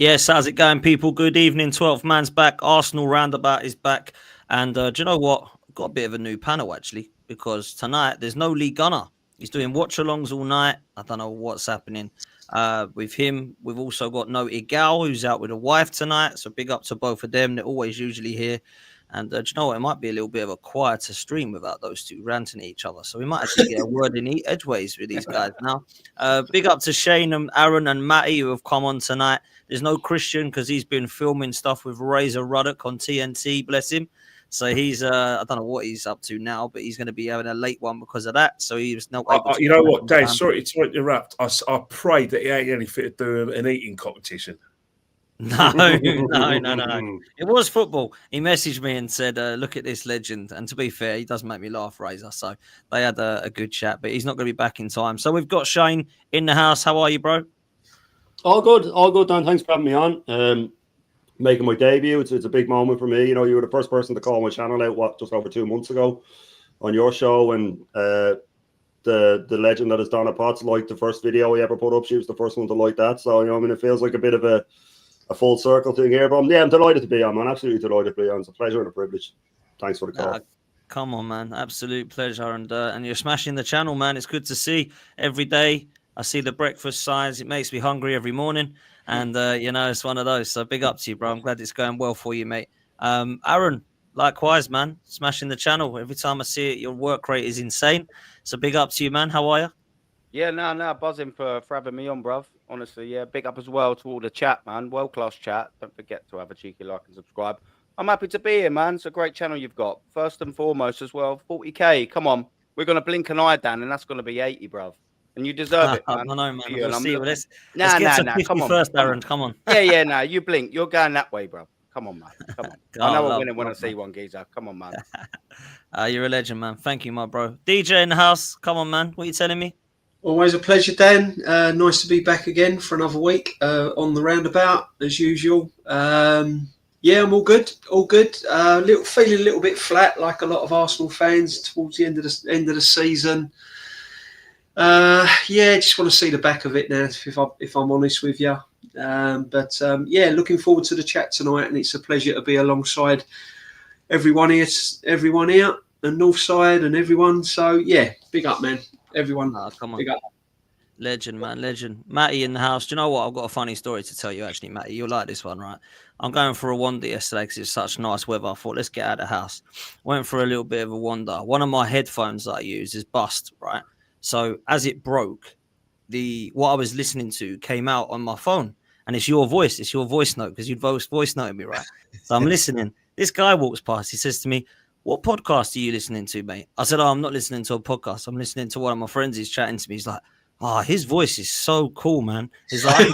Yes, how's it going, people? Good evening. 12th man's back. Arsenal roundabout is back. And do you know what? Got a bit of a new panel, actually, because tonight there's no Lee Gunner. He's doing watch-alongs all night. I don't know what's happening with him. We've also got No Igal, who's out with a wife tonight. So big up to both of them. They're always usually here. And do you know what? It might be a little bit of a quieter stream without those two ranting at each other. So we might actually get a word in edgeways with these guys now. Big up to Shane and Aaron and Matty who have come on tonight. There's no Christian because he's been filming stuff with Razor Ruddock on TNT, bless him. So he's, I don't know what he's up to now, but he's going to be having a late one because of that. So he was not able to. You know what, Dave? Sorry to interrupt. I prayed that he ain't anything to do with an eating competition. No. It was football. He messaged me and said, look at this legend. And to be fair, he does make me laugh, Razor. So they had a good chat, but he's not going to be back in time. So we've got Shane in the house. How are you, bro? All good, Dan. Thanks for having me on. Making my debut, it's a big moment for me. You know, you were the first person to call my channel out, just over 2 months ago on your show, and the legend that is Donna Potts liked the first video he ever put up. She was the first one to like that. So, you know, I mean, it feels like a bit of a full circle thing here. But I'm delighted to be on, man. Absolutely delighted to be on. It's a pleasure and a privilege. Thanks for the call. Come on, man. Absolute pleasure. And you're smashing the channel, man. It's good to see every day. I see the breakfast signs. It makes me hungry every morning. And, you know, it's one of those. So big up to you, bro. I'm glad it's going well for you, mate. Aaron, likewise, man. Smashing the channel. Every time I see it, your work rate is insane. So big up to you, man. How are you? Yeah, no, buzzing for having me on, bruv. Honestly, yeah. Big up as well to all the chat, man. World-class chat. Don't forget to have a cheeky like and subscribe. I'm happy to be here, man. It's a great channel you've got. First and foremost as well, 40K. Come on. We're going to blink an eye, Dan, and that's going to be 80, bruv. And you deserve it, man. I know, man. We'll see. Let's get to 50 come on, first, Aaron. Come on. Yeah, you blink. You're going that way, bro. Come on, man. Come on. I know I'm winning when I see one, geezer. Come on, man. You're a legend, man. Thank you, my bro. DJ in the house. Come on, man. What are you telling me? Always a pleasure, Dan. Nice to be back again for another week on the roundabout, as usual. Yeah, I'm all good. Feeling a little bit flat, like a lot of Arsenal fans towards the end of the season. Just want to see the back of it now, if I'm honest with you. Looking forward to the chat tonight, and it's a pleasure to be alongside everyone here, and Northside and everyone. So yeah, big up, man. Everyone, come on. Big up. Legend, man, legend. Matty in the house. Do you know what? I've got a funny story to tell you, actually, Matty. You'll like this one, right? I'm going for a wander yesterday because it's such nice weather. I thought, let's get out of the house. Went for a little bit of a wander. One of my headphones that I use is bust, right? So as it broke, what I was listening to came out on my phone, and it's your voice. It's your voice note because you'd voice noted me, right? So I'm listening. This guy walks past. He says to me, "What podcast are you listening to, mate?" I said, "Oh, I'm not listening to a podcast. I'm listening to one of my friends. He's chatting to me." He's like, "Oh, his voice is so cool, man." He's like,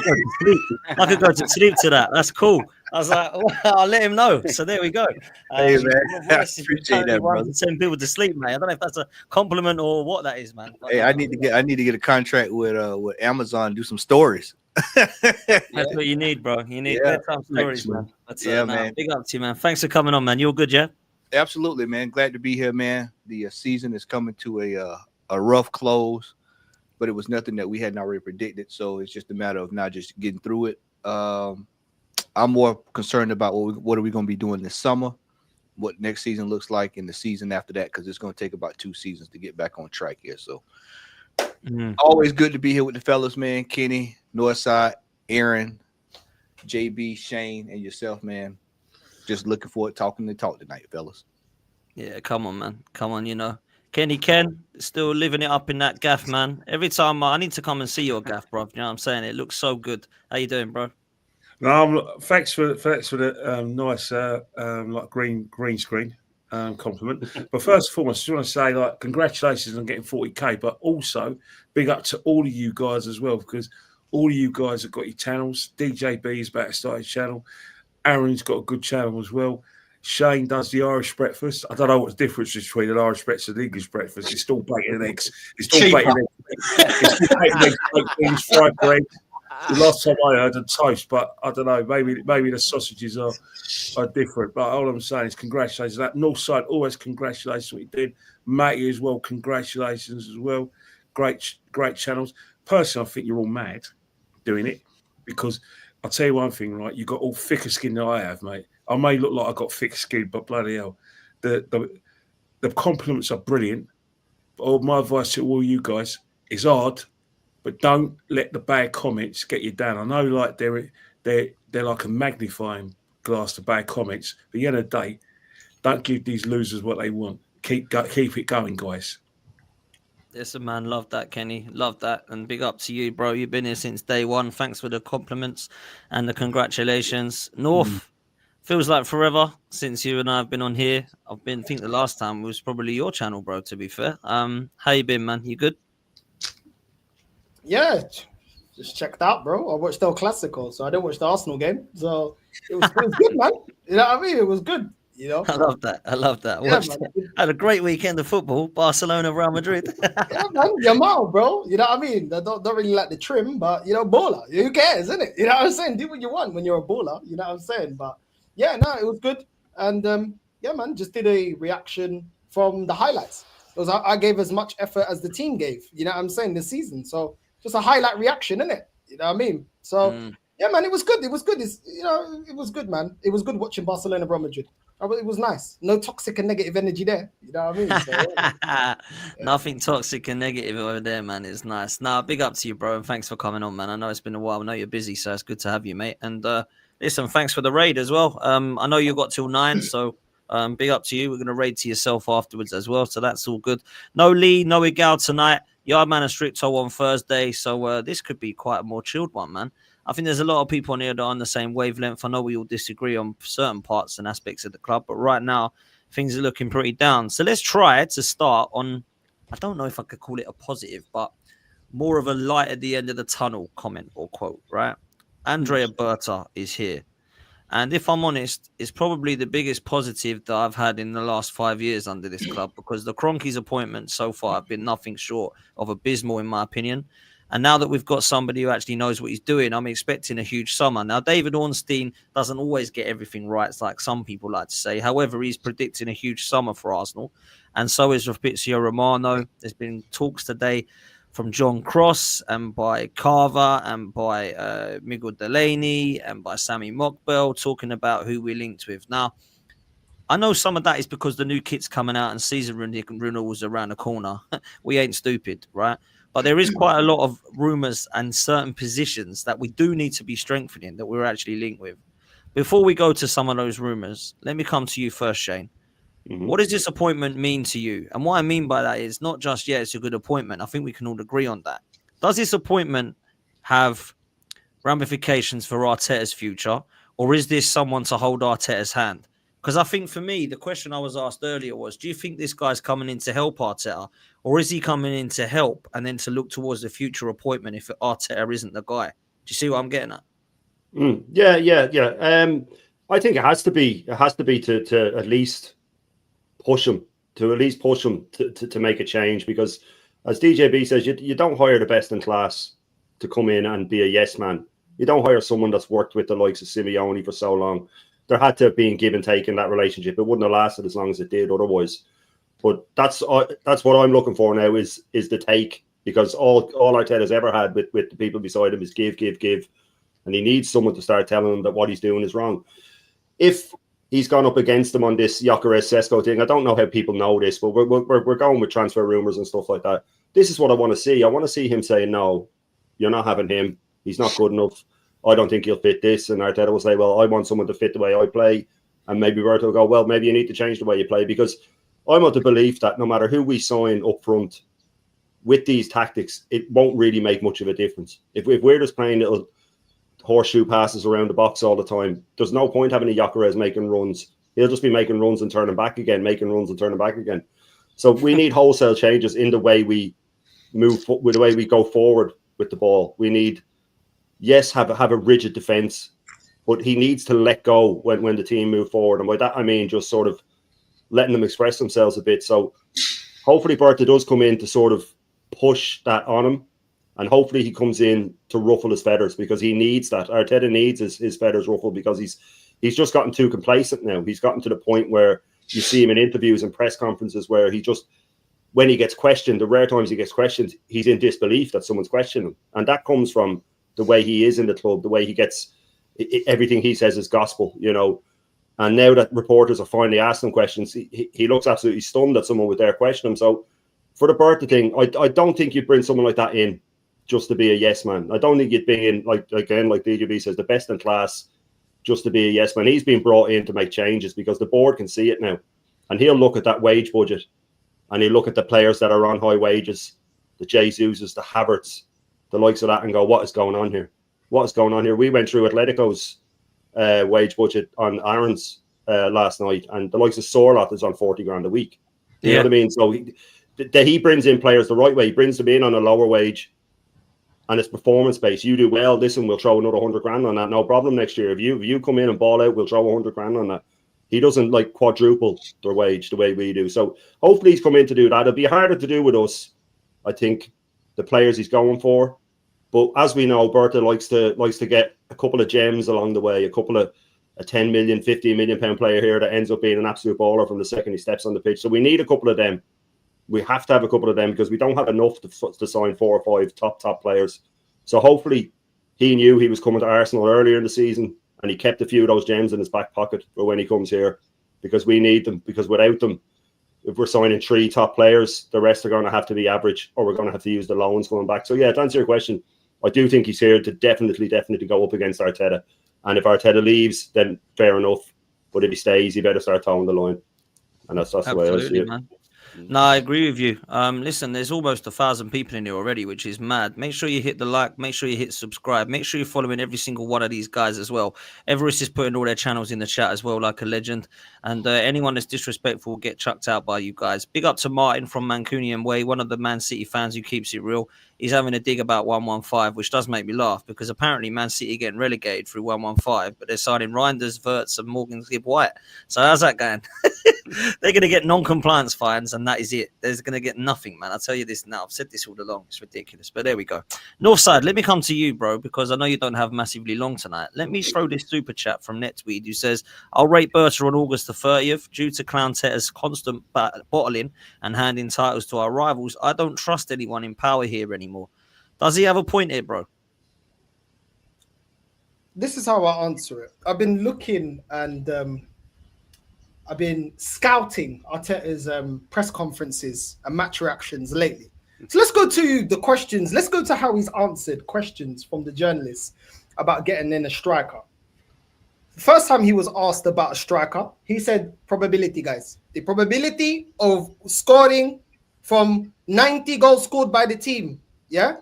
I could go to sleep to that. That's cool. I was like, well, I'll let him know. So there we go. Hey, man. I appreciate that, bro. Send people to sleep, mate. I don't know if that's a compliment or what that is, man. Hey, I need to get a contract with Amazon, do some stories. That's what you need, bro. You need bedtime stories, man. Man. Big up to you, man. Thanks for coming on, man. You're good, yeah? Absolutely, man. Glad to be here, man. The season is coming to a rough close, but it was nothing that we hadn't already predicted. So it's just a matter of not just getting through it. I'm more concerned about what are we going to be doing this summer, what next season looks like, and the season after that, because it's going to take about 2 seasons to get back on track here. So always good to be here with the fellas, man. Kenny, Northside, Aaron, JB, Shane, and yourself, man. Just looking forward to talking the talk tonight, fellas. Yeah, come on, man. Come on, you know. Kenny Ken, still living it up in that gaff, man. Every time I need to come and see your gaff, bro. You know what I'm saying? It looks so good. How you doing, bro? No, thanks for the nice like green screen compliment. But first and foremost, I just want to say, like, congratulations on getting 40K, but also big up to all of you guys as well, because all of you guys have got your channels. DJB's about to start his channel. Aaron's got a good channel as well. Shane does the Irish breakfast. I don't know what's the difference between an Irish breakfast and an English breakfast. It's still bacon and eggs. It's still bacon and eggs. It's still bacon and eggs, baked beans, fried bread. The last time I heard a toast, but I don't know. Maybe the sausages are different. But all I'm saying is congratulations. That Northside, always congratulations what you did. Matty as well, congratulations as well. Great channels. Personally, I think you're all mad doing it because I'll tell you one thing, right? You got all thicker skin than I have, mate. I may look like I got thick skin, but bloody hell, the compliments are brilliant. But all my advice to all you guys is hard, but don't let the bad comments get you down. I know, like they're like a magnifying glass to bad comments. But at the end of the day, don't give these losers what they want. Keep it going, guys. Listen, man, love that, Kenny. Love that. And big up to you, bro. You've been here since day one. Thanks for the compliments and the congratulations. North, feels like forever since you and I have been on here. I think the last time was probably your channel, bro, to be fair. How you been, man? You good? Yeah, just checked out, bro. I watched El Clasico, so I didn't watch the Arsenal game. So it was good, man. You know what I mean? It was good. You know, I love that. Yeah, Had a great weekend of football. Barcelona, Real Madrid. Yeah, man, Yamal, bro. You know what I mean? I don't really like the trim, but baller. Who cares, isn't it? You know what I'm saying? Do what you want when you're a baller. You know what I'm saying? But yeah, no, it was good. And yeah, man, just did a reaction from the highlights. Because I gave as much effort as the team gave. You know what I'm saying? This season, so just a highlight reaction, isn't it? You know what I mean? So yeah, man, it was good. It was good. It was good, man. It was good watching Barcelona, Real Madrid. It was nice. No toxic and negative energy there. You know what I mean? So, yeah. Nothing toxic and negative over there, man. It's nice. Nah, big up to you, bro. And thanks for coming on, man. I know it's been a while. I know you're busy, so it's good to have you, mate. And listen, thanks for the raid as well. I know you got till 9, so big up to you. We're going to raid to yourself afterwards as well. So that's all good. No Lee, no Igal tonight. Yardman and Stricto on Thursday. So this could be quite a more chilled one, man. I think there's a lot of people on here that are on the same wavelength. I know we all disagree on certain parts and aspects of the club, but right now things are looking pretty down. So let's try to start on, I don't know if I could call it a positive, but more of a light at the end of the tunnel comment or quote, right? Andrea Berta is here. And if I'm honest, it's probably the biggest positive that I've had in the last 5 years under this club, because the Kroenke's appointments so far have been nothing short of abysmal, in my opinion. And now that we've got somebody who actually knows what he's doing, I'm expecting a huge summer. Now, David Ornstein doesn't always get everything right, it's like some people like to say. However, he's predicting a huge summer for Arsenal. And so is Fabrizio Romano. There's been talks today from John Cross and by Carver and by Miguel Delaney and by Sammy Mockbell talking about who we're linked with. Now, I know some of that is because the new kit's coming out and season renewals around the corner. We ain't stupid, right? But there is quite a lot of rumours and certain positions that we do need to be strengthening that we're actually linked with. Before we go to some of those rumours, let me come to you first, Shane. What does this appointment mean to you? And what I mean by that is not just, it's a good appointment. I think we can all agree on that. Does this appointment have ramifications for Arteta's future? Or is this someone to hold Arteta's hand? Because I think for me, the question I was asked earlier was, do you think this guy's coming in to help Arteta? Or is he coming in to help and then to look towards the future appointment if Arteta isn't the guy? Do you see what I'm getting at? Yeah. I think it has to be. It has to be to at least push him, to make a change. Because as DJB says, you don't hire the best in class to come in and be a yes man. You don't hire someone that's worked with the likes of Simeone for so long. There had to have been give and take in that relationship. It wouldn't have lasted as long as it did otherwise. But that's what I'm looking for now is the take, because all Arteta's ever had with the people beside him is give, and he needs someone to start telling him that what he's doing is wrong. If he's gone up against him on this Gyökeres Sesko thing, I don't know how people know this, but we're going with transfer rumors and stuff like that. This is what I want to see. I want to see him saying, no, you're not having him. He's not good enough. I don't think he'll fit this. And Arteta will say, well, I want someone to fit the way I play. And maybe Berta will go, well, maybe you need to change the way you play, because I'm of the belief that no matter who we sign up front with these tactics, it won't really make much of a difference. If we're just playing little horseshoe passes around the box all the time, there's no point having a Gyökeres making runs. He'll just be making runs and turning back again, making runs and turning back again. So we need wholesale changes in the way we move, with the way we go forward with the ball. We need, yes, have a rigid defence, but he needs to let go when the team move forward. And by that, I mean just sort of letting them express themselves a bit. So hopefully Berta does come in to sort of push that on him. And hopefully he comes in to ruffle his feathers, because he needs that. Arteta needs his feathers ruffled, because he's just gotten too complacent now. He's gotten to the point where you see him in interviews and press conferences where he just, when he gets questioned, the rare times he gets questioned, he's in disbelief that someone's questioning him. And that comes from the way he is in the club, the way he gets everything he says is gospel, you know. And now that reporters are finally asking questions, he looks absolutely stunned that someone would dare question him. So for the Berta thing, I don't think you'd bring someone like that in just to be a yes man. I don't think you'd bring in, like DJB says, the best in class just to be a yes man. He's been brought in to make changes because the board can see it now. And he'll look at that wage budget and he'll look at the players that are on high wages, the Jesuses, the Havertz, the likes of that, and go, what is going on here? What is going on here? We went through Atletico's wage budget on Aaron's last night, and the likes of Sorlot is on 40 grand a week. You know what I mean? So he brings in players the right way. He brings them in on a lower wage, and it's performance based. You do well, listen, we'll throw another 100 grand on that. No problem next year. If you come in and ball out, we'll throw 100 grand on that. He doesn't like quadruple their wage the way we do. So hopefully he's come in to do that. It'll be harder to do with us, I think, the players he's going for. But as we know, Berta likes to get a couple of gems along the way, a couple of a 10 million, 15 million pound player here that ends up being an absolute baller from the second he steps on the pitch. So we need a couple of them. We have to have a couple of them because we don't have enough to sign 4 or 5 top players. So hopefully he knew he was coming to Arsenal earlier in the season and he kept a few of those gems in his back pocket for when he comes here, because we need them. Because without them, if we're signing 3 top players, the rest are going to have to be average, or we're going to have to use the loans going back. So yeah, to answer your question, I do think he's here to definitely go up against Arteta. And if Arteta leaves, then fair enough. But if he stays, he better start towing the line. And that's the way I see it. Man. No, I agree with you. Listen, there's almost 1,000 people in here already, which is mad. Make sure you hit the like. Make sure you hit subscribe. Make sure you're following every single one of these guys as well. Everest is putting all their channels in the chat as well, like a legend. And anyone that's disrespectful will get chucked out by you guys. Big up to Martin from Mancunian Way, one of the Man City fans who keeps it real. He's having a dig about 115, which does make me laugh because apparently Man City are getting relegated through 115, but they're signing Reinders, Wirtz, and Morgan Gibb White. So how's that going? They're going to get non-compliance fines, and that is it. They're going to get nothing, man. I'll tell you this now. I've said this all along. It's ridiculous. But there we go. Northside, let me come to you, bro, because I know you don't have massively long tonight. Let me throw this super chat from Netweed who says, I'll rate Berta on August the 30th. Due to Clown Tetta's constant bottling and handing titles to our rivals, I don't trust anyone in power here anymore. Does he have a point here, bro? This is how I answer it. I've been looking and I've been scouting Arteta's press conferences and match reactions lately. So let's go to the questions. Let's go to how he's answered questions from the journalists about getting in a striker. The first time he was asked about a striker, he said probability, guys. The probability of scoring from 90 goals scored by the team. Yeah.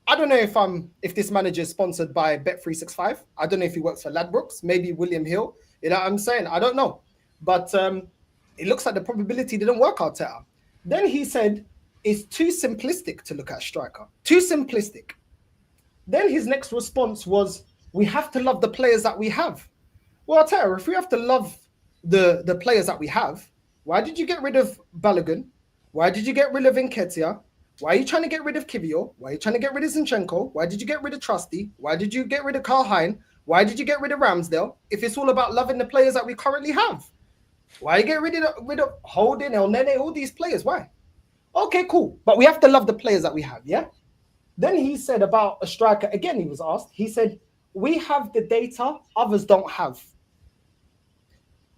I don't know if this manager is sponsored by Bet365. I don't know if he works for Ladbrokes, maybe William Hill. You know what I'm saying? I don't know. But it looks like the probability didn't work out. Then he said it's too simplistic to look at striker. Too simplistic. Then his next response was, we have to love the players that we have. Well, I'll tell you, if we have to love the players that we have, why did you get rid of Balogun? Why did you get rid of Nketiah? Why are you trying to get rid of Kivior? Why are you trying to get rid of Zinchenko? Why did you get rid of Trusty? Why did you get rid of Karl Hein? Why did you get rid of Ramsdale? If it's all about loving the players that we currently have, why you get rid of Holding, El Nene, all these players? Why? Okay, cool. But we have to love the players that we have, yeah? Then he said about a striker, again, he was asked, he said, we have the data others don't have.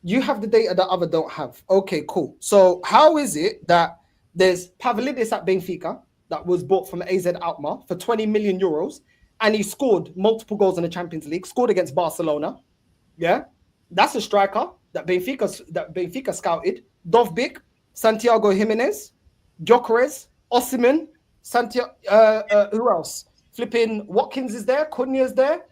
You have the data that others don't have. Okay, cool. So how is it that there's Pavlidis at Benfica that was bought from AZ Alkmaar for 20 million euros, and he scored multiple goals in the Champions League, scored against Barcelona. Yeah, that's a striker that Benfica scouted. Dovbyk, Santiago Jimenez, Gyökeres, Osimhen, Santiago. Who else? Flipping Watkins is there. Cunha is there.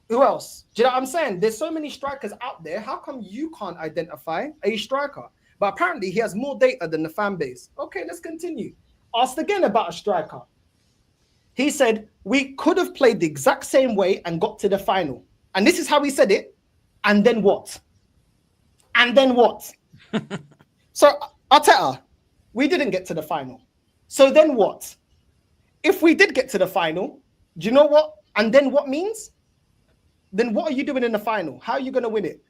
Who else? Do you know what I'm saying? There's so many strikers out there. How come you can't identify a striker? But apparently he has more data than the fan base. Okay, let's continue. Asked again about a striker. He said, we could have played the exact same way and got to the final. And this is how he said it. And then what? And then what? So, Arteta, we didn't get to the final. So then what? If we did get to the final, do you know what? And then what means? Then what are you doing in the final? How are you going to win it?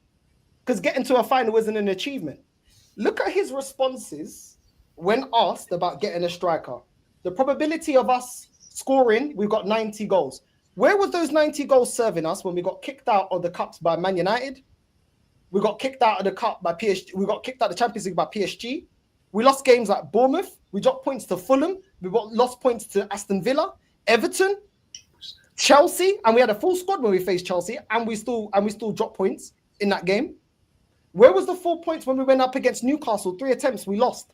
Because getting to a final isn't an achievement. Look at his responses when asked about getting a striker. The probability of us scoring, we've got 90 goals. Where was those 90 goals serving us when we got kicked out of the cups by Man United? We got kicked out of the cup by PSG. We got kicked out of the Champions League by PSG. We lost games like Bournemouth. We dropped points to Fulham. We lost points to Aston Villa, Everton, Chelsea, and we had a full squad when we faced Chelsea, and we still dropped points in that game. Where was the 4 points when we went up against Newcastle? 3 attempts, we lost.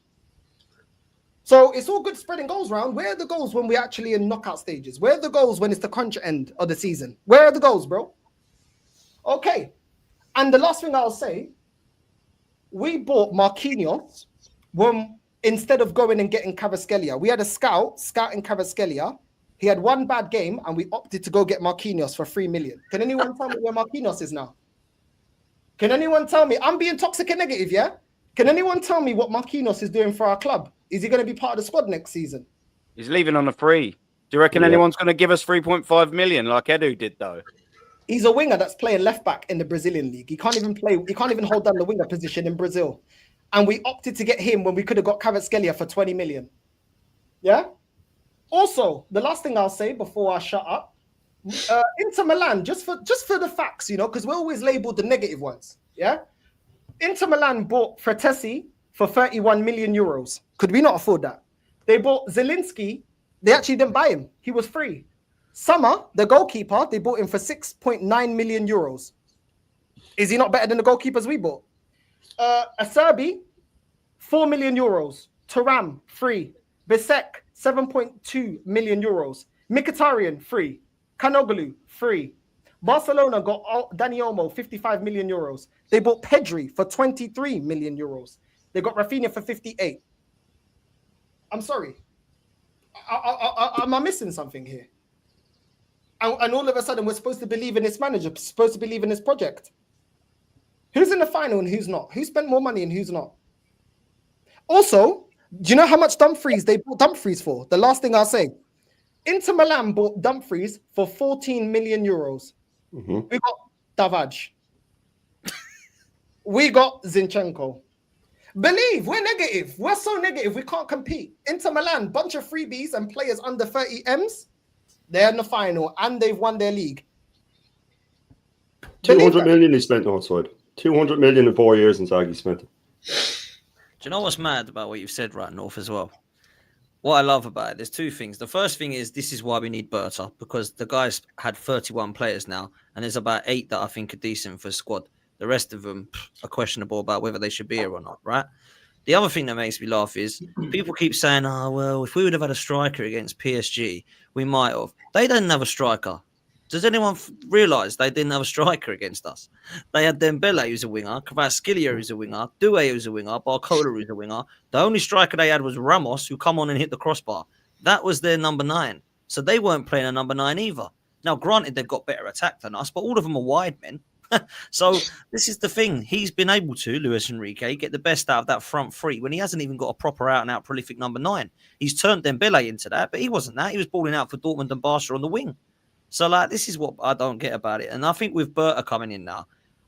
So it's all good spreading goals around. Where are the goals when we're actually in knockout stages? Where are the goals when it's the crunch end of the season? Where are the goals, bro? Okay. And the last thing I'll say, we bought Marquinhos instead of going and getting Kvaratskhelia. We had a scouting Kvaratskhelia. He had one bad game, and we opted to go get Marquinhos for 3 million. Can anyone tell me where Marquinhos is now? Can anyone tell me? I'm being toxic and negative, yeah? Can anyone tell me what Marquinhos is doing for our club? Is he going to be part of the squad next season? He's leaving on a free. Do you reckon anyone's going to give us 3.5 million like Edu did, though? He's a winger that's playing left back in the Brazilian league. He can't even hold down the winger position in Brazil. And we opted to get him when we could have got Kvaratskhelia for 20 million. Yeah? Also, the last thing I'll say before I shut up, Inter Milan, just for the facts, because we're always labeled the negative ones. Yeah? Inter Milan bought Fratesi for 31 million euros. Could we not afford that? They bought Zielinski. They actually didn't buy him. He was free. Summer, the goalkeeper, they bought him for 6.9 million euros. Is he not better than the goalkeepers we bought? Acerbi, 4 million euros. Thuram, free. Bisek, 7.2 million euros. Mkhitaryan, free. Kanoglu, free. Barcelona got Dani Olmo, 55 million euros. They bought Pedri for 23 million euros. They got Rafinha for 58. I'm sorry. Am I missing something here? And all of a sudden, we're supposed to believe in this manager, supposed to believe in this project. Who's in the final and who's not? Who spent more money and who's not? Also, do you know how much Dumfries they bought Dumfries for? The last thing I'll say. Inter Milan bought Dumfries for 14 million euros. Mm-hmm. We got Davaj. We got Zinchenko. Believe, we're negative. We're so negative, we can't compete. Inter Milan, bunch of freebies and players under 30 M's. They're in the final and they've won their league. 200 million he spent outside. 200 million in 4 years Inzaghi spent it. Do you know what's mad about what you've said right north as well? What I love about it, there's two things. The first thing is this is why we need Berta, because the guy's had 31 players now, and there's about 8 that I think are decent for a squad. The rest of them are questionable about whether they should be here or not, right? The other thing that makes me laugh is people keep saying, oh, well, if we would have had a striker against PSG, we might have. They didn't have a striker. Does anyone realise they didn't have a striker against us? They had Dembele, who's a winger, Kvaratskhelia, who's a winger, Doué, who's a winger, Barcola, who's a winger. The only striker they had was Ramos, who come on and hit the crossbar. That was their number 9. So they weren't playing a number 9 either. Now, granted, they've got better attack than us, but all of them are wide men. So this is the thing. He's been able to, Luis Enrique, get the best out of that front three when he hasn't even got a proper out-and-out prolific number 9. He's turned Dembele into that, but he wasn't that. He was balling out for Dortmund and Barca on the wing. So, this is what I don't get about it. And I think with Berta coming in now,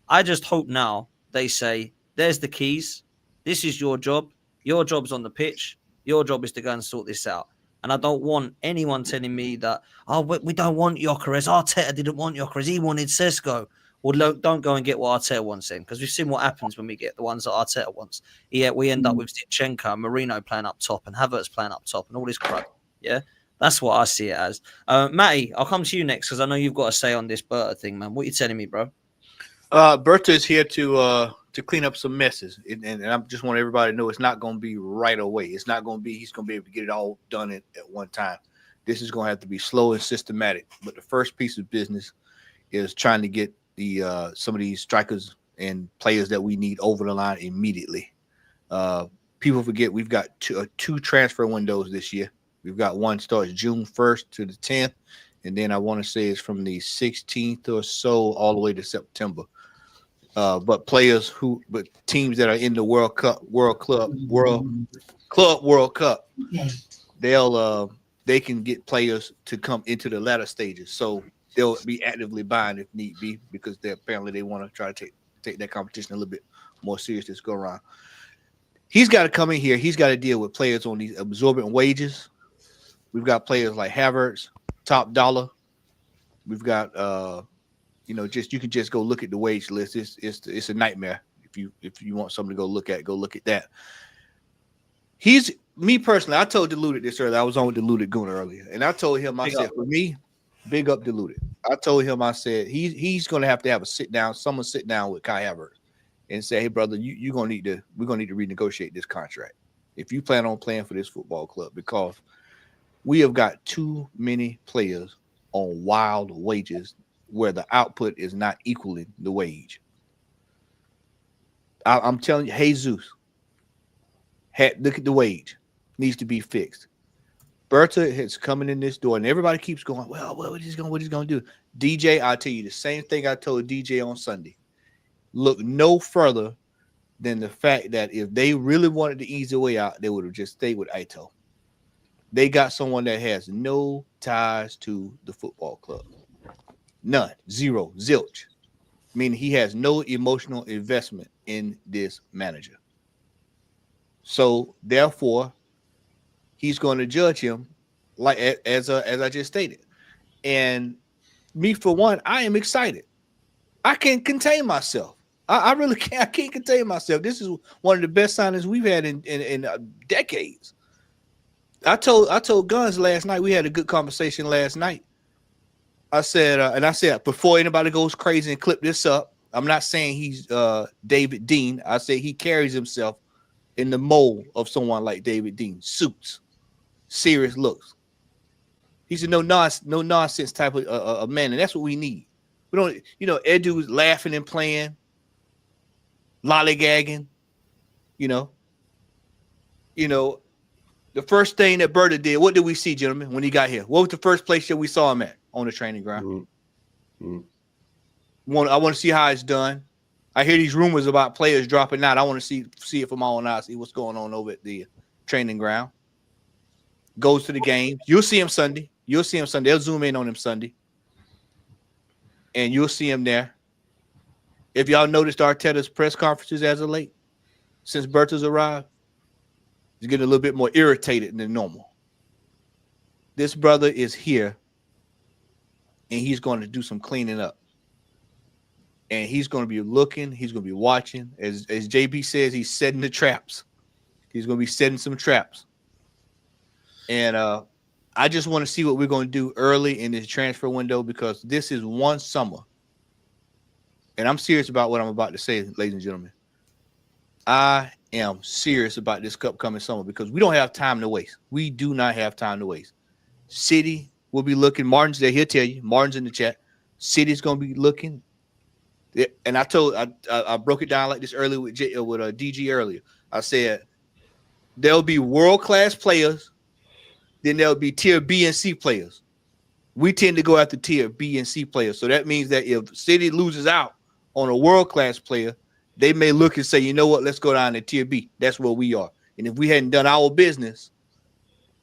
I just hope now they say, there's the keys. This is your job. Your job's on the pitch. Your job is to go and sort this out. And I don't want anyone telling me that, oh, we don't want Gyökeres. Arteta didn't want Gyökeres. He wanted Sesko. Well, look, don't go and get what Arteta wants then, because we've seen what happens when we get the ones that Arteta wants. Yeah, we end up with Zinchenko and Marino playing up top and Havertz playing up top and all this crap. Yeah, that's what I see it as. Matty, I'll come to you next because I know you've got a say on this Berta thing, man. What are you telling me, bro? Berta is here to clean up some messes, and I just want everybody to know it's not going to be right away. It's not going to be he's going to be able to get it all done at one time. This is going to have to be slow and systematic. But the first piece of business is trying to get the some of these strikers and players that we need over the line immediately. People forget we've got two transfer windows this year. We've got one starts June 1st to the 10th, and then I want to say it's from the 16th or so all the way to September. But teams that are in the World Cup, they can get players to come into the latter stages. So they'll be actively buying if need be, because they want to try to take that competition a little bit more serious this go around. He's got to come in here. He's got to deal with players on these absorbent wages. We've got players like Havertz, top dollar. We've got just you can just go look at the wage list. It's a nightmare. If you want something to go look at that. He's me personally. I told Diluted this earlier. I was on with Diluted Gooner earlier, and I told him, I said, for me, big up Diluted. I told him, I said he's going to have a sit down. Someone sit down with Kai Havertz and say, hey brother, we're gonna need to renegotiate this contract if you plan on playing for this football club, because we have got too many players on wild wages where the output is not equaling the wage. I'm telling you, Jesus, look at the wage, needs to be fixed. Berta is coming in this door, and everybody keeps going, well, what he's going to do? DJ, I'll tell you the same thing I told DJ on Sunday. Look no further than the fact that if they really wanted to ease the way out, they would have just stayed with Aito. They got someone that has no ties to the football club. None. Zero. Zilch. Meaning he has no emotional investment in this manager. So, therefore, he's going to judge him like as I just stated. And me, for one, I am excited. I can't contain myself. I really can't. I can't contain myself. This is one of the best signings we've had in decades. I told Guns last night. We had a good conversation last night. I said, before anybody goes crazy and clip this up, I'm not saying he's David Dean. I say he carries himself in the mold of someone like David Dean. Suits, serious looks. He's a no nonsense type of man, and that's what we need. We don't, Edu's laughing and playing, lollygagging. The first thing that Berta did, what did we see, gentlemen, when he got here? What was the first place that we saw him at on the training ground? I want to see how it's done. I hear these rumors about players dropping out. I want to see it from my own eyes, see what's going on over at the training ground. Goes to the game. You'll see him Sunday. They'll zoom in on him Sunday. And you'll see him there. If y'all noticed Arteta's press conferences as of late, since Berta's arrived, he's getting a little bit more irritated than normal. This brother is here, and he's going to do some cleaning up. And he's going to be looking. He's going to be watching. As JB says, he's setting the traps. He's going to be setting some traps. And I just want to see what we're going to do early in this transfer window, because this is one summer. And I'm serious about what I'm about to say, ladies and gentlemen. I am serious about this upcoming summer, because we don't have time to waste. We do not have time to waste. City will be looking. Martin's there. He'll tell you. Martin's in the chat. City's going to be looking. And I broke it down like this earlier with DG earlier. I said there'll be world-class players. Then there'll be tier B and C players. We tend to go after tier B and C players. So that means that if City loses out on a world-class player, they may look and say, you know what, let's go down to tier B. That's where we are. And if we hadn't done our business,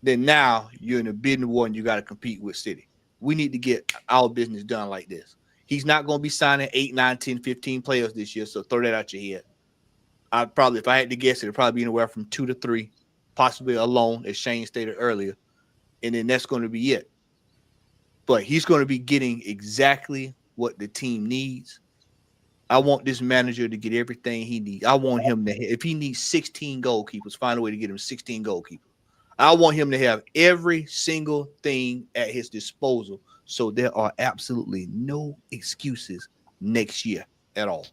then now you're in a bidding war and you got to compete with City. We need to get our business done like this. He's not going to be signing 8, 9, 10, 15 players this year, so throw that out your head. If I had to guess, it'd probably be anywhere from 2 to 3, possibly a loan, as Shane stated earlier. And then that's going to be it. But he's going to be getting exactly what the team needs. I want this manager to get everything he needs. I want him to, if he needs 16 goalkeepers, find a way to get him 16 goalkeepers. I want him to have every single thing at his disposal, so there are absolutely no excuses next year at all.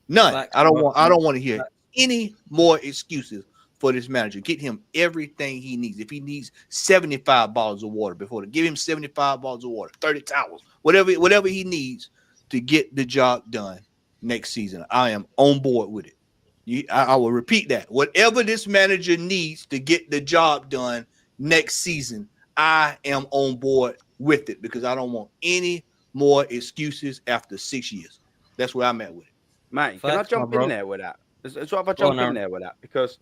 None. I don't want to hear any more excuses for this manager. Get him everything he needs. If he needs 75 bottles of water give him 75 bottles of water, 30 towels, whatever he needs to get the job done next season. I am on board with it. I will repeat that. Whatever this manager needs to get the job done next season, I am on board with it, because I don't want any more excuses after 6 years. That's where I'm at with it. Mate, can I jump in there with that? It's what if I jump in there with that? Because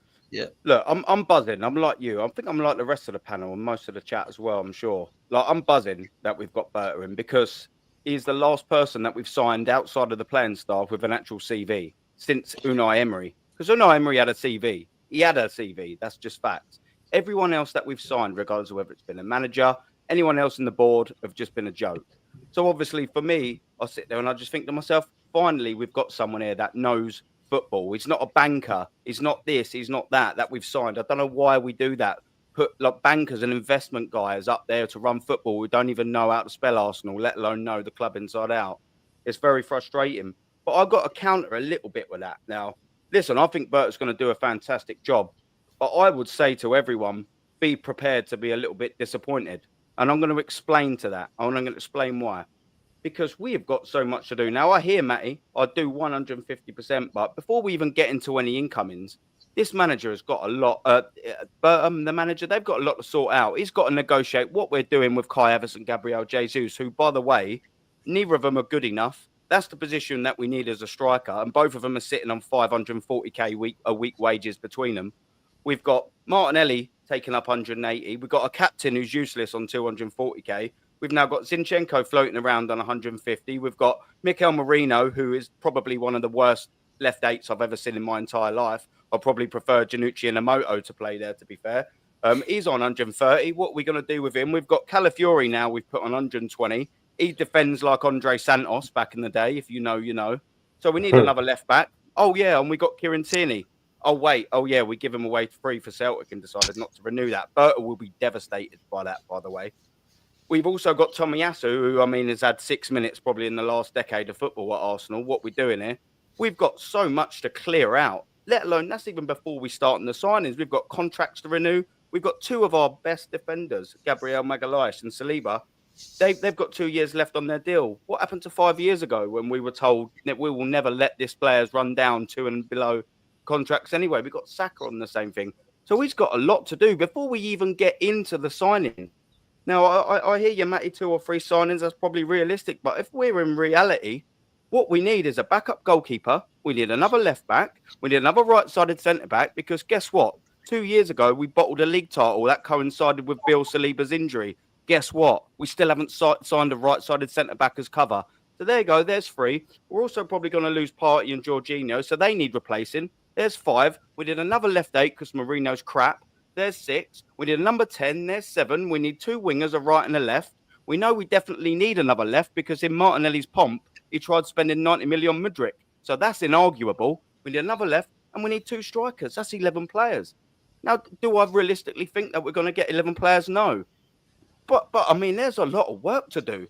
look, I'm buzzing. I'm like you. I think I'm like the rest of the panel and most of the chat as well, I'm sure. Like, I'm buzzing that we've got Berta in, because he's the last person that we've signed outside of the playing staff with an actual CV since Unai Emery. Because Unai Emery had a CV. He had a CV. That's just facts. Everyone else that we've signed, regardless of whether it's been a manager, anyone else in the board, have just been a joke. So obviously for me, I sit there and I just think to myself, finally, we've got someone here that knows football. He's not a banker. He's not this. He's not that we've signed. I don't know why we do that. Put like bankers and investment guys up there to run football who don't even know how to spell Arsenal, let alone know the club inside out. It's very frustrating. But I've got to counter a little bit with that. Now, listen, I think Berta's going to do a fantastic job. But I would say to everyone, be prepared to be a little bit disappointed. And I'm going to explain to that. I'm going to explain why. Because we have got so much to do. Now, I hear, Matty, I do 150%. But before we even get into any incomings, this manager has got a lot. The manager, they've got a lot to sort out. He's got to negotiate what we're doing with Kai Havertz and Gabriel Jesus, who, by the way, neither of them are good enough. That's the position that we need as a striker. And both of them are sitting on 540k a week wages between them. We've got Martinelli taking up 180. We've got a captain who's useless on 240k. We've now got Zinchenko floating around on 150. We've got Mikel Merino, who is probably one of the worst left eights I've ever seen in my entire life. I probably prefer Janucci and Emoto to play there, to be fair. He's on 130. What are we going to do with him? We've got Calafiori now we've put on 120. He defends like Andre Santos back in the day. If you know, you know. So we need another left back. Oh, yeah, and we got Kieran Tierney. Oh, wait. Oh, yeah, we give him away free for Celtic and decided not to renew that. Berta will be devastated by that, by the way. We've also got Tomiyasu, who, I mean, has had 6 minutes probably in the last decade of football at Arsenal. What we're doing here, we've got so much to clear out, let alone that's even before we start on the signings. We've got contracts to renew. We've got two of our best defenders, Gabriel Magalhaes and Saliba. They've got 2 years left on their deal. What happened to 5 years ago when we were told that we will never let this players run down to and below contracts anyway? We've got Saka on the same thing. So he's got a lot to do before we even get into the signing. Now, I hear you, Matty, 2 or 3 signings. That's probably realistic. But if we're in reality, what we need is a backup goalkeeper. We need another left back. We need another right-sided centre-back. Because guess what? 2 years ago, we bottled a league title. That coincided with Bill Saliba's injury. Guess what? We still haven't signed a right-sided centre-back as cover. So there you go. There's 3. We're also probably going to lose Partey and Jorginho. So they need replacing. There's 5. We did another left 8 because Marino's crap. There's 6. We need a number 10. There's 7. We need 2 wingers, a right and a left. We know we definitely need another left because in Martinelli's pomp, he tried spending 90 million on Mudryk. So that's inarguable. We need another left and we need 2 strikers. That's 11 players. Now, do I realistically think that we're going to get 11 players? No. But I mean, there's a lot of work to do.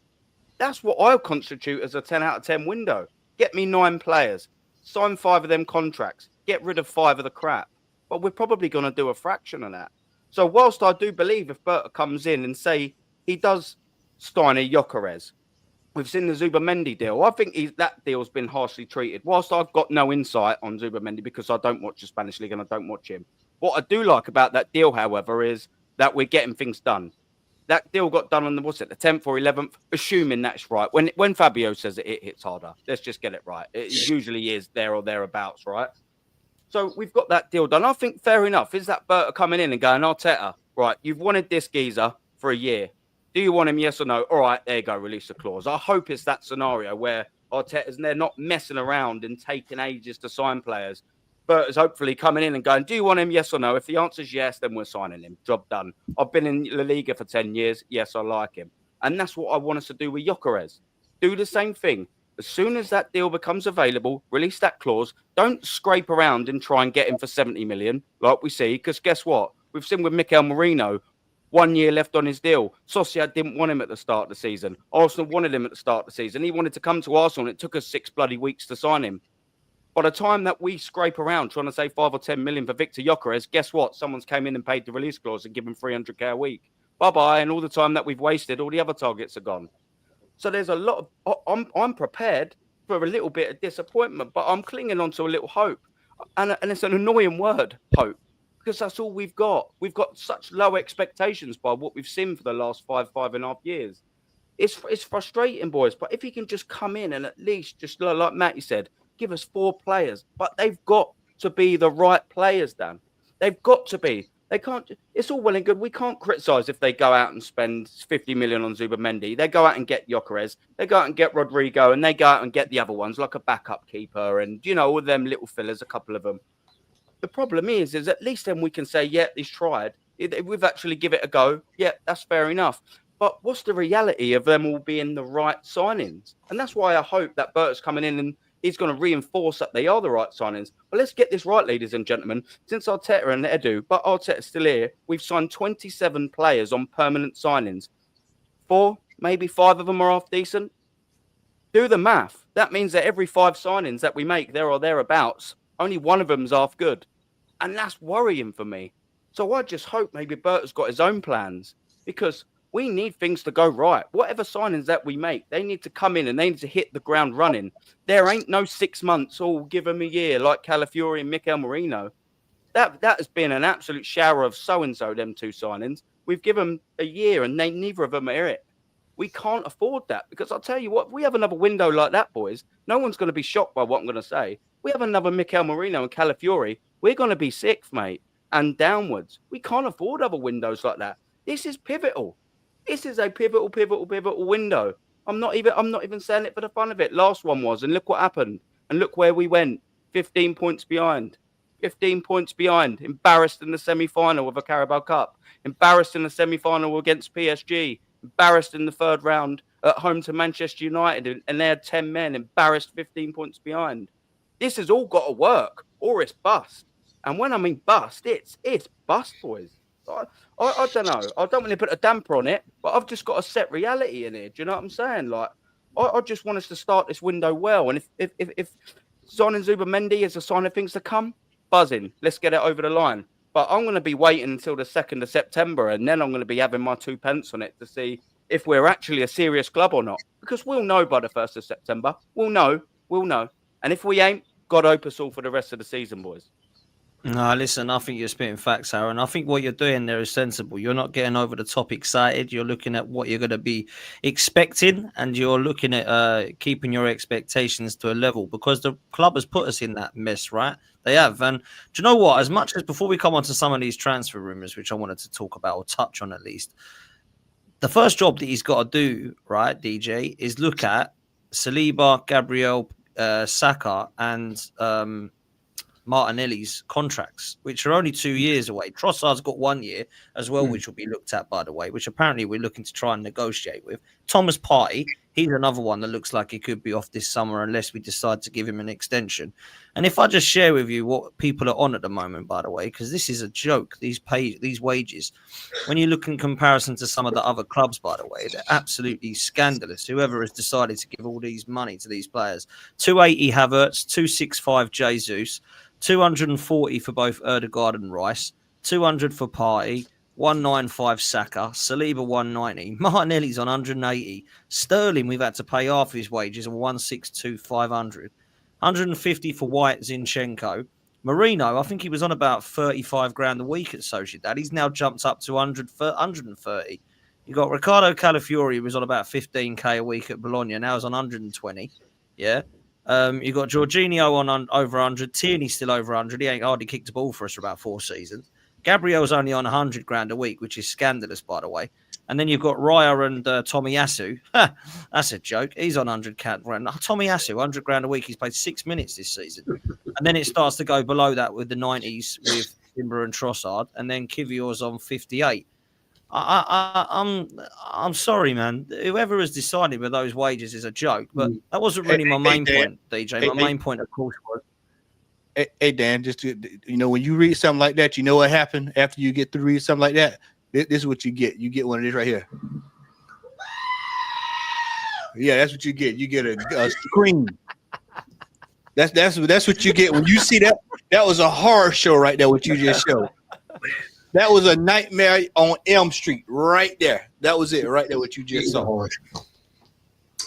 That's what I'll constitute as a 10 out of 10 window. Get me 9 players. Sign 5 of them contracts. Get rid of 5 of the crap. But we're probably going to do a fraction of that. So whilst I do believe if Berta comes in and say he does Steiner Gyökeres, we've seen the Zubamendi deal. I think that deal's been harshly treated. Whilst I've got no insight on Zubamendi because I don't watch the Spanish League and I don't watch him. What I do like about that deal, however, is that we're getting things done. That deal got done on the 10th or 11th, assuming that's right. When Fabio says it hits harder, let's just get it right. It usually is there or thereabouts, right? So we've got that deal done. I think fair enough. Is that Berta coming in and going, Arteta, right, you've wanted this geezer for a year. Do you want him, yes or no? All right, there you go, release the clause. I hope it's that scenario where Arteta's they're not messing around and taking ages to sign players. Berta's hopefully coming in and going, do you want him, yes or no? If the answer's yes, then we're signing him. Job done. I've been in La Liga for 10 years. Yes, I like him. And that's what I want us to do with Gyökeres. Do the same thing. As soon as that deal becomes available, release that clause. Don't scrape around and try and get him for 70 million, like we see. Because guess what? We've seen with Mikel Merino, 1 year left on his deal. Sociedad didn't want him at the start of the season. Arsenal wanted him at the start of the season. He wanted to come to Arsenal, and it took us 6 bloody weeks to sign him. By the time that we scrape around trying to save 5 or 10 million for Victor Gyökeres, guess what? Someone's came in and paid the release clause and given 300k a week. Bye-bye. And all the time that we've wasted, all the other targets are gone. So there's a lot of... I'm prepared for a little bit of disappointment, but I'm clinging on to a little hope. And it's an annoying word, hope, because that's all we've got. We've got such low expectations by what we've seen for the last 5.5 years. It's frustrating, boys, but if he can just come in and at least, just like Matty said, give us 4 players, but they've got to be the right players, Dan. They've got to be. They can't. It's all well and good. We can't criticise if they go out and spend 50 million on Zubamendi. They go out and get Gyökeres. They go out and get Rodrigo, and they go out and get the other ones, like a backup keeper, and all them little fillers, a couple of them. The problem is at least then we can say, yeah, he's tried. We've actually give it a go. Yeah, that's fair enough. But what's the reality of them all being the right signings? And that's why I hope that Berta's coming in and he's going to reinforce that they are the right signings. But let's get this right, ladies and gentlemen. Since Arteta and Edu, but Arteta's still here, we've signed 27 players on permanent signings. 4, maybe 5 of them are half decent. Do the math. That means that every 5 signings that we make there or thereabouts, only one of them's half good. And that's worrying for me. So I just hope maybe Berta's got his own plans, because we need things to go right. Whatever signings that we make, they need to come in and they need to hit the ground running. There ain't no 6 months, give them a year, like Calafiori and Mikel Merino. That has been an absolute shower of so-and-so, them 2 signings. We've given them a year and neither of them are it. We can't afford that, because I'll tell you what, if we have another window like that, boys, no one's going to be shocked by what I'm going to say. We have another Mikel Merino and Calafiori, we're going to be 6th, mate, and downwards. We can't afford other windows like that. This is pivotal. This is a pivotal window. I'm not even saying it for the fun of it. Last one was, and look what happened. And look where we went. 15 points behind. 15 points behind. Embarrassed in the semi-final of a Carabao Cup. Embarrassed in the semi-final against PSG. Embarrassed in the 3rd round at home to Manchester United. And they had 10 men. Embarrassed 15 points behind. This has all got to work, or it's bust. And when I mean bust, it's bust, boys. I don't know. I don't want to put a damper on it, but I've just got a set reality in here. Do you know what I'm saying? Like, I just want us to start this window well. And if signing Zubimendi is a sign of things to come, buzzing. Let's get it over the line. But I'm going to be waiting until the 2nd of September, and then I'm going to be having my 2 pence on it to see if we're actually a serious club or not. Because we'll know by the 1st of September. We'll know. And if we ain't, God hope us all for the rest of the season, boys. No, listen, I think you're spitting facts, Aaron. I think what you're doing there is sensible. You're not getting over the top excited. You're looking at what you're going to be expecting, and you're looking at keeping your expectations to a level, because the club has put us in that mess, right? They have. And do you know what? As much as before we come on to some of these transfer rumours, which I wanted to talk about or touch on at least, the first job that he's got to do, right, DJ, is look at Saliba, Gabriel, Saka, and Martinelli's contracts, which are only 2 years away. Trossard's got 1 year as well, which will be looked at, by the way, which apparently we're looking to try and negotiate with. Thomas Partey, he's another one that looks like he could be off this summer unless we decide to give him an extension. And if I just share with you what people are on at the moment, by the way, because this is a joke, these wages, when you look in comparison to some of the other clubs, by the way, they're absolutely scandalous. Whoever has decided to give all these money to these players. 280 Havertz, 265 Jesus, 240 for both Erdegaard and Rice, 200 for Partey, 195 Saka, Saliba 190, Martinelli's on 180, Sterling we've had to pay half his wages on 162 500, 150 for White, Zinchenko, Marino, I think he was on about 35 grand a week at Sociedad. He's now jumped up to 130. You got Ricardo Calafiori, who was on about 15k a week at Bologna, now he's on 120. Yeah. You got Jorginho on over 100. Tierney's still over 100. He ain't hardly kicked a ball for us for about 4 seasons. Gabriel's only on 100 grand a week, which is scandalous, by the way. And then you've got Raya and Tomiyasu. That's a joke. He's on 100 grand. Tomiyasu, 100 grand a week. He's played 6 minutes this season. And then it starts to go below that with the 90s with Timber and Trossard. And then Kivior's on 58. I'm sorry, man. Whoever has decided with those wages is a joke, but that wasn't really my main point, DJ. My main point, of course, was. Hey, Dan, just to, when you read something like that, you know what happened after you get through reading something like that. This is what you get. You get one of these right here. Yeah, that's what you get. You get a scream. That's what you get when you see that. That was a horror show right there. What you just showed. That was a nightmare on Elm Street right there. That was it right there, what you just saw.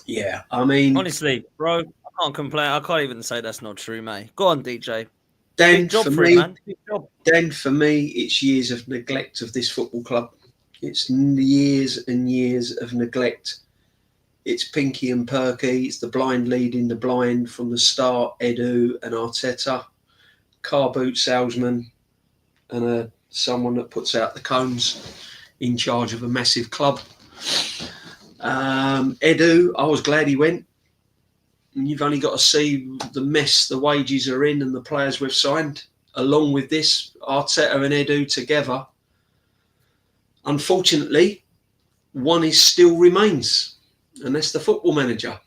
Yeah, I mean... Honestly, bro, I can't complain. I can't even say that's not true, mate. Go on, DJ. Dan, for me, it's years of neglect of this football club. It's years and years of neglect. It's Pinky and Perky. It's the blind leading the blind from the start, Edu and Arteta. Car boot salesman and someone that puts out the cones in charge of a massive club. Edu, I was glad he went. And you've only got to see the mess the wages are in and the players we've signed. Along with this, Arteta and Edu together. Unfortunately, one still remains, and that's the football manager.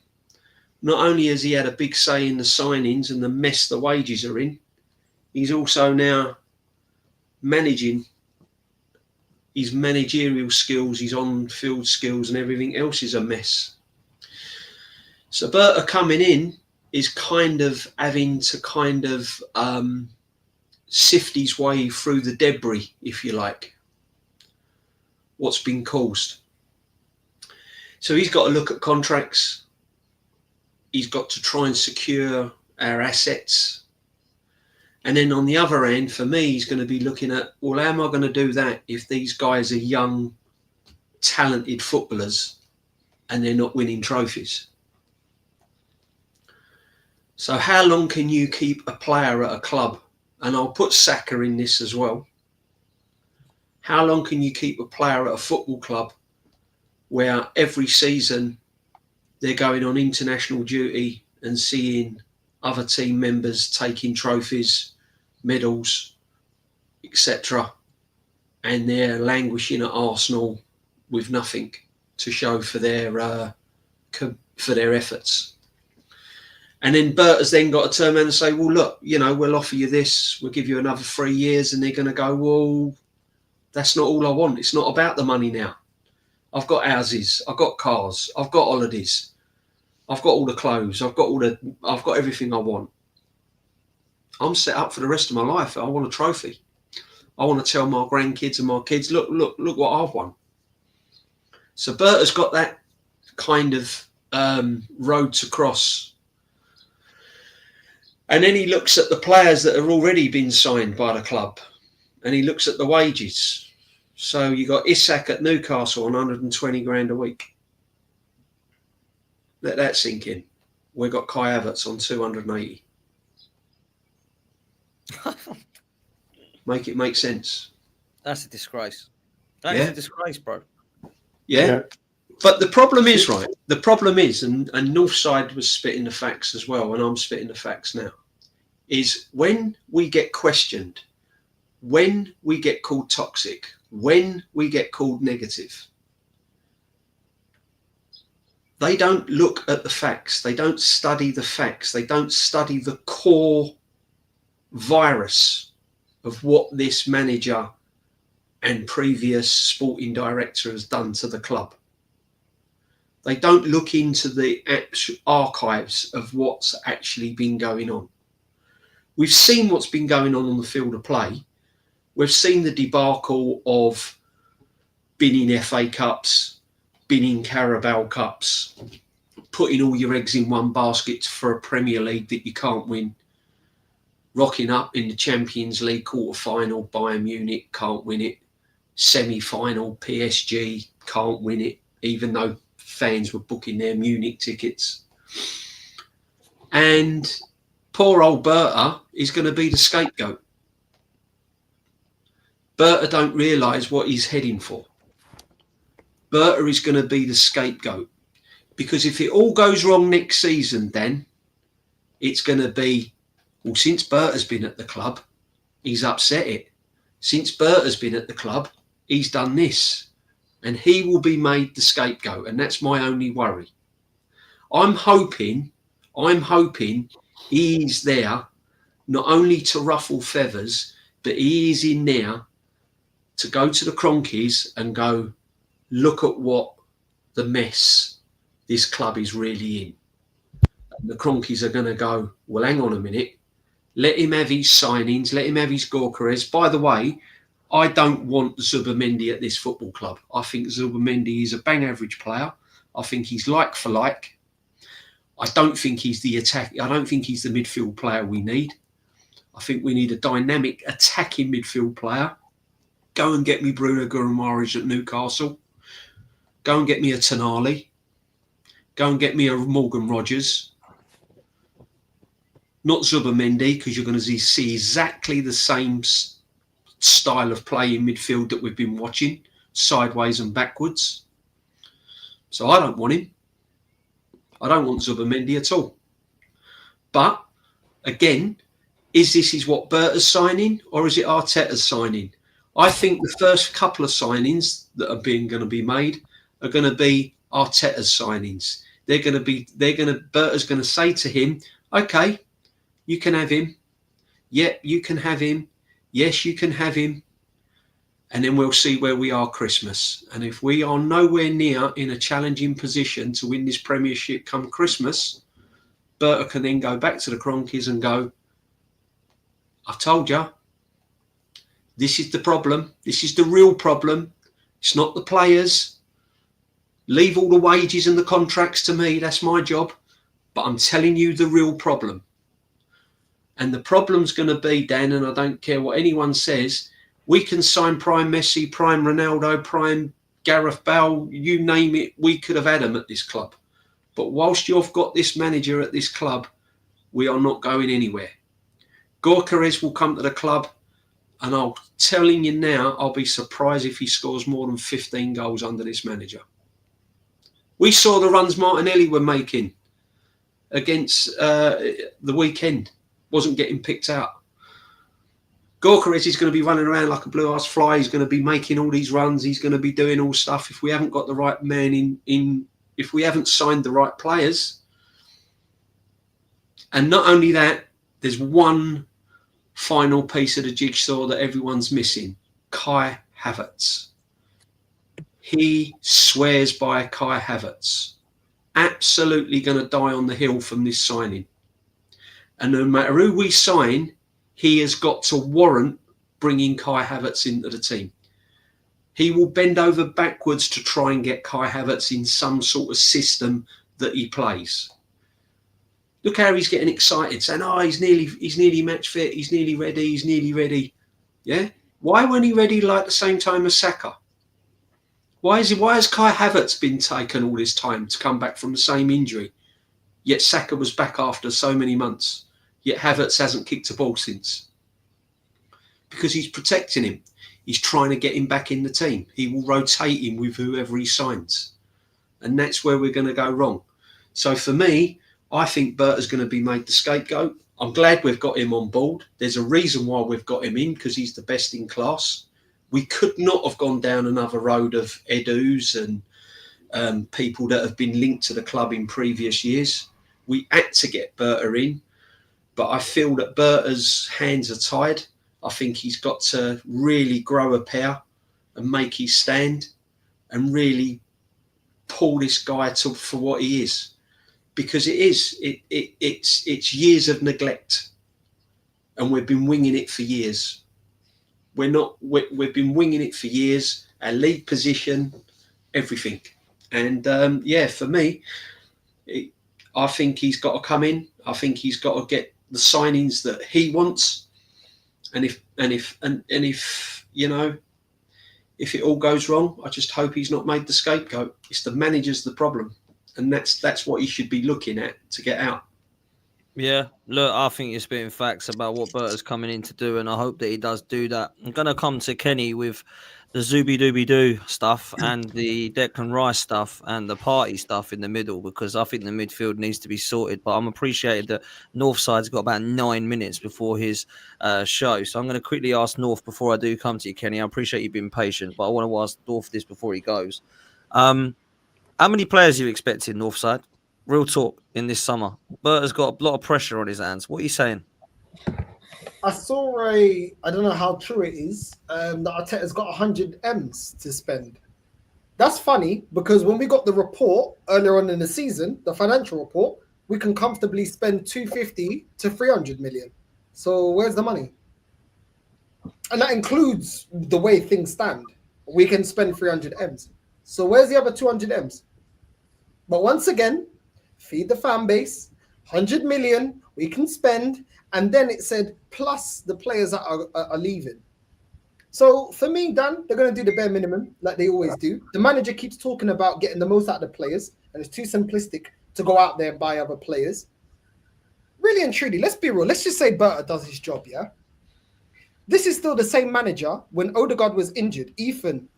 Not only has he had a big say in the signings and the mess the wages are in, he's also now managing. His managerial skills, his on-field skills and everything else is a mess. So Berta coming in is kind of having to kind of sift his way through the debris, if you like, what's been caused. So he's got to look at contracts. He's got to try and secure our assets. And then on the other end, for me, he's going to be looking at, well, how am I going to do that if these guys are young, talented footballers and they're not winning trophies? So how long can you keep a player at a club? And I'll put Saka in this as well. How long can you keep a player at a football club where every season they're going on international duty and seeing other team members taking trophies, medals, etc., and they're languishing at Arsenal with nothing to show for their efforts? And then Berta's then got to turn around and say, well, look, we'll offer you this, we'll give you another 3 years, and they're going to go, well, that's not all I want. It's not about the money now. I've got houses, I've got cars, I've got holidays, I've got all the clothes, I've got everything I want. I'm set up for the rest of my life. I want a trophy. I want to tell my grandkids and my kids, look what I've won. So Berta's got that kind of road to cross. And then he looks at the players that have already been signed by the club, and he looks at the wages. So you got Isak at Newcastle on 120 grand a week. Let that sink in. We've got Kai Havertz on 280. Make it make sense. That's a disgrace. That is a disgrace, bro. Yeah. But the problem is, right, the problem is, and Northside was spitting the facts as well, and I'm spitting the facts now, is when we get questioned, when we get called toxic, when we get called negative, they don't look at the facts. They don't study the facts. They don't study the core virus of what this manager and previous sporting director has done to the club. They don't look into the archives of what's actually been going on. We've seen what's been going on the field of play. We've seen the debacle of binning FA Cups, binning Carabao Cups, putting all your eggs in one basket for a Premier League that you can't win, rocking up in the Champions League quarter-final, Bayern Munich can't win it, semi-final, PSG can't win it, even though fans were booking their Munich tickets. And poor old Berta is going to be the scapegoat. Berta don't realise what he's heading for. Berta is going to be the scapegoat. Because if it all goes wrong next season, then it's going to be, well, since Berta's been at the club, he's upset it. Since Berta's been at the club, he's done this. And he will be made the scapegoat. And that's my only worry. I'm hoping he's there not only to ruffle feathers, but he is in there to go to the Cronkies and go, look at what the mess this club is really in. And the Cronkies are going to go, well, hang on a minute. Let him have his signings. Let him have his Gorkarez. By the way, I don't want Zubimendi at this football club. I think Zubimendi is a bang average player. I think he's like for like. I don't think he's the midfield player we need. I think we need a dynamic attacking midfield player. Go and get me Bruno Guimaraes at Newcastle. Go and get me a Tonali. Go and get me a Morgan Rogers. Not Zubimendi, because you're going to see exactly the same style of play in midfield that we've been watching, sideways and backwards. So I don't want him. I don't want Zubimendi at all. But, again, is what Berta's signing, or is it Arteta's signing? I think the first couple of signings that are going to be made are going to be Arteta's signings. Berta's going to say to him, okay, you can have him. Yep, you can have him. Yes, you can have him. And then we'll see where we are Christmas. And if we are nowhere near in a challenging position to win this Premiership come Christmas, Berta can then go back to the Cronkies and go, I told you, this is the problem. This is the real problem. It's not the players. Leave all the wages and the contracts to me. That's my job. But I'm telling you the real problem. And the problem's going to be, Dan, and I don't care what anyone says, we can sign prime Messi, prime Ronaldo, prime Gareth Bale, you name it, we could have had them at this club. But whilst you've got this manager at this club, we are not going anywhere. Gyökeres will come to the club, and I'm telling you now, I'll be surprised if he scores more than 15 goals under this manager. We saw the runs Martinelli were making against the weekend. Wasn't getting picked out. Gyökeres is going to be running around like a blue-ass fly. He's going to be making all these runs. He's going to be doing all stuff. If we haven't got the right man if we haven't signed the right players. And not only that, there's one final piece of the jigsaw that everyone's missing. Kai Havertz. He swears by Kai Havertz. Absolutely going to die on the hill from this signing. And no matter who we sign, he has got to warrant bringing Kai Havertz into the team. He will bend over backwards to try and get Kai Havertz in some sort of system that he plays. Look how he's getting excited, saying, "Oh, he's nearly match fit. He's nearly ready. Yeah. Why weren't he ready like the same time as Saka? Why has Kai Havertz been taken all this time to come back from the same injury? Yet Saka was back after so many months. Yet Havertz hasn't kicked a ball since. Because he's protecting him. He's trying to get him back in the team. He will rotate him with whoever he signs. And that's where we're going to go wrong. So for me, I think Berta's going to be made the scapegoat. I'm glad we've got him on board. There's a reason why we've got him in, because he's the best in class. We could not have gone down another road of Edus and people that have been linked to the club in previous years. We had to get Berta in. But I feel that Berta's hands are tied. I think he's got to really grow a pair and make his stand and really pull this guy for what he is. Because it's years of neglect. And we've been winging it for years. We've been winging it for years. Our league position, everything. And for me, I think he's got to come in. I think he's got to get the signings that he wants, and if it all goes wrong, I just hope he's not made the scapegoat. It's the manager's the problem, and that's what he should be looking at to get out. Yeah, look, I think you're spitting facts about what Berta's coming in to do, and I hope that he does do that. I'm going to come to Kenny with the Zooby-Dooby-Doo stuff and the Declan Rice stuff and the party stuff in the middle, because I think the midfield needs to be sorted. But I'm appreciated that Northside's got about 9 minutes before his show. So I'm going to quickly ask North before I do come to you, Kenny. I appreciate you being patient, but I want to ask North this before he goes. How many players are you expecting, Northside? Real talk in this summer. Berta's got a lot of pressure on his hands. What are you saying? I saw I don't know how true it is, that Arteta's got 100 M's to spend. That's funny, because when we got the report earlier on in the season, the financial report, we can comfortably spend 250 to 300 million. So where's the money? And that includes the way things stand. We can spend 300 M's. So where's the other 200 M's? But once again, feed the fan base, 100 million we can spend. And then it said, plus the players that are leaving. So for me, Dan, they're going to do the bare minimum, like they always do. The manager keeps talking about getting the most out of the players, and it's too simplistic to go out there and buy other players. Really and truly, let's be real. Let's just say Berta does his job, yeah? This is still the same manager when Odegaard was injured. Ethan,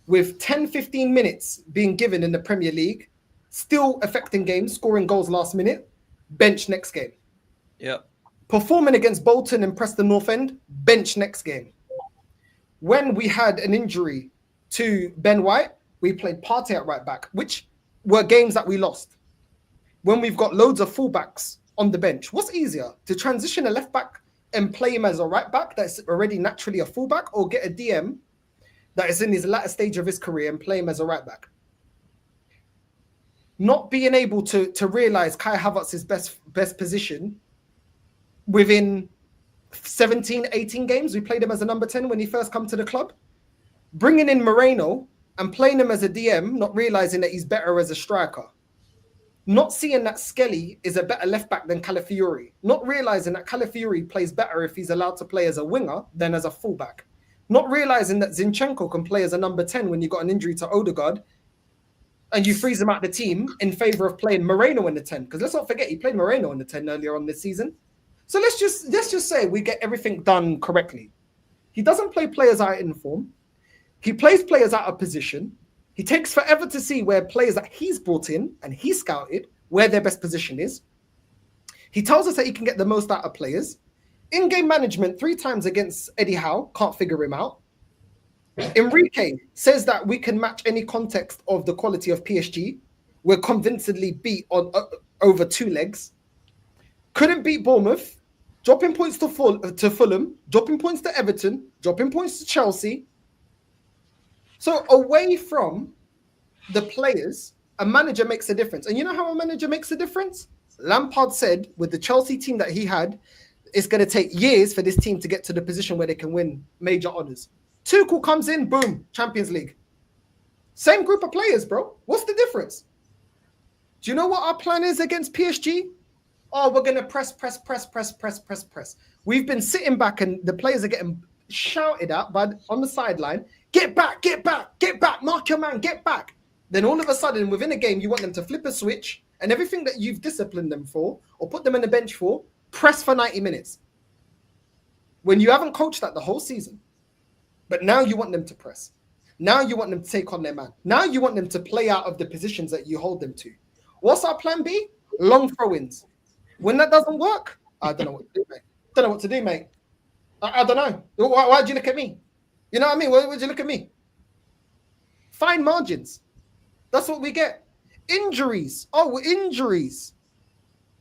with 10, 15 minutes being given in the Premier League, still affecting games, scoring goals last minute, bench next game. Yep. Performing against Bolton and Preston North End, bench next game. When we had an injury to Ben White, we played Partey at right back, which were games that we lost. When we've got loads of fullbacks on the bench, what's easier, to transition a left back and play him as a right back that's already naturally a fullback, or get a DM that is in his latter stage of his career and play him as a right back? Not being able to realize Kai Havertz's best position within 17, 18 games. We played him as a number 10 when he first come to the club. Bringing in Moreno and playing him as a DM, not realizing that he's better as a striker. Not seeing that Skelly is a better left back than Calafiori. Not realizing that Calafiori plays better if he's allowed to play as a winger than as a fullback. Not realizing that Zinchenko can play as a number 10 when you got an injury to Odegaard and you freeze him out the team in favor of playing Moreno in the 10. Because let's not forget, he played Moreno in the 10 earlier on this season. So let's just say we get everything done correctly. He doesn't play players out in form. He plays players out of position. He takes forever to see where players that he's brought in and he scouted, where their best position is. He tells us that he can get the most out of players. In-game management 3 times against Eddie Howe, can't figure him out. Enrique says that we can match any context of the quality of PSG. We're convincingly beat on over 2 legs. Couldn't beat Bournemouth, dropping points to Fulham, dropping points to Everton, dropping points to Chelsea. So away from the players, a manager makes a difference. And you know how a manager makes a difference? Lampard said with the Chelsea team that he had, it's going to take years for this team to get to the position where they can win major honours. Tuchel comes in, boom, Champions League. Same group of players, bro. What's the difference? Do you know what our plan is against PSG? Oh, we're going to press. We've been sitting back and the players are getting shouted at on the sideline. Get back, mark your man, get back. Then all of a sudden, within a game, you want them to flip a switch and everything that you've disciplined them for or put them on the bench for, press for 90 minutes. When you haven't coached that the whole season. But now you want them to press. Now you want them to take on their man. Now you want them to play out of the positions that you hold them to. What's our plan B? Long throw-ins. When that doesn't work, I don't know what to do, mate. I don't know. Why'd you look at me? You know what I mean? Why'd you look at me? Fine margins. That's what we get. Injuries. Oh, injuries.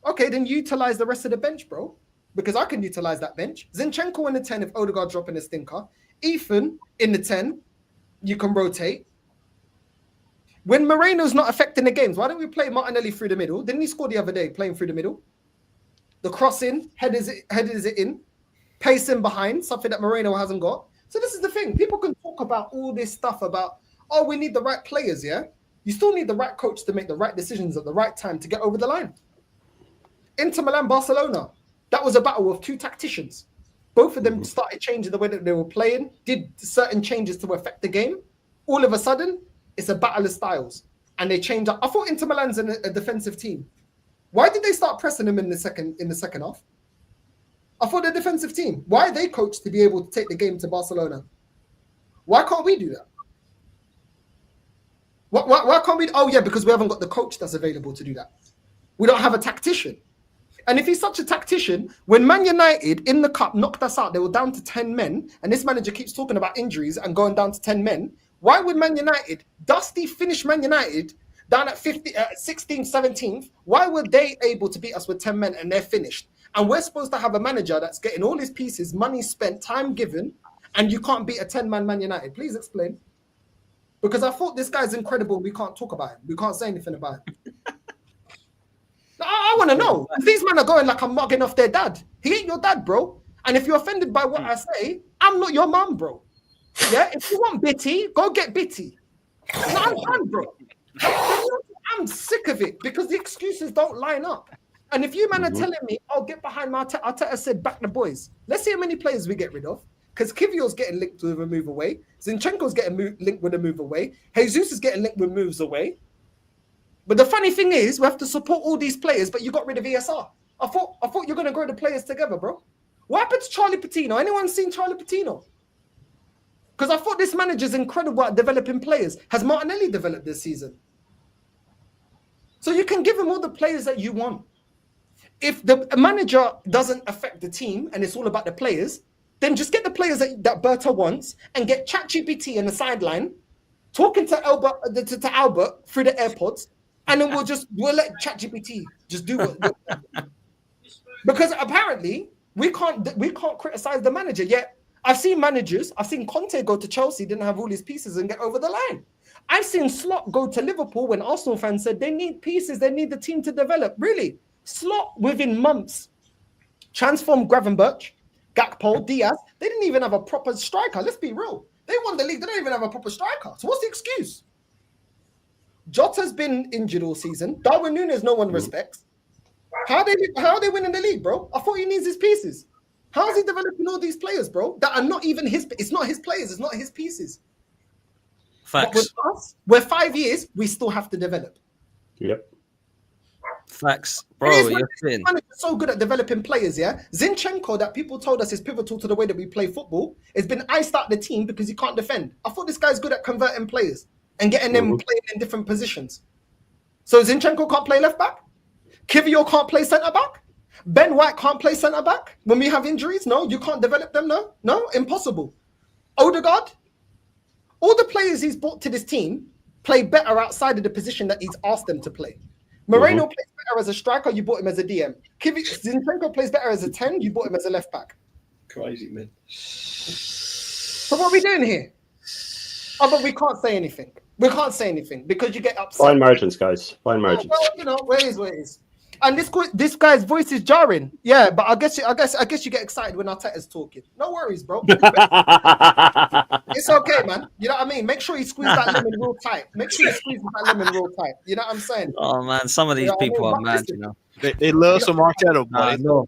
Okay, then utilize the rest of the bench, bro. Because I can utilize that bench. Zinchenko in the 10 if Odegaard dropping a stinker. Ethan in the 10. You can rotate. When Moreno's not affecting the games, why don't we play Martinelli through the middle? Didn't he score the other day playing through the middle? The cross in, headers it in, pace in behind, something that Moreno hasn't got. So this is the thing. People can talk about all this stuff about, oh, we need the right players, yeah? You still need the right coach to make the right decisions at the right time to get over the line. Inter Milan, Barcelona. That was a battle of 2 tacticians. Both of them started changing the way that they were playing, did certain changes to affect the game. All of a sudden, it's a battle of styles. And they changed up. I thought Inter Milan's a defensive team. Why did they start pressing them in the second half? I thought they're a defensive team. Why are they coached to be able to take the game to Barcelona? Why can't we do that? Why can't we? Oh, yeah, because we haven't got the coach that's available to do that. We don't have a tactician. And if he's such a tactician, when Man United in the cup knocked us out, they were down to 10 men, and this manager keeps talking about injuries and going down to 10 men. Why would Man United, Dusty finish Man United down at 16th, 17th? Why were they able to beat us with 10 men and they're finished? And we're supposed to have a manager that's getting all his pieces, money spent, time given, and you can't beat a 10-man Man United. Please explain. Because I thought this guy's incredible. We can't talk about him. We can't say anything about him. I want to know. These men are going like I'm mugging off their dad. He ain't your dad, bro. And if you're offended by what I say, I'm not your mum, bro. Yeah? If you want Bitty, go get Bitty. No, I'm done, bro. I'm sick of it because the excuses don't line up. And if you man are telling me, oh, get behind my Arteta said back the boys. Let's see how many players we get rid of. Because Kivio's getting linked with a move away. Zinchenko's getting linked with a move away. Jesus is getting linked with moves away. But the funny thing is, we have to support all these players, but you got rid of ESR. I thought you're going to grow the players together, bro. What happened to Charlie Patino? Anyone seen Charlie Patino? Because I thought this manager's incredible at developing players. Has Martinelli developed this season? So you can give him all the players that you want. If the manager doesn't affect the team and it's all about the players, then just get the players that Berta wants and get ChatGPT on the sideline talking to Albert through the AirPods, and then we'll let ChatGPT just do what because apparently we can't criticize the manager yet. I've seen Conte go to Chelsea, didn't have all his pieces and get over the line. I've seen Slot go to Liverpool when Arsenal fans said they need pieces, they need the team to develop. Really, Slot within months transformed Gravenberch, Gakpo, Diaz. They didn't even have a proper striker. Let's be real. They won the league. They don't even have a proper striker. So what's the excuse? Jota's been injured all season. Darwin Núñez, no one respects. How are they winning the league, bro? I thought he needs his pieces. How is he developing all these players, bro? That are not even his. It's not his players. It's not his pieces. Facts. But with us, we're 5 years. We still have to develop. Yep. Facts, bro. You're thin. So good at developing players, yeah. Zinchenko, that people told us is pivotal to the way that we play football, has been iced out the team because he can't defend. I thought this guy's good at converting players and getting them playing in different positions. So Zinchenko can't play left back. Kivior can't play centre back. Ben White can't play centre back when we have injuries. No, you can't develop them. No, impossible. Odegaard, all the players he's brought to this team play better outside of the position that he's asked them to play. Moreno plays better as a striker, you bought him as a DM. Zinchenko plays better as a 10, you bought him as a left back. Crazy, man. So what are we doing here? Oh, but we can't say anything. We can't say anything because you get upset. Fine margins, guys. Fine margins. Well, where is. And this guy's voice is jarring. Yeah, but I guess you get excited when Arteta's talking. No worries, bro. It's okay, man. You know what I mean? Make sure you squeeze that lemon real tight. You know what I'm saying? Oh man, some of these people are mad, you know. They love some Arteta, bro. No.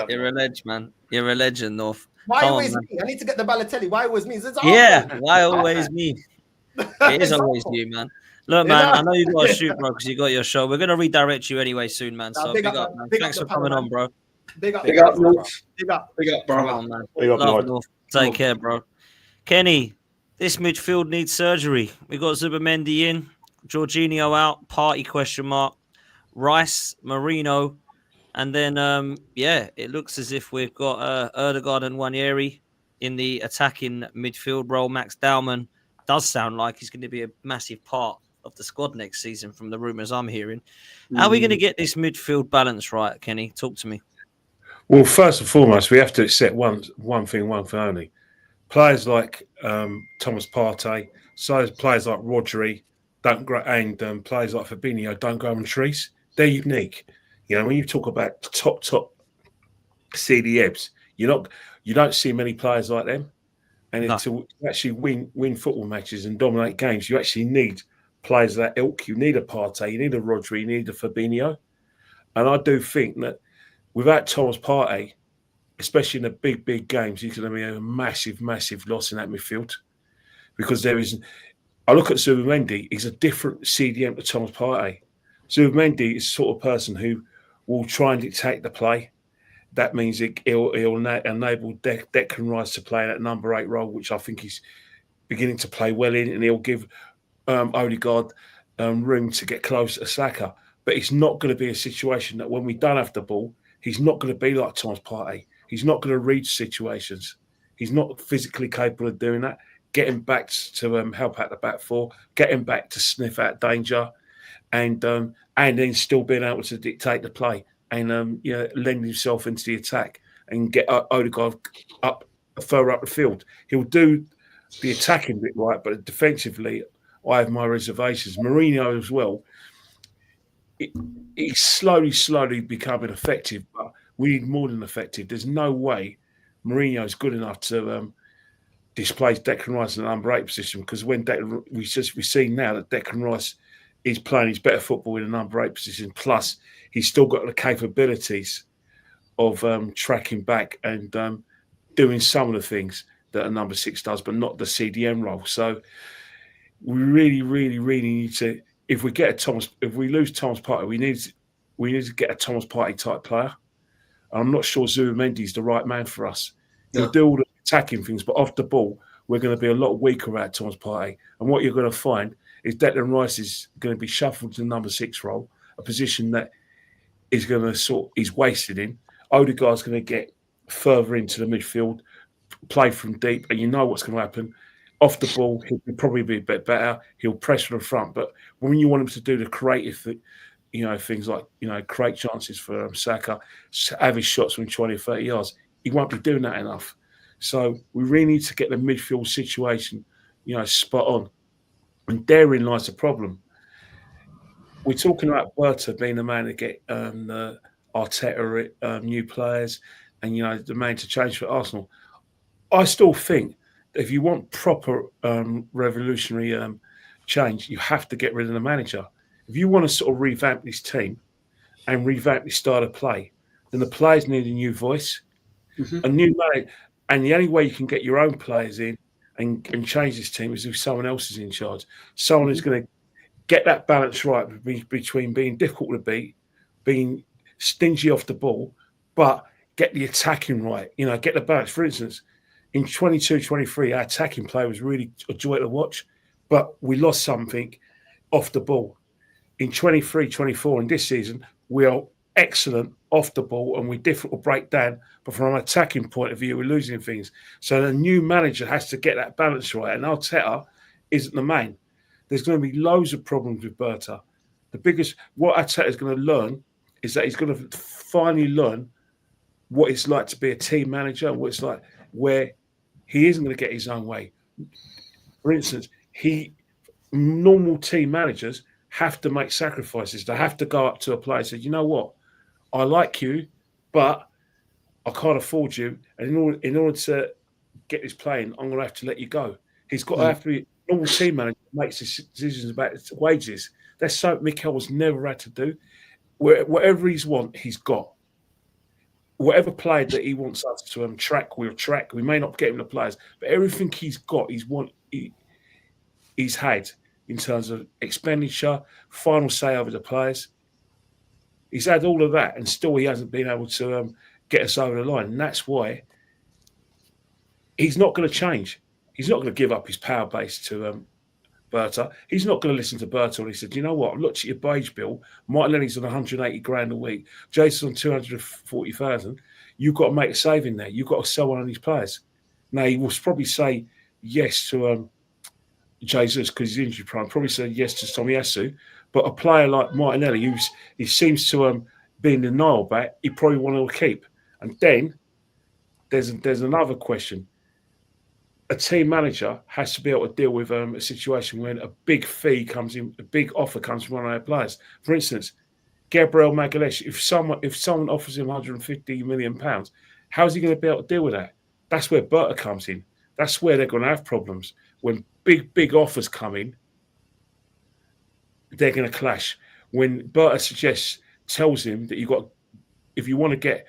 You're a legend, man. You're a legend, North. Why always me? I need to get the Balotelli. Why always me? Why always me? It is always you, man. Look, man, I know you got to shoot, bro, because you got your show. We're going to redirect you anyway soon, man. So big up, man. Thanks for coming on, bro. Big up, North. Big up, bro. Come on, man. Big up, North. Take care, bro. Kenny, this midfield needs surgery. We got Zubimendi in, Jorginho out, Party ? Rice, Marino, and then it looks as if we've got Ødegaard and Nwaneri in the attacking midfield role. Max Dowman does sound like he's going to be a massive part of the squad next season from the rumours I'm hearing. How are we going to get this midfield balance right, Kenny? Talk to me. Well, first and foremost, we have to accept one thing only. Players like Thomas Partey, players like Rodri, and players like Fabinho don't grow on trees. They're unique. You know, when you talk about top CDMs, you don't see many players like them. And to actually win football matches and dominate games, you actually need players of that ilk. You need a Partey, you need a Rodri, you need a Fabinho. And I do think that without Thomas Partey, especially in the big games, he's going to be a massive loss in that midfield. Because I look at Zubimendi, he's a different CDM to Thomas Partey. Zubimendi is the sort of person who will try and dictate the play. That means he'll enable Declan Rice to play that number 8 role, which I think he's beginning to play well in, and he'll give Odegaard room to get close to Saka. But it's not going to be a situation that when we don't have the ball, he's not going to be like Thomas Partey. He's not going to read situations. He's not physically capable of doing that. Getting back to help out the back four, getting back to sniff out danger, and then still being able to dictate the play. And lend himself into the attack and get Odegaard up further up the field. He'll do the attacking bit right, but defensively, I have my reservations. Mourinho as well. He's slowly becoming effective, but we need more than effective. There's no way Mourinho is good enough to displace Declan Rice in the number 8 position, because when we see now that Declan Rice is playing his better football in the number 8 position, plus he's still got the capabilities of tracking back and doing some of the things that a number 6 does, but not the CDM role. So we really need to. If we lose Thomas Partey, we need to get a Thomas Partey type player. And I'm not sure Zubimendi is the right man for us. He'll do all the attacking things, but off the ball, we're going to be a lot weaker without Thomas Partey. And what you're going to find is Declan Rice is going to be shuffled to the number 6 role, a position that is going to he's wasted in. Odegaard's going to get further into the midfield, play from deep, and you know what's going to happen. Off the ball, he'll probably be a bit better. He'll press from the front. But when you want him to do the creative, things like, create chances for Saka, have his shots from 20 or 30 yards, he won't be doing that enough. So we really need to get the midfield situation, spot on. And therein lies the problem. We're talking about Berta being the man to get Arteta new players and, the man to change for Arsenal. I still think that if you want proper revolutionary change, you have to get rid of the manager. If you want to sort of revamp this team and revamp this style of play, then the players need a new voice, a new manager. And the only way you can get your own players in and change this team is if someone else is in charge. Someone who's going to get that balance right between being difficult to beat, being stingy off the ball, but get the attacking right. Get the balance. For instance, in 22-23, our attacking play was really a joy to watch, but we lost something off the ball. In 23-24, in this season, we are excellent off the ball and we're difficult to break down, but from an attacking point of view, we're losing things. So the new manager has to get that balance right, and Arteta isn't the main. There's going to be loads of problems with Berta. What Arteta is going to learn is that he's going to finally learn what it's like to be a team manager, what it's like where he isn't going to get his own way. For instance, normal team managers have to make sacrifices. They have to go up to a player and say, you know what, I like you, but I can't afford you. And in order to get this playing, I'm going to have to let you go. He's got to have to be normal team manager makes decisions about wages. That's something Mikel has never had to do. Whatever he's got. Whatever player that he wants us to track, we'll track. We may not get him the players, but everything he's got, he's had in terms of expenditure, final say over the players. He's had all of that, and still he hasn't been able to get us over the line. And that's why he's not going to change. He's not going to give up his power base to Berta. He's not going to listen to Berta when he said, you know what, I've looked at your wage bill. Martinelli's on 180 grand a week. Jason's on 240,000. You've got to make a saving there. You've got to sell one of these players. Now, he will probably say yes to Jesus because he's injury prone. Probably say yes to Tomiyasu. But a player like Martinelli, he seems to be in denial about, he probably want to keep. And then there's another question. A team manager has to be able to deal with a situation when a big fee comes in, a big offer comes from one of their players. For instance, Gabriel Magalhaes, if someone offers him £150 million, how's he going to be able to deal with that? That's where Berta comes in. That's where they're going to have problems. When big offers come in, they're going to clash. When Berta tells him that if you want to get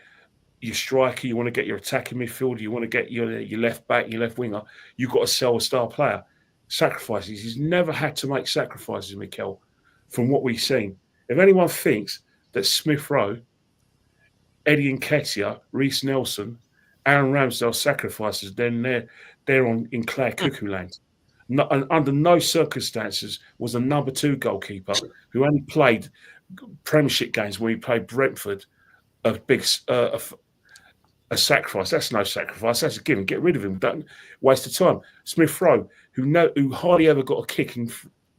your striker, you want to get your attacking midfielder, you want to get your left back, your left winger, you've got to sell a star player. Sacrifices. He's never had to make sacrifices, Mikel, from what we've seen. If anyone thinks that Smith Rowe, Eddie Nketiah, Reece Nelson, Aaron Ramsdale sacrifices, then they're in Claire Cuckoo land. Under no circumstances was a number 2 goalkeeper who only played Premiership games when he played Brentford a sacrifice. That's no sacrifice. That's a given. Get rid of him. Don't waste of time. Smith Rowe, who hardly ever got a kick in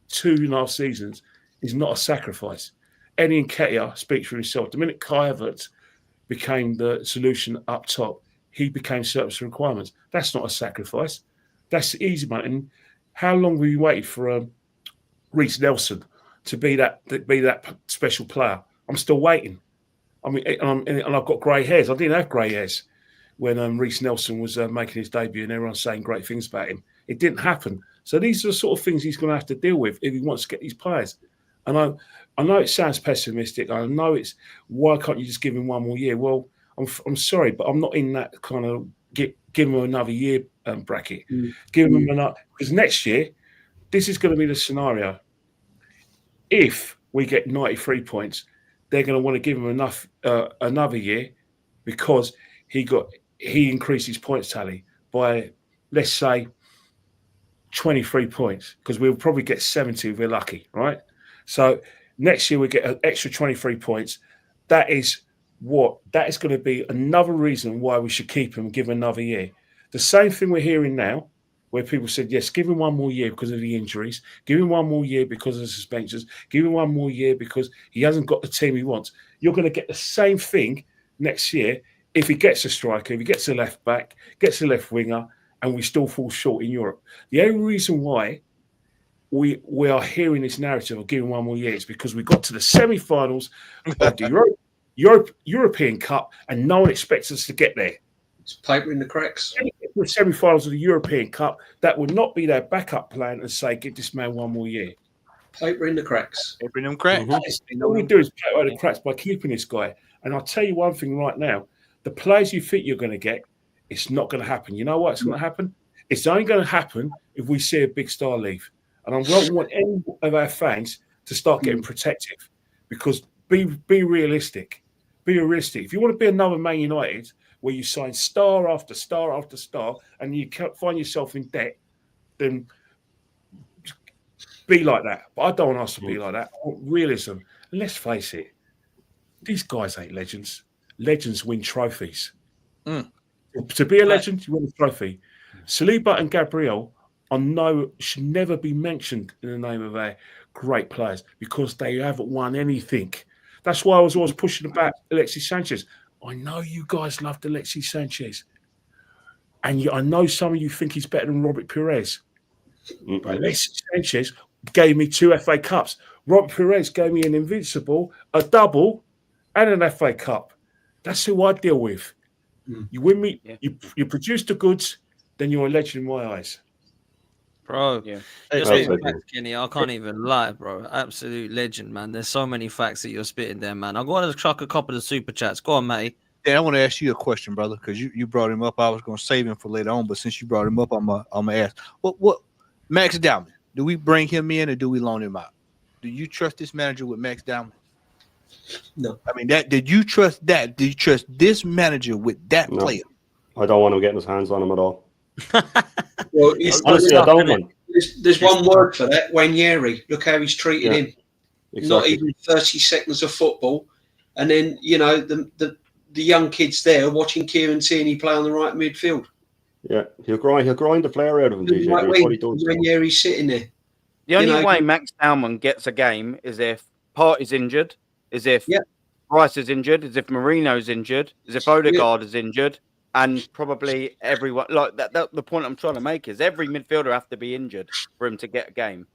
2.5 seasons, is not a sacrifice. Eddie Nketiah speaks for himself. The minute Kai Havertz became the solution up top, he became surplus requirements. That's not a sacrifice. That's the easy one. And how long have you waited for Reece Nelson to be that special player? I'm still waiting. I mean, and I've got grey hairs. I didn't have grey hairs when Reece Nelson was making his debut and everyone's saying great things about him. It didn't happen. So these are the sort of things he's going to have to deal with if he wants to get these players. And I know it sounds pessimistic. I know it's, why can't you just give him one more year? Well, I'm sorry, but I'm not in that kind of give him another year bracket. Give him another, because next year, this is going to be the scenario. If we get 93 points, they're going to want to give him another year because he increased his points tally by, let's say, 23 points, because we'll probably get 70 if we're lucky, right? So next year we get an extra 23 points. That is going to be another reason why we should keep him and give him another year. The same thing we're hearing now where people said, yes, give him one more year because of the injuries, give him one more year because of the suspensions, give him one more year because he hasn't got the team he wants. You're going to get the same thing next year if he gets a striker, if he gets a left back, gets a left winger, and we still fall short in Europe. The only reason why we are hearing this narrative of giving one more year is because we got to the semi-finals of the European Cup and no one expects us to get there. It's paper in the cracks. The semi-finals of the European Cup, that would not be their backup plan and say, give this man one more year. Paper in the cracks. Paper in them cracks. All we do is paper in the cracks by keeping this guy. And I'll tell you one thing right now, the players you think you're going to get, it's not going to happen. You know what's going to happen? It's only going to happen if we see a big star leave. And I don't want any of our fans to start getting protective, because be realistic. Be realistic. If you want to be another Man United where you sign star after star after star and you can't find yourself in debt, then be like that. But I don't want us to be like that. I want realism. And let's face it, these guys ain't legends. Legends win trophies. To be a legend, you win a trophy. Saliba and Gabriel should never be mentioned in the name of our great players because they haven't won anything. That's why I was always pushing about Alexis Sanchez. I know you guys loved Alexis Sanchez. And I know some of you think he's better than Robert Pires. But Alexis Sanchez gave me 2 FA Cups. Robert Pires gave me an Invincible, a double, and an FA Cup. That's who I deal with. You win me, you produce the goods, then you're a legend in my eyes. Bro, Yeah. you're spitting facts, Kenny. I can't even lie, bro. Absolute legend, man. There's so many facts that you're spitting there, man. I'm going to chuck a couple of the super chats. Go on, mate. Yeah, I want to ask you a question, brother, because you brought him up. I was going to save him for later on, but since you brought him up, I'm gonna ask. What Max Dowman? Do we bring him in or do we loan him out? Do you trust this manager with Max Dowman? No. I mean, did you trust that? Did you trust this manager with that player? I don't want him getting his hands on him at all. Well, Honestly, I don't want. There's one word for that, Wanyeri. Look how he's treated him. Exactly. Not even 30 seconds of football. And then, you know, the young kids there watching Kieran Tierney play on the right midfield. Yeah, he'll grind the player out of him, DJ. That's what he does. Wanyeri's sitting there. The only way Max Dowman gets a game is if Partey's injured, is if Rice is injured, is if Marino's injured, is if Odegaard is injured, and probably everyone. Like that. The point I'm trying to make is every midfielder have to be injured for him to get a game.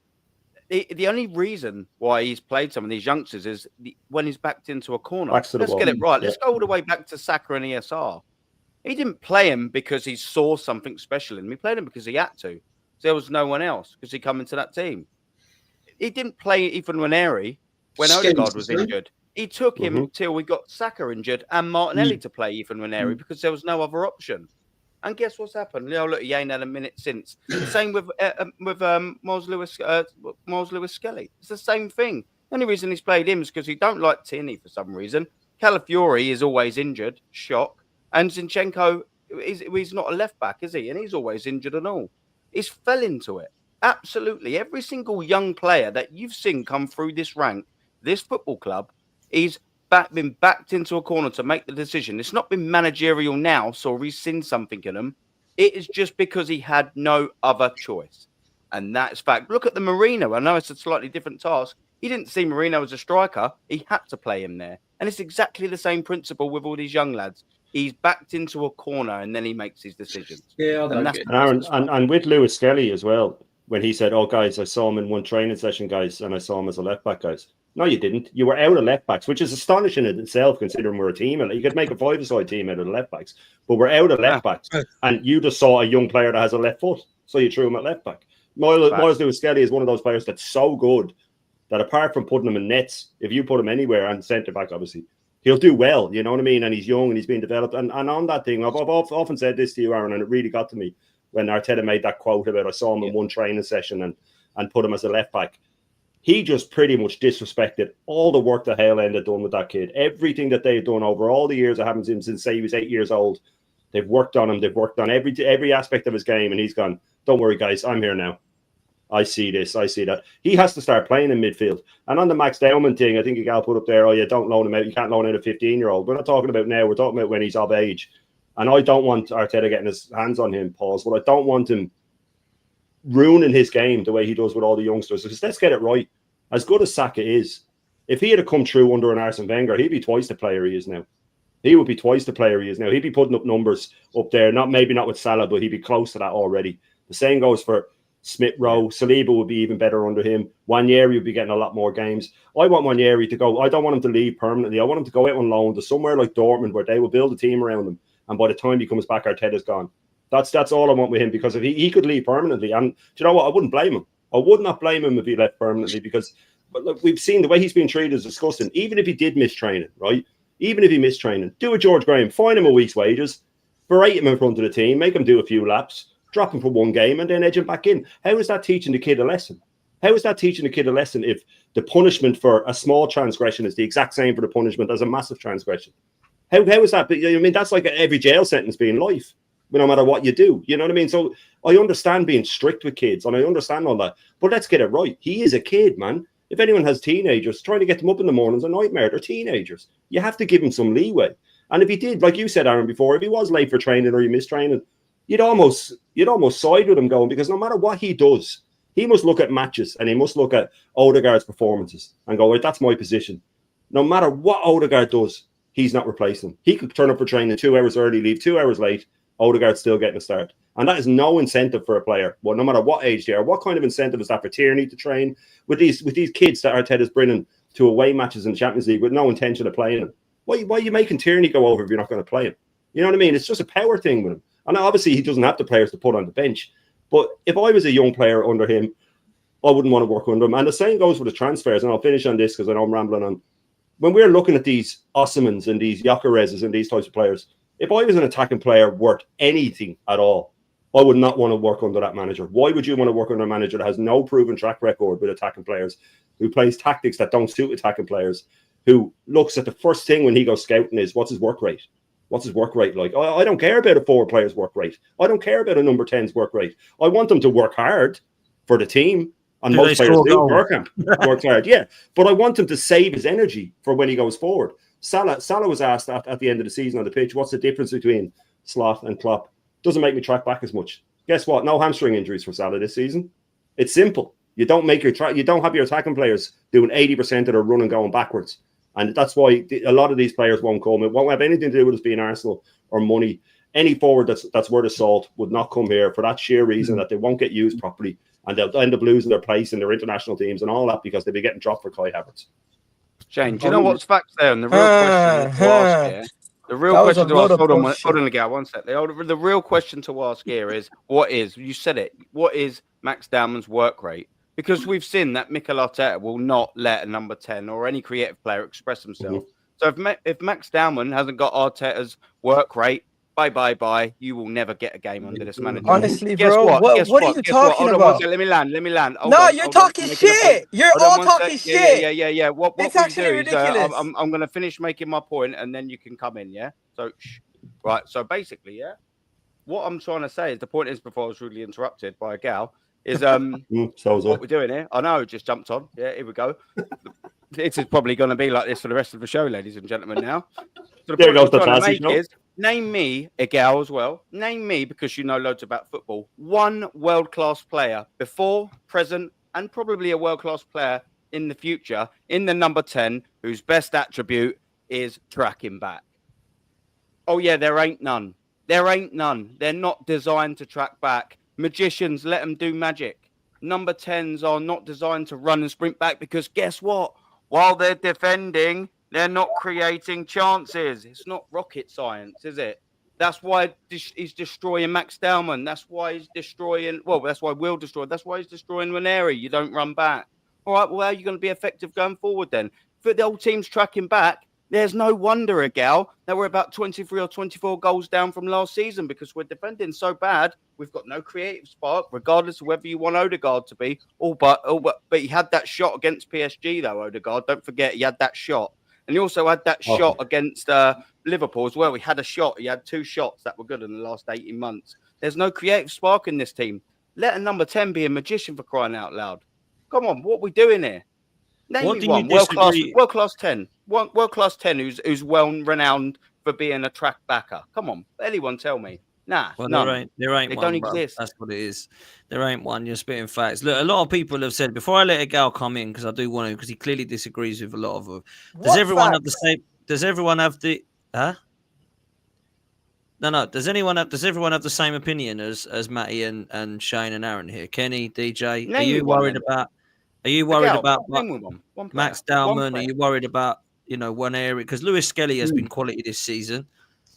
The only reason why he's played some of these youngsters is when he's backed into a corner. Let's get it right. Let's go all the way back to Saka and ESR. He didn't play him because he saw something special in him. He played him because he had to. There was no one else because he come into that team. He didn't play even Ranieri when Odegaard was injured. He took him till we got Saka injured and Martinelli to play even Ranieri because there was no other option. And guess what's happened? You know, look, he ain't had a minute since. The same with Miles Lewis-Skelly. It's the same thing. The only reason he's played him is because he don't like Tierney for some reason. Calafiori is always injured. Shock. And Zinchenko, he's not a left back, is he? And he's always injured and all. He's fell into it. Absolutely. Every single young player that you've seen come through this rank, this football club, he's been backed into a corner to make the decision. It's not been managerial now, so he's seen something in him. It is just because he had no other choice. And that's fact. Look at the Marino. I know it's a slightly different task. He didn't see Marino as a striker. He had to play him there. And it's exactly the same principle with all these young lads. He's backed into a corner and then he makes his decisions. Yeah, and with Lewis-Skelly as well, when he said, "Oh, guys, I saw him in one training session, guys, and I saw him as a left back, guys." No, you didn't. You were out of left backs, which is astonishing in itself, considering we're a team. You could make a 5-a-side team out of the left backs, but we're out of left backs, and you just saw a young player that has a left foot, so you threw him at left back. Miles Lewis-Skelly is one of those players that's so good that apart from putting him in nets, if you put him anywhere, and centre back, obviously, he'll do well. You know what I mean? And he's young and he's being developed. And on that thing, I've often said this to you, Aaron, and it really got to me when Arteta made that quote about I saw him in one training session and put him as a left back. He just pretty much disrespected all the work that Hale End had done with that kid. Everything that they've done over all the years that happens to him since, say, he was 8 years old. They've worked on him. They've worked on every aspect of his game. And he's gone, don't worry, guys, I'm here now. I see this. I see that. He has to start playing in midfield. And on the Max Dowman thing, I think a gal put up there, oh, yeah, don't loan him out. You can't loan out a 15-year-old. We're not talking about now. We're talking about when he's of age. And I don't want Arteta getting his hands on him, Paul. But I don't want him ruining his game the way he does with all the youngsters. Because let's get it right. As good as Saka is, if he had come through under an Arsene Wenger, he'd be twice the player he is now. He would be twice the player he is now. He'd be putting up numbers up there. Maybe not with Salah, but he'd be close to that already. The same goes for Smith Rowe. Saliba would be even better under him. Nwaneri would be getting a lot more games. I want Nwaneri to go. I don't want him to leave permanently. I want him to go out on loan to somewhere like Dortmund where they will build a team around him. And by the time he comes back, Arteta's gone. That's all I want with him, because if he could leave permanently, and do you know what? I wouldn't blame him. I would not blame him if he left permanently, because but look, we've seen the way he's been treated is disgusting. Even if he did miss training, right? Even if he missed training, do a George Graham, fine him a week's wages, berate him in front of the team, make him do a few laps, drop him for one game, and then edge him back in. How is that teaching the kid a lesson? How is that teaching the kid a lesson if the punishment for a small transgression is the exact same for the punishment as a massive transgression? How is that? I mean, that's like every jail sentence being life, no matter what you do. You know what I mean? So I understand being strict with kids, and I understand all that. But let's get it right. He is a kid, man. If anyone has teenagers, trying to get them up in the morning is a nightmare. They're teenagers. You have to give him some leeway. And if he did, like you said, Aaron, before, if he was late for training or he missed training, you'd almost side with him going, because no matter what he does, he must look at matches and he must look at Odegaard's performances and go, right, that's my position. No matter what Odegaard does, he's not replacing him. He could turn up for training 2 hours early, leave 2 hours late. Odegaard's still getting a start. And that is no incentive for a player. Well, no matter what age they are, what kind of incentive is that for Tierney to train with these kids that Arteta's bringing to away matches in the Champions League with no intention of playing them? Why are you making Tierney go over if you're not going to play him? You know what I mean? It's just a power thing with him. And obviously he doesn't have the players to put on the bench. But if I was a young player under him, I wouldn't want to work under him. And the same goes with the transfers. And I'll finish on this because I know I'm rambling on. When we're looking at these Ossimans and these Gyökereses and these types of players, if I was an attacking player worth anything at all, I would not want to work under that manager. Why would you want to work under a manager that has no proven track record with attacking players, who plays tactics that don't suit attacking players, who looks at the first thing when he goes scouting is, what's his work rate? What's his work rate like? I don't care about a forward player's work rate. I don't care about a number 10's work rate. I want them to work hard for the team. And most players do work hard, yeah. But I want him to save his energy for when he goes forward. Salah was asked at the end of the season on the pitch, what's the difference between Slot and Klopp? Doesn't make me track back as much. Guess what? No hamstring injuries for Salah this season. It's simple. You don't have your attacking players doing 80% of their running going backwards. And that's why a lot of these players won't come. It won't have anything to do with us being Arsenal or money. Any forward that's worth of salt would not come here for that sheer reason that they won't get used properly, and they'll end up losing their place in their international teams and all that because they'll be getting dropped for Kai Havertz. Shane, do you know what's facts there? And the real question to ask here, the real question to ask, hold on again, one sec. The real question to ask here is, you said it, what is Max Dowman's work rate? Because we've seen that Mikel Arteta will not let a number 10 or any creative player express himself. So if Max Dowman hasn't got Arteta's work rate, bye. You will never get a game under this manager. Honestly, bro, what are you talking about? Let me land. No, you're talking shit. You're all talking shit. Yeah. What it's we actually do ridiculous. is, I'm going to finish making my point, and then you can come in. Yeah. So, right. So basically, yeah. What I'm trying to say is the point is, before I was rudely interrupted by a gal, is what we're doing here. I know, it just jumped on. Yeah, here we go. This is probably going to be like this for the rest of the show, ladies and gentlemen. Now, so the point I'm trying to make is, name me a gal as well. Name me, because you know loads about football, one world-class player before, present, and probably a world-class player in the future in the number 10 whose best attribute is tracking back. Oh yeah, there ain't none. They're not designed to track back. Magicians, let them do magic. Number 10s are not designed to run and sprint back, because guess what? While they're defending, they're not creating chances. It's not rocket science, is it? That's why he's destroying Max Dowman. That's why he's destroying... Well, that's why we'll destroy... That's why he's destroying Ranieri. You don't run back. All right, well, how are you going to be effective going forward then? If the old team's tracking back, there's no wonder, that we're about 23 or 24 goals down from last season, because we're defending so bad. We've got no creative spark, regardless of whether you want Odegaard to be. But he had that shot against PSG, though, Odegaard. Don't forget, he had that shot. And he also had that shot against Liverpool as well. He had a shot. He had 2 shots that were good in the last 18 months. There's no creative spark in this team. Let a number 10 be a magician, for crying out loud. Come on, what are we doing here? Name me one world-class 10. World-class 10 who's well renowned for being a track backer. Come on, anyone tell me. Nah, Well, none. there ain't They one, don't bro. exist. That's what it is. There ain't one. You're spitting facts. Look, a lot of people have said before I let a gal come in because I do want to because he clearly disagrees with a lot of them. Does What everyone have the facts? same? Does everyone have the? Huh? No. Does everyone have the same opinion as Matty and Shane and Aaron here? Kenny, DJ, Name are me you one worried then. about? Are you worried Miguel, about name me one. One player. Max Dowman? Are One you worried about one area? Because Lewis-Skelly has been quality this season.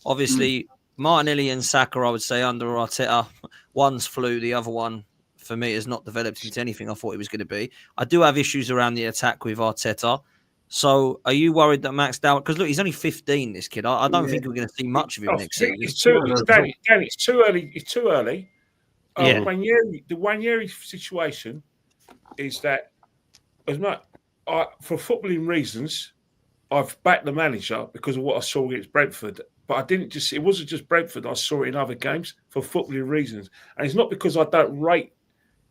Obviously, Martinelli and Saka, I would say under Arteta, one's flew, the other one for me has not developed into anything I thought it was going to be. I do have issues around the attack with Arteta. So, are you worried that Max Dowman? Because look, he's only 15. This kid, I don't think we're going to see much of him next season. It's too, Danny, it's too early. It's too early. Yeah. The Ranieri situation is that, as much for footballing reasons, I've backed the manager because of what I saw against Brentford. But I didn't just. It wasn't just Brentford. I saw it in other games for footballing reasons, and it's not because I don't rate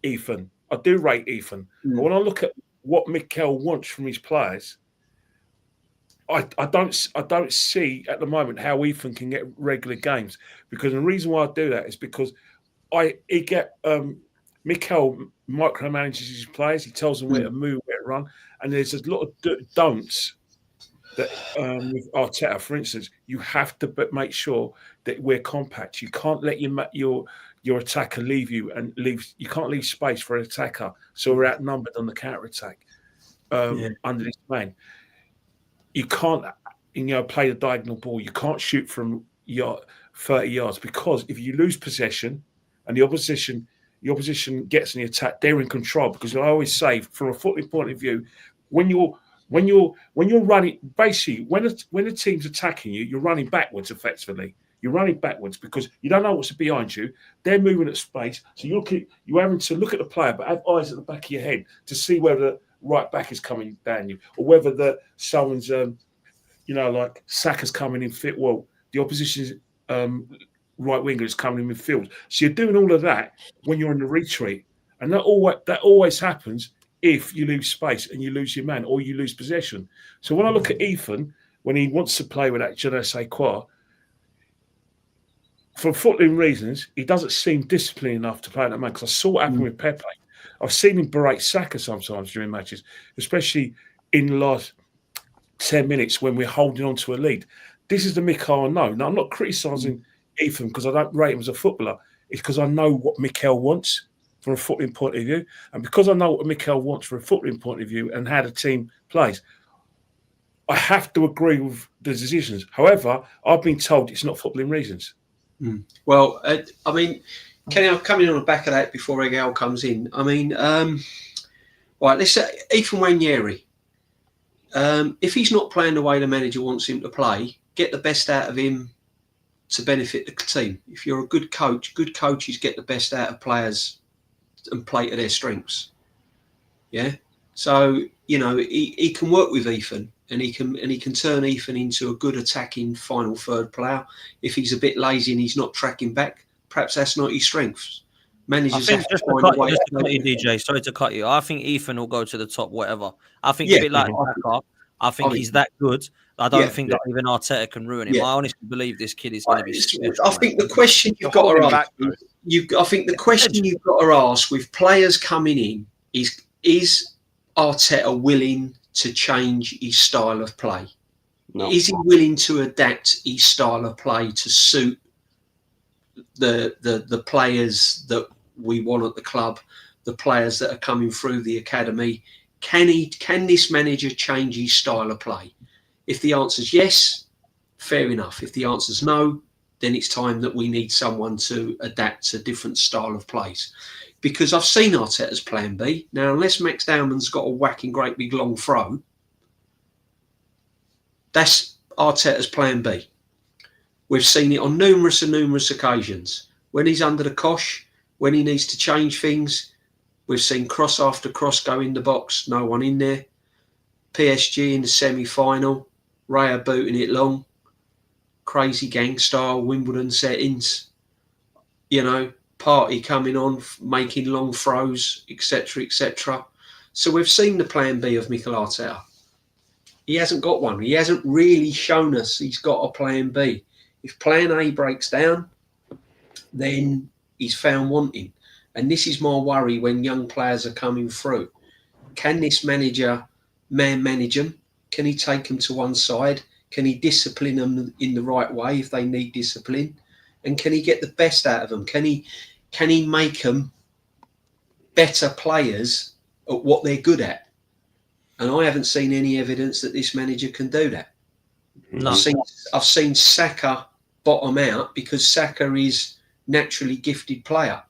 Ethan. I do rate Ethan, but when I look at what Mikel wants from his players, I don't see at the moment how Ethan can get regular games. Because the reason why I do that is because Mikel micromanages his players. He tells them where to move, where to run, and there's a lot of don'ts that with Arteta, for instance, you have to make sure that we're compact. You can't let your attacker leave you you can't leave space for an attacker, so we're outnumbered on the counter attack under this man. You can't play the diagonal ball. You can't shoot from 30 yards because if you lose possession and the opposition gets in the attack, they're in control. Because I always say, from a football point of view, when you're running, basically when a team's attacking you, you're running backwards effectively. You're running backwards because you don't know what's behind you. They're moving at space, so you're having to look at the player, but have eyes at the back of your head to see whether the right back is coming down you, or whether someone's, like Saka's coming in fit. Well, the opposition's right winger is coming in midfield. So you're doing all of that when you're in the retreat, and that always happens if you lose space and you lose your man or you lose possession. So when I look at Ethan, when he wants to play with that je ne sais quoi, for footballing reasons, he doesn't seem disciplined enough to play that man. Because I saw what happened with Pepe. I've seen him berate Saka sometimes during matches, especially in the last 10 minutes when we're holding on to a lead. This is the Mikel I know. Now, I'm not criticising Ethan because I don't rate him as a footballer. It's because I know what Mikel wants from a footballing point of view. And because I know what Mikel wants from a footballing point of view and how the team plays, I have to agree with the decisions. However, I've been told it's not footballing reasons. Well, I mean, Kenny, I'll come in on the back of that before Regal comes in. I mean, right, let's say Ethan Ranieri. If he's not playing the way the manager wants him to play, get the best out of him to benefit the team. If you're a good coaches get the best out of players and play to their strengths. Yeah. So, he can work with Ethan and he can turn Ethan into a good attacking final third player. If he's a bit lazy and he's not tracking back, perhaps that's not his strengths. Managers have to find a way. Just to cut you, DJ. Sorry to cut you. I think Ethan will go to the top, whatever. I think a bit like Saka. I think he's that good. I don't think that even Arteta can ruin him. I honestly believe this kid is going to be special. I think the question you've got to ask, you've got to ask with players coming in is Arteta willing to change his style of play? No. Is he willing to adapt his style of play to suit the players that we want at the club, the players that are coming through the academy? Can this manager change his style of play? If the answer is yes, fair enough. If the answer is no, then it's time that we need someone to adapt to different style of plays. Because I've seen Arteta's plan B. Now, unless Max Dowman's got a whacking great big long throw, that's Arteta's plan B. We've seen it on numerous occasions. When he's under the cosh, when he needs to change things, we've seen cross after cross go in the box, no one in there. PSG in the semi-final, Raya booting it long, crazy gang style, Wimbledon settings, Party coming on, making long throws, etc., etc. So we've seen the plan B of Mikel Arteta. He hasn't got one. He hasn't really shown us he's got a plan B. If plan A breaks down, then he's found wanting. And this is my worry when young players are coming through. Can this manager manage them? Can he take them to one side? Can he discipline them in the right way if they need discipline? And can he get the best out of them? Can he make them better players at what they're good at? And I haven't seen any evidence that this manager can do that. No. I've seen Saka bottom out because Saka is naturally gifted player.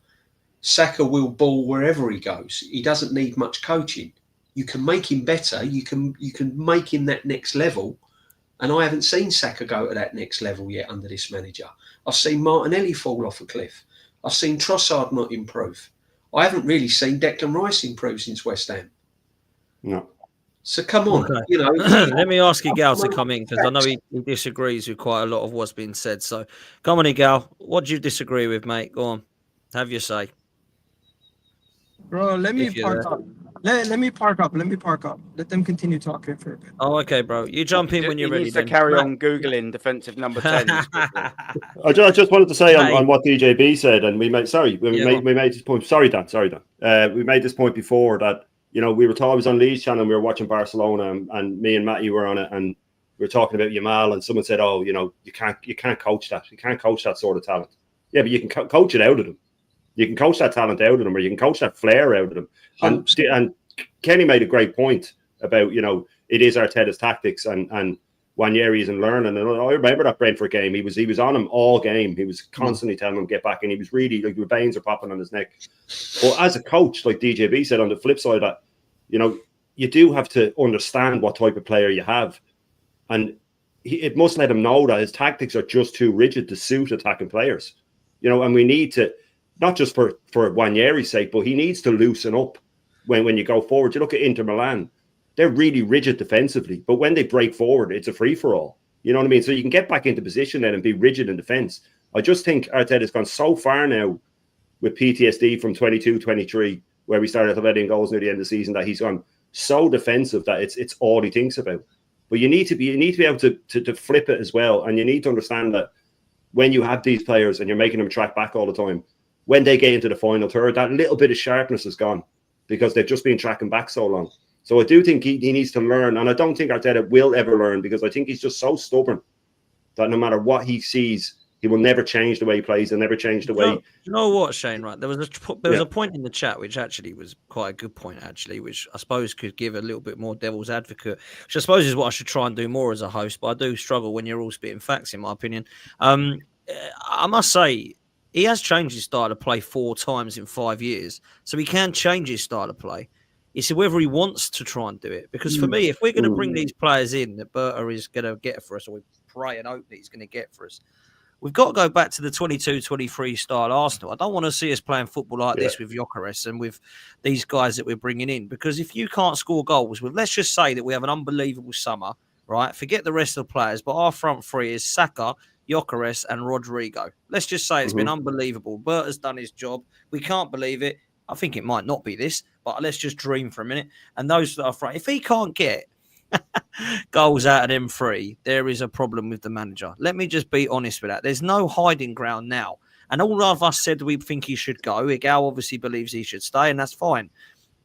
Saka will ball wherever he goes. He doesn't need much coaching. You can make him better. You can make him that next level. And I haven't seen Saka go to that next level yet under this manager. I've seen Martinelli fall off a cliff. I've seen Trossard not improve. I haven't really seen Declan Rice improve since West Ham. No. So come on, Okay. you know. Let me ask Igal to come in because I know he disagrees with quite a lot of what's been said. So come on, Igal. What do you disagree with, mate? Go on. Have your say. Bro, let me park up. Let me park up. Let me park up. Let them continue talking for a bit. Oh, okay, bro. You jump in when you're ready. He needs to carry on Googling defensive number 10. I just wanted to say on what DJB said, and we made this point. Sorry, Dan. We made this point before that, you know, we were told I was on Lee's channel and we were watching Barcelona and me and Matty were on it and we were talking about Yamal and someone said, oh, you know, you can't coach that. You can't coach that sort of talent. Yeah, but you can coach it out of them. You can coach that talent out of them, or you can coach that flair out of them. And Kenny made a great point about, you know, it is Arteta's tactics and Nwaneri isn't learning. And I remember that Brentford game. He was on him all game. He was constantly telling him get back, and he was really like the veins are popping on his neck. But as a coach, like DJB said on the flip side, that, you know, you do have to understand what type of player you have, and it must let him know that his tactics are just too rigid to suit attacking players. You know, and we need to. Not just for Nwaneri's sake, but he needs to loosen up when you go forward. You look at Inter Milan, they're really rigid defensively, but when they break forward, it's a free-for-all. You know what I mean? So you can get back into position then and be rigid in defence. I just think Arteta's gone so far now with PTSD from 22-23, where we started letting goals near the end of the season, that he's gone so defensive that it's all he thinks about. But you need to be able to flip it as well, and you need to understand that when you have these players and you're making them track back all the time, when they get into the final third, that little bit of sharpness is gone because they've just been tracking back so long. So I do think he needs to learn, and I don't think Arteta will ever learn because I think he's just so stubborn that no matter what he sees, he will never change the way he plays and never change the way. You know what, Shane? Right, there was a point in the chat which actually was quite a good point, actually, which I suppose could give a little bit more devil's advocate, which I suppose is what I should try and do more as a host. But I do struggle when you're all spitting facts, in my opinion. I must say, he has changed his style of play 4 times in 5 years, so he can change his style of play. It's whether he wants to try and do it. Because for me, if we're going to bring these players in that Berta is going to get for us, or we pray and hope that he's going to get for us, we've got to go back to the 22-23 style Arsenal. I don't want to see us playing football like this with Gyökeres and with these guys that we're bringing in. Because if you can't score goals, let's just say that we have an unbelievable summer, right? Forget the rest of the players, but our front three is Saka, Gyökeres and Rodrigo. Let's just say it's been unbelievable. Berta's done his job. We can't believe it. I think it might not be this, but let's just dream for a minute. And those that are front, if he can't get goals out of them 3, there is a problem with the manager. Let me just be honest with that. There's no hiding ground now. And all of us said we think he should go. Igal obviously believes he should stay, and that's fine.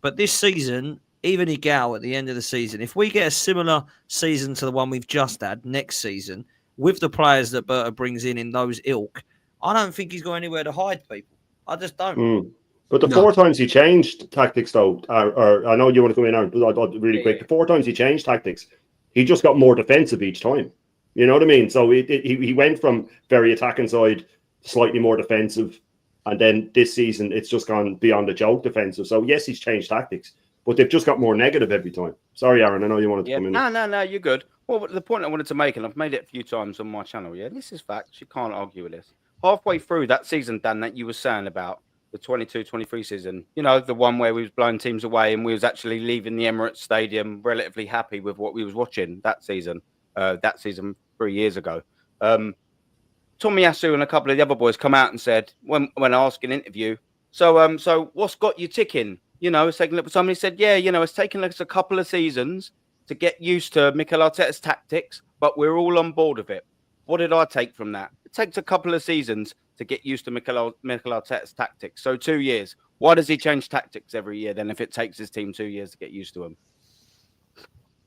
But this season, even Igal at the end of the season, if we get a similar season to the one we've just had next season, with the players that Berta brings in those ilk, I don't think he's got anywhere to hide people. I just don't. But the 4 times he changed tactics, though, or I know you want to come in really quick. The 4 times he changed tactics, he just got more defensive each time. You know what I mean? So he went from very attacking side, slightly more defensive, and then this season it's just gone beyond the joke defensive. So yes, he's changed tactics, but they've just got more negative every time. Sorry, Aaron, I know you wanted to come in. No, you're good. Well, the point I wanted to make, and I've made it a few times on my channel, this is facts. You can't argue with this. Halfway through that season, Dan, that you were saying about the 22-23 season, you know, the one where we was blowing teams away and we was actually leaving the Emirates Stadium relatively happy with what we was watching that season 3 years ago. Tomiyasu and a couple of the other boys come out and said, when asked in an interview, so what's got you ticking? You know, it's taken. Somebody said, it's taken us a couple of seasons to get used to Mikel Arteta's tactics, but we're all on board with it. What did I take from that? It takes a couple of seasons to get used to Mikel Arteta's tactics. So 2 years. Why does he change tactics every year then if it takes his team 2 years to get used to him?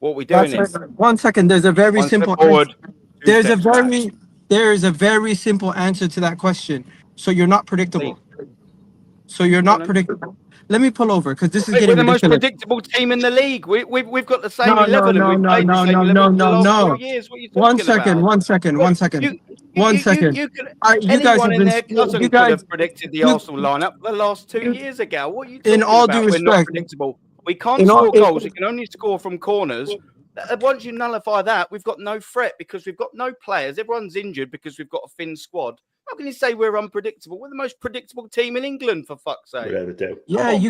What we're doing is 1 second. There's a very one step simple forward, answer. two steps back. There's a very simple answer to that question. So you're not predictable. So you're not predictable. Let me pull over because this is getting We're the most ridiculous. predictable team in the league. We've got the same No, 11 and we've played the same 11 for the last 2 years. What are you talking about? One second. You You guys anyone have in been. their cousin You could have guys. predicted the Arsenal lineup the last 2 years ago. What are you talking In all about? due We're not respect, predictable. We can't score goals. We can only score from corners. Once you nullify that, we've got no threat because we've got no players. Everyone's injured because we've got a thin squad. How can you say we're unpredictable? We're the most predictable team in England, for fuck's sake. Without a doubt. Yeah, on,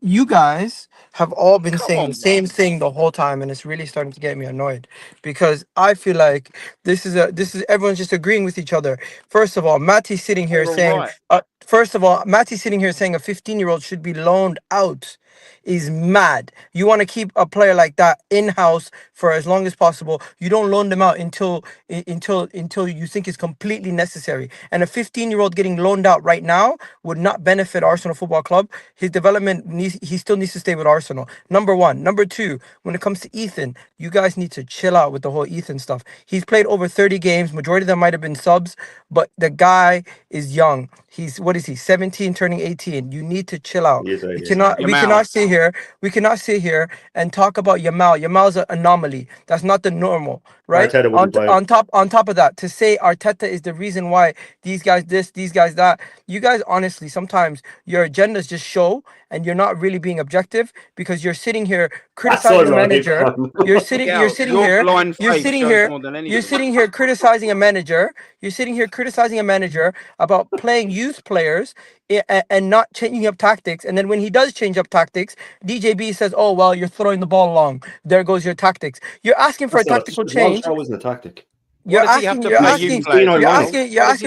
you guys have all been Come saying on, the same thing the whole time, and it's really starting to get me annoyed because I feel like this is everyone's just agreeing with each other. First of all, Matty's sitting here We're all saying, right. a 15-year-old should be loaned out. Is mad. You want to keep a player like that in-house for as long as possible. You don't loan them out until you think it's completely necessary. And a 15-year-old getting loaned out right now would not benefit Arsenal Football Club. His development he still needs to stay with Arsenal. Number one. Number two, when it comes to Ethan, you guys need to chill out with the whole Ethan stuff. He's played over 30 games. Majority of them might have been subs, but the guy is young. He's 17 turning 18. You need to chill out. Yes, I We do. cannot sit here and talk about Yamal. Yamal's an anomaly. That's not the normal, right? Arteta wouldn't play him. On top of that, to say Arteta is the reason why these guys this, these guys that, you guys honestly sometimes your agendas just show and you're not really being objective because you're sitting here criticizing the manager. You're sitting here criticizing a manager. You're sitting here criticizing a manager about playing youth players and not changing up tactics. And then when he does change up tactics, DJB says, "Oh well, you're throwing the ball long. There goes your tactics." You're asking for a tactical change. That wasn't a tactic. You're asking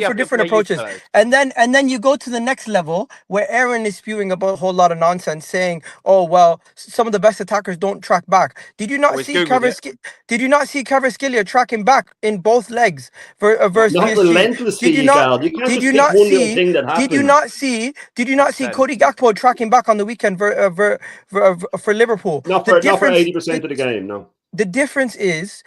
for different approaches. And then you go to the next level where Aaron is spewing about a whole lot of nonsense saying, "Oh well, some of the best attackers don't track back." Did you not see Kvaratskhelia tracking back in both legs versus Not PSG? relentlessly, Did you not see Cody Gakpo tracking back on the weekend for Liverpool? Not for 80% of the game, no. The difference is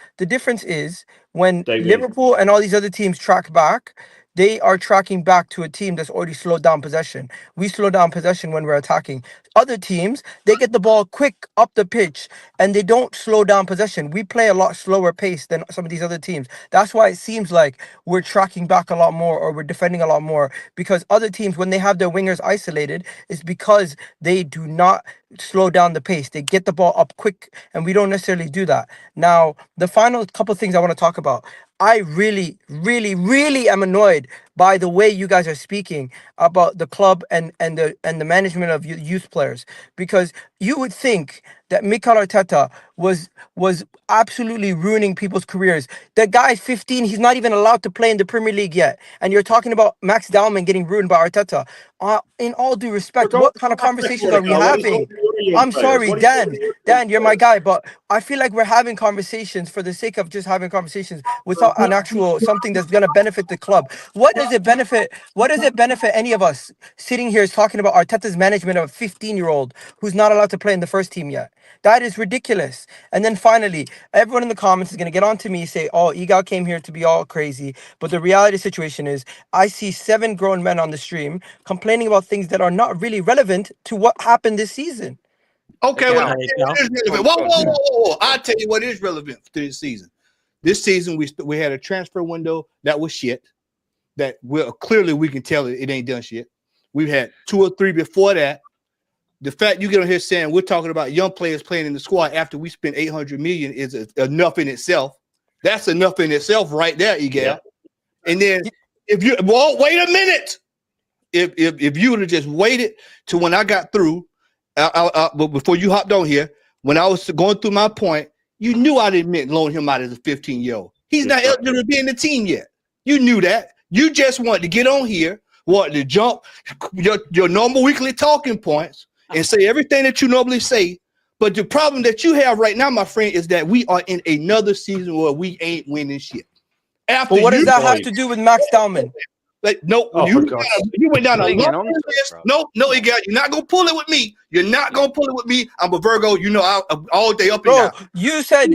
when Liverpool and all these other teams track back, they are tracking back to a team that's already slowed down possession. We slow down possession when we're attacking. Other teams, they get the ball quick up the pitch and they don't slow down possession. We play a lot slower pace than some of these other teams. That's why it seems like we're tracking back a lot more or we're defending a lot more, because other teams, when they have their wingers isolated, it's because they do not slow down the pace. They get the ball up quick and we don't necessarily do that. Now, the final couple things I want to talk about. I really, really, really am annoyed by the way you guys are speaking about the club and the management of youth players, because you would think that Mikel Arteta was absolutely ruining people's careers. The guy's 15; he's not even allowed to play in the Premier League yet, and you're talking about Max Dowman getting ruined by Arteta. In all due respect, what kind of conversations are we having? I'm sorry, Dan, you're my guy, but I feel like we're having conversations for the sake of just having conversations without an actual something that's going to benefit the club. What does it benefit any of us sitting here talking about Arteta's management of a 15-year-old who's not allowed to play in the first team yet? That is ridiculous. And then finally, everyone in the comments is going to get on to me, say, "Oh, Egal came here to be all crazy." But the reality situation is I see 7 grown men on the stream complaining about things that are not really relevant to what happened this season. Okay, well, whoa. I'll tell you what is relevant to this season. This season, we had a transfer window that was shit. That clearly we can tell it ain't done shit. We've had 2 or 3 before that. The fact you get on here saying we're talking about young players playing in the squad after we spent $800 million is enough in itself. That's enough in itself right there, Egal. Yeah. And then wait a minute. If you would have just waited to when I got through, but before you hopped on here, when I was going through my point, you knew I didn't mean loan him out as a 15-year-old. He's not eligible to be in the team yet. You knew that. You just wanted to get on here, wanted to jump your normal weekly talking points and say everything that you normally say. But the problem that you have right now, my friend, is that we are in another season where we ain't winning shit. But what does that have to do with Max Dowman? Like, no, Oh, you for God's went down a Clinging long on to it, list. bro. No, Iggy, you're not gonna pull it with me. You're not gonna pull it with me. I'm a Virgo. You know, I'm all day up and Bro, down. you said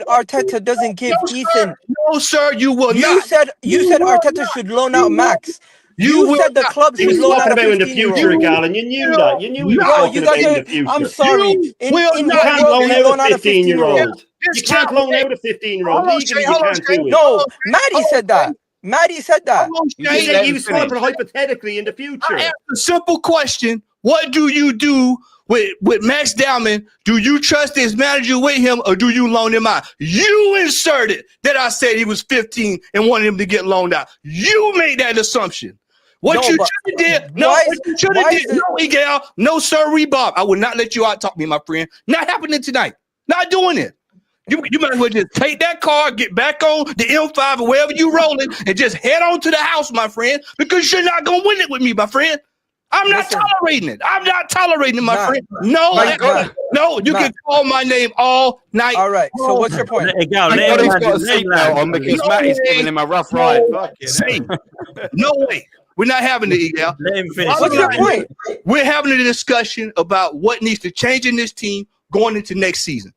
Arteta doesn't give No, Ethan. sir. No, sir, you will You not. said will Arteta not. should loan You out will Max. You You will said the not. club He should was loan talking out a about in the 15-year-old. future, Gal, and you knew that. You knew he was Bro, talking you about guys in are. the future. I'm sorry. You In will You what not. can't world do loan you out loan a out a 15-year-old. 15-year-old? You can't loan out a 15-year-old. Hold on, Legally, Shay, you hold on, can't Shay. do it. No, Maddie said that. Maddie said that. Hold on, You He Shay. didn't said let he him was talking finish. hypothetically in the I future. asked a simple question. What do you do with Max Dowman? Do you trust his manager with him or do you loan him out? You inserted that I said he was 15 and wanted him to get loaned out. You made that assumption. What No, you but should have did, no, why what is- you should why have is did, it- no, Miguel, no, sir, Bob. I will not let you out talk me, my friend. Not happening tonight. Not doing it. You might as well just take that car, get back on the M5 or wherever you rolling, and just head on to the house, my friend, because you're not gonna win it with me, my friend. I'm not Listen. tolerating it. I'm not tolerating it, my Matt, friend. No, Matt, no, you can Matt. call my name all night. All right. So what's your point? Let it go. Thank Let God him he's land. got a Let him seatbelt land. on because No Matty's way. giving him a rough No ride. Fucking way. hell. No way. We're not having it, Egal. Let him finish. What's your point? We're having a discussion about what needs to change in this team going into next season.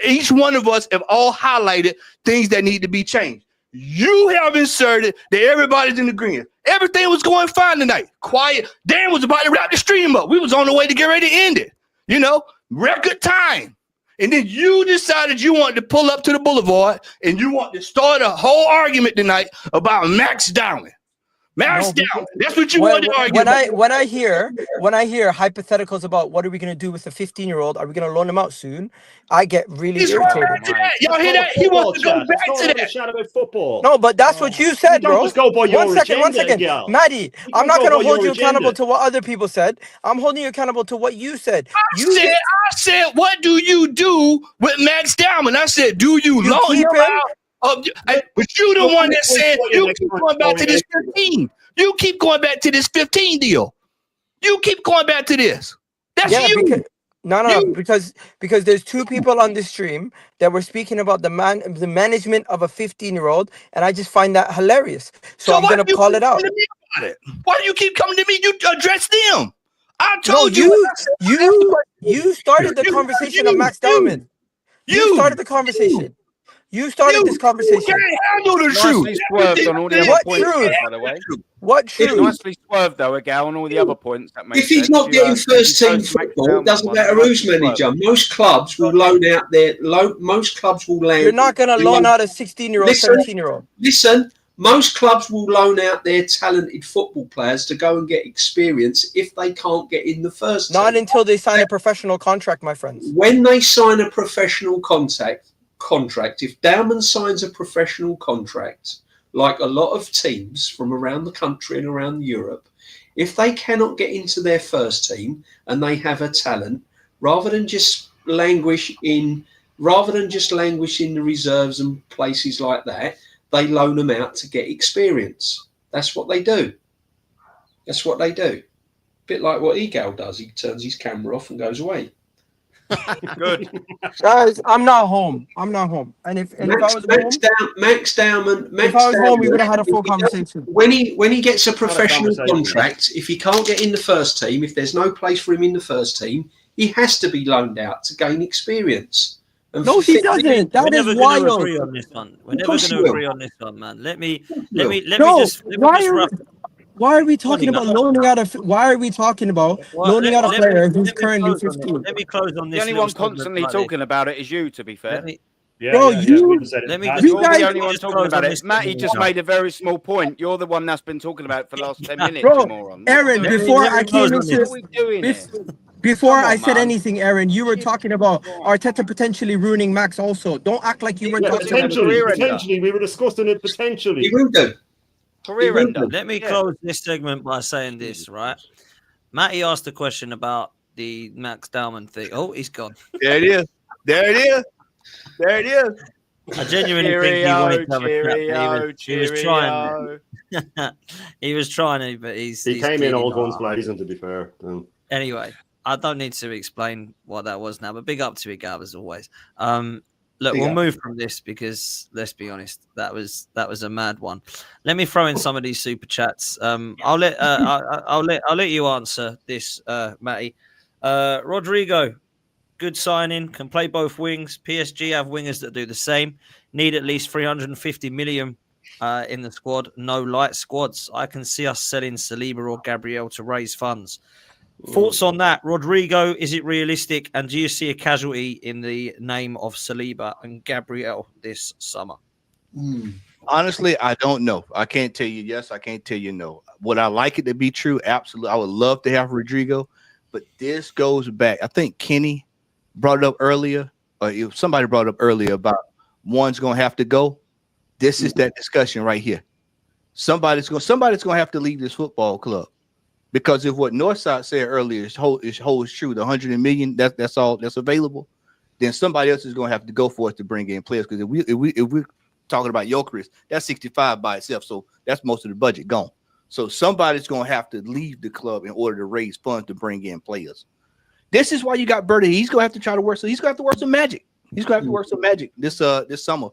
Each one of us have all highlighted things that need to be changed. You have inserted that everybody's in agreement. Everything was going fine tonight. Quiet. Dan was about to wrap the stream up. We was on the way to get ready to end it. You know, record time. And then you decided you wanted to pull up to the boulevard and you want to start a whole argument tonight about Max Dowling. Max Dowling. That's what you wanted to argue about. When I hear hypotheticals about what are we going to do with a 15-year-old, are we going to loan him out soon? I get really He's irritated. right back to that. Y'all hear that? He wants to go back to that. Chat about football. No, but that's what you said, You don't bro. just go by your One second. agenda, Gal. Maddie, You I'm don't not go going to by hold your you accountable agenda. to what other people said. I'm holding you accountable to what you said. I said, what do you do with Max Dowman? I said, do you loan keep him him? out? But you the one that said you keep going back to this 15. You keep going back to this 15 deal. You keep going back to this. That's you. Because there's two people on this stream that were speaking about the management of a 15-year-old, and I just find that hilarious. So I'm why gonna do you call keep it out. coming to me about it? Why do you keep coming to me? You address them. I No, told you. you started the conversation of Max Dowman. You started the conversation. You started this conversation. You can't handle the truth. Nicely swerved on all the other What points, truth? by the way. What truth? Nicely swerved, though, Gal, on all the other points. That makes If he's sense. not getting You first team chose Max football, it Dowman doesn't one, matter nicely who's manager. swerved. Most clubs will loan out most clubs will You're not gonna loan out a 16-year-old, 17-year-old. Listen, most clubs will loan out their talented football players to go and get experience if they can't get in the first Not team. until they sign a professional contract, my friends. When they sign a professional contract, if Dowman signs a professional contract, like a lot of teams from around the country and around Europe, if they cannot get into their first team and they have a talent, rather than just languish in the reserves and places like that, they loan them out to get experience. That's what they do. Bit like what Egal does. He turns his camera off and goes away. Good. Guys, I'm not home. And if I was home, we would have had a full conversation. When he gets a professional contract, if he can't get in the first team, if there's no place for him in the first team, he has to be loaned out to gain experience. No, he doesn't. That is wild. We're never going to agree on this one. We're never going to agree on this one, man. Let me just Why are we talking about loaning out a player who's currently 15? Let me close on this. The only one constantly talking about it is you, to be fair. You're the only one talking about it. Matty just made a very small point. You're the one that's been talking about it for the last 10 minutes, you moron. Aaron, before I said anything, Aaron, you were talking about Arteta potentially ruining Max also. Don't act like you weren't talking about it. Potentially. We were discussing it potentially. He will do. Career ender. Let me close this segment by saying this, right? Matty asked a question about the Max Dowman thing. Oh, he's gone. There it is. I genuinely think he wanted to have a chat. He was trying. He was trying to, but he came in all guns blazing, to be fair. Anyway, I don't need to explain what that was now, but big up to it, Gab, as always. Look, we'll move from this because let's be honest, that was a mad one. Let me throw in some of these super chats. I'll let you answer this, Matty. Rodrigo, good signing, can play both wings. PSG have wingers that do the same. Need at least 350 million in the squad. No light squads. I can see us selling Saliba or Gabriel to raise funds. Thoughts on that, Rodrigo? Is it realistic? And do you see a casualty in the name of Saliba and Gabriel this summer? Honestly, I don't know. I can't tell you yes. I can't tell you no. Would I like it to be true? Absolutely. I would love to have Rodrigo, but this goes back. I think Kenny brought it up earlier, or if somebody brought it up earlier about one's going to have to go. This is that discussion right here. Somebody's going to have to leave this football club. Because if what Northside said earlier is holds true, the 100 million that's all that's available, then somebody else is going to have to go for it to bring in players. Because if we're talking about Jokeris, that's 65 by itself, so that's most of the budget gone. So somebody's going to have to leave the club in order to raise funds to bring in players. This is why you got Berta. He's going to have to try to work. So he's going to have to work some magic. He's going to have to work some magic this summer.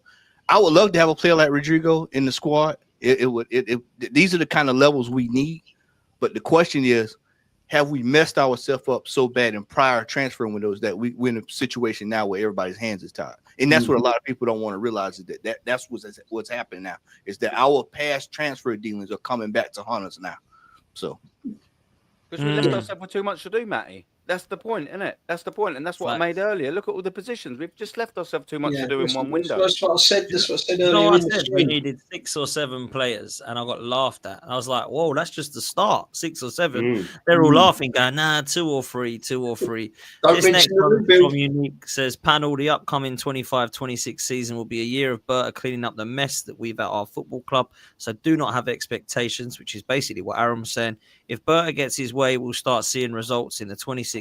I would love to have a player like Rodrigo in the squad. These are the kind of levels we need. But the question is, have we messed ourselves up so bad in prior transfer windows that we're in a situation now where everybody's hands is tied? And that's what a lot of people don't want to realize is that's what's happening now, is that our past transfer dealings are coming back to haunt us now. So because we left ourselves with too much to do, Matty. That's the point, isn't it? That's the point, and that's what I made earlier. Look at all the positions. We've just left ourselves too much to do in one window. That's what I said. That's what I said earlier. I said we needed 6 or 7 players, and I got laughed at. And I was like, "Whoa, that's just the start. 6 or 7." They're all laughing, going, "Nah, 2 or 3, 2 or 3." This next one from Unique says, "Panel, the upcoming 25-26 season will be a year of Berta cleaning up the mess that we've at our football club. So do not have expectations," which is basically what Aaron was saying. "If Berta gets his way, we'll start seeing results in the 26-27.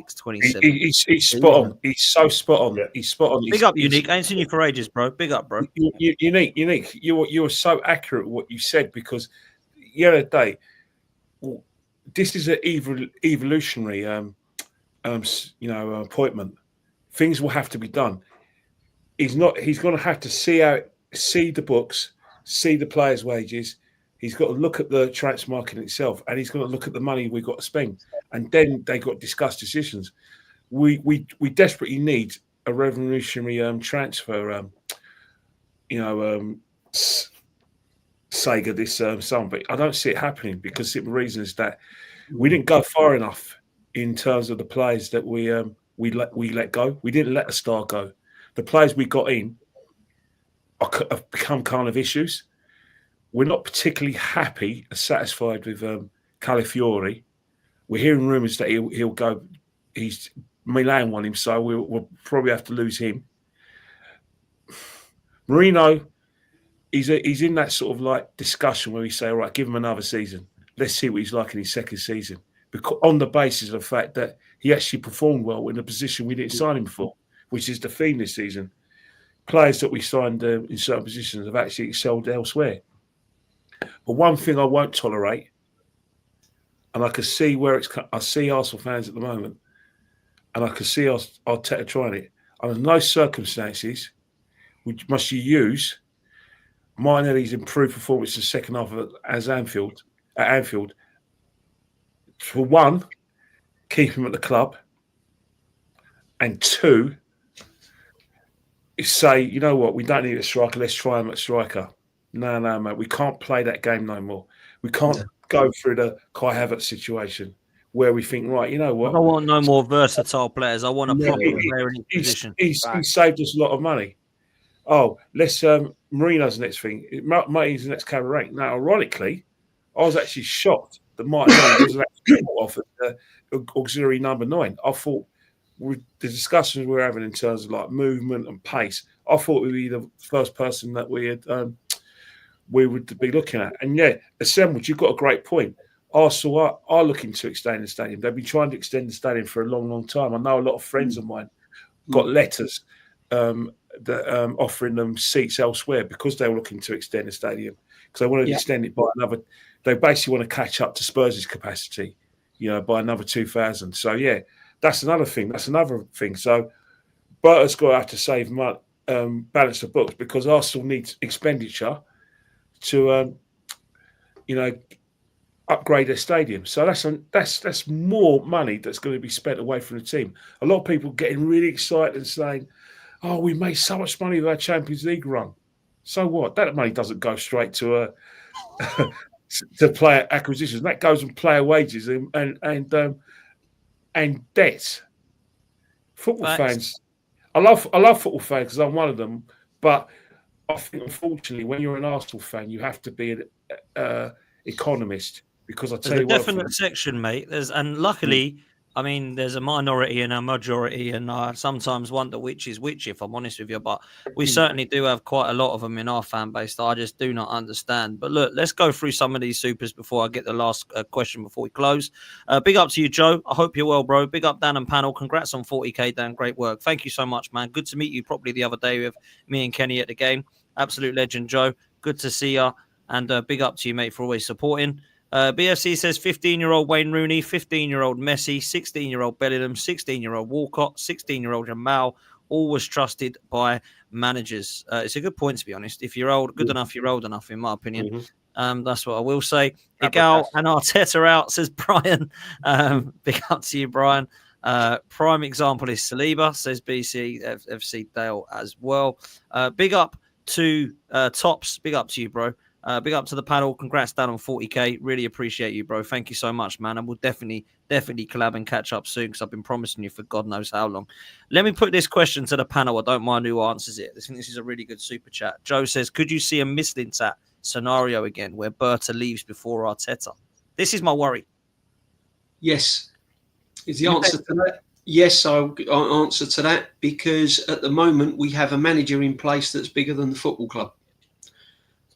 He's spot on. He's so spot on. He's spot on. Big up, Unique. I ain't seen you for ages, bro. Big up, bro. Unique. You were so accurate what you said, because the other day, this is an evolutionary, appointment. Things will have to be done. He's going to have to see the books, see the players' wages. He's got to look at the transfer market itself, and he's got to look at the money we've got to spend. And then they got to discuss decisions. We desperately need a revolutionary transfer, Sega this summer, but I don't see it happening because the simple reason is that we didn't go far enough in terms of the players that we let go. We didn't let the star go. The players we got in have become kind of issues. We're not particularly happy or satisfied with Calafiori. We're hearing rumours that he'll go. Milan want him, so we'll probably have to lose him. Marino, he's in that sort of like discussion where we say, all right, give him another season. Let's see what he's like in his second season. Because on the basis of the fact that he actually performed well in a position we didn't sign him for, which is the theme this season. Players that we signed in certain positions have actually excelled elsewhere. But one thing I won't tolerate, and I can see I see Arsenal fans at the moment, and I can see Arteta trying it. Under no circumstances must you use Martinelli's improved performance in the second half at Anfield. For one, keep him at the club, and 2, say, you know what, we don't need a striker, let's try him at striker. No, mate, we can't play that game no more. We can't go through the Kai Havertz situation where we think, right, you know what? I don't want no more versatile players. I want a proper player in his position. He saved us a lot of money. Oh, let's Marino's the next thing. Martin's the next cabaret. Now, ironically, I was actually shocked that Martinelli wasn't actually offered auxiliary number 9. I thought with the discussions we were having in terms of like movement and pace, I thought we'd be the first person that we would be looking at. And yeah, assembled, you've got a great point. Arsenal are looking to extend the stadium. They've been trying to extend the stadium for a long, long time. I know a lot of friends of mine got letters that offering them seats elsewhere because they were looking to extend the stadium, because they wanted to extend it by another. They basically want to catch up to Spurs' capacity, by another 2,000. So yeah, that's another thing. So Berta's got to have to save money. balance the books, because Arsenal needs expenditure to, upgrade their stadium. So that's more money that's going to be spent away from the team. A lot of people getting really excited and saying, "Oh, we made so much money with our Champions League run." So what? That money doesn't go straight to to player acquisitions. That goes on player wages and debt. Football fans, I love football fans because I'm one of them. But I think, unfortunately, when you're an Arsenal fan, you have to be an economist. Because I tell you what, there's a definite section, mate. And luckily, I mean, there's a minority and a majority, and I sometimes wonder which is which, if I'm honest with you. But we certainly do have quite a lot of them in our fan base that I just do not understand. But look, let's go through some of these supers before I get the last question before we close. Big up to you, Joe. I hope you're well, bro. Big up, Dan and panel. Congrats on 40K, Dan. Great work. Thank you so much, man. Good to meet you properly the other day with me and Kenny at the game. Absolute legend, Joe. Good to see you. And big up to you, mate, for always supporting. BFC says 15-year-old Wayne Rooney, 15-year-old Messi, 16-year-old Bellingham, 16-year-old Walcott, 16-year-old Jamal, all was trusted by managers. It's a good point, to be honest. If you're old, good enough, you're old enough, in my opinion. That's what I will say. Igal and Arteta out, says Brian. Big up to you, Brian. Prime example is Saliba, says BC, FC Dale as well. Big up to Tops. Big up to you, bro. Big up to the panel. Congrats, Dan, on 40K. Really appreciate you, bro. Thank you so much, man. And we'll definitely collab and catch up soon because I've been promising you for God knows how long. Let me put this question to the panel. I don't mind who answers it. I think this is a really good super chat. Joe says, could you see a Mislintat scenario again where Berta leaves before Arteta? This is my worry. Yes. Is the answer to that? Yes, I'll answer to that, because at the moment we have a manager in place that's bigger than the football club.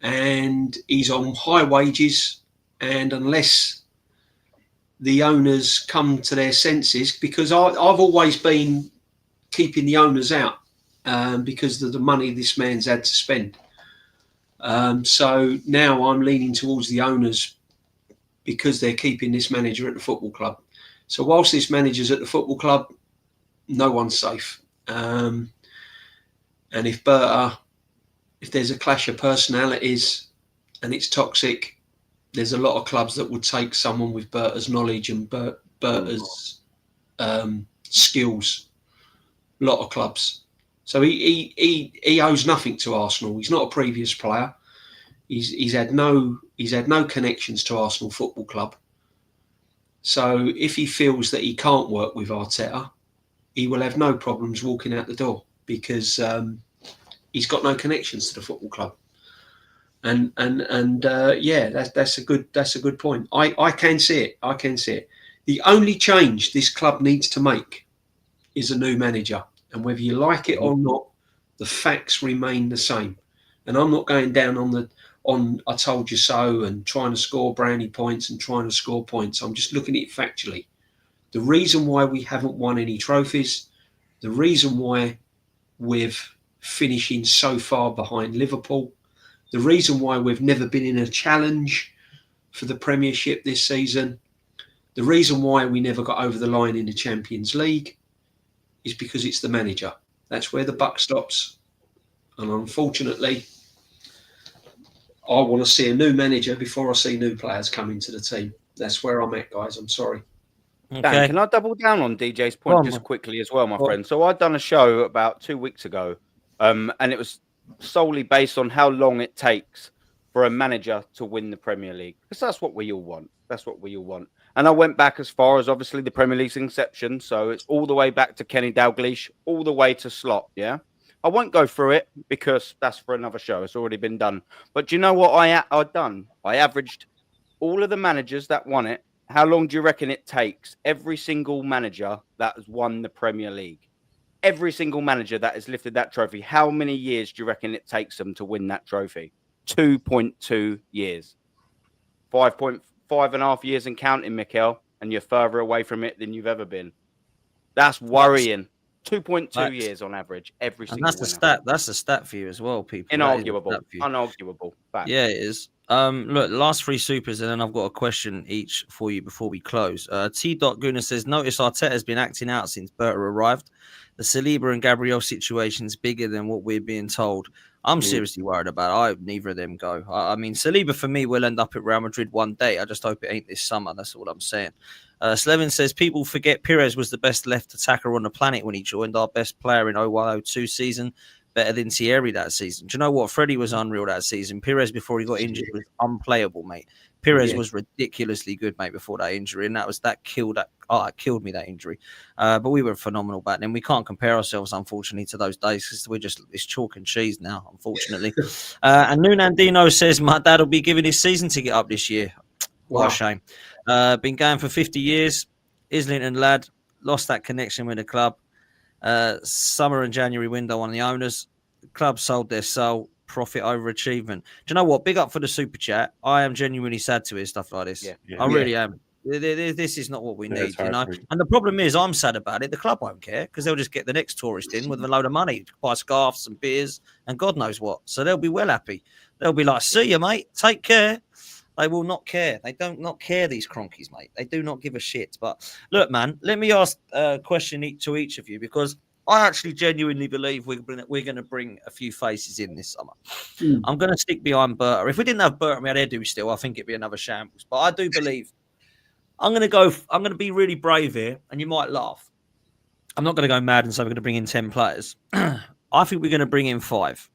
And he's on high wages, and unless the owners come to their senses, because I've always been keeping the owners out because of the money this man's had to spend. So now I'm leaning towards the owners because they're keeping this manager at the football club. So whilst this manager's at the football club, no one's safe. And if there's a clash of personalities and it's toxic, there's a lot of clubs that would take someone with Berta's knowledge and Berta's skills. A lot of clubs. So he owes nothing to Arsenal. He's not a previous player. He's had no connections to Arsenal Football Club. So if he feels that he can't work with Arteta, he will have no problems walking out the door, because he's got no connections to the football club. And that's a good point. I can see it. I can see it. The only change this club needs to make is a new manager, and whether you like it or not, the facts remain the same. And I'm not going down on I told you so and trying to score brownie points and trying to score points. I'm just looking at it factually. The reason why we haven't won any trophies, the reason why we're finishing so far behind Liverpool, the reason why we've never been in a challenge for the Premiership this season, the reason why we never got over the line in the Champions League is because it's the manager. That's where the buck stops. And unfortunately, I want to see a new manager before I see new players come into the team. That's where I'm at, guys. I'm sorry. Okay. Dan, can I double down on DJ's point just quickly as well, my friend? So I'd done a show about 2 weeks ago, and it was solely based on how long it takes for a manager to win the Premier League, because that's what we all want. That's what we all want. And I went back as far as obviously the Premier League's inception, so it's all the way back to Kenny Dalglish, all the way to Slot. Yeah, I won't go through it because that's for another show. It's already been done. But do you know what I've done? I averaged all of the managers that won it. How long do you reckon it takes every single manager that has won the Premier League? Every single manager that has lifted that trophy, how many years do you reckon it takes them to win that trophy? 2.2 years. 5.5 years and counting, Mikel, and you're further away from it than you've ever been. That's worrying. 2.2 years on average, every single winner. That's a stat for you as well, people. Inarguable. Unarguable. Fact. Yeah, it is. Look, last three supers, and then I've got a question each for you before we close. T. Guna says, notice Arteta has been acting out since Berta arrived. The Saliba and Gabriel situation is bigger than what we're being told. I'm seriously worried about it. I hope neither of them go. I mean, Saliba for me will end up at Real Madrid one day. I just hope it ain't this summer. That's all I'm saying. Slevin says, people forget Pires was the best left attacker on the planet when he joined, our best player in 01-02 season. Better than Thierry that season. Do you know what? Freddie was unreal that season. Pires, before he got injured, was unplayable, mate. Pires was ridiculously good, mate, before that injury, and that killed me, that injury. But we were phenomenal back then. We can't compare ourselves, unfortunately, to those days because it's chalk and cheese now, unfortunately. And Nunandino says my dad will be giving his season ticket up this year. What a shame. Been going for 50 years. Islington lad, lost that connection with the club. Summer and January window on the owners. The club sold their soul. Profit over achievement. Do you know what? Big up for the super chat. I am genuinely sad to hear stuff like this. I really am. This is not what we need, you know. And the problem is, I'm sad about it. The club won't care because they'll just get the next tourist in with a load of money, buy scarves and beers and God knows what. So they'll be well happy. They'll be like, "See you, mate. Take care." They will not care. They don't not care, these cronkies, mate. They do not give a shit. But look, man, let me ask a question to each of you because I actually genuinely believe we're going to bring a few faces in this summer. I'm going to stick behind Berta. If we didn't have Berta and we had Edu still, I think it'd be another shambles. But I do believe I'm going to be really brave here, and you might laugh. I'm not going to go mad and say we're going to bring in 10 players. I think we're going to bring in 5.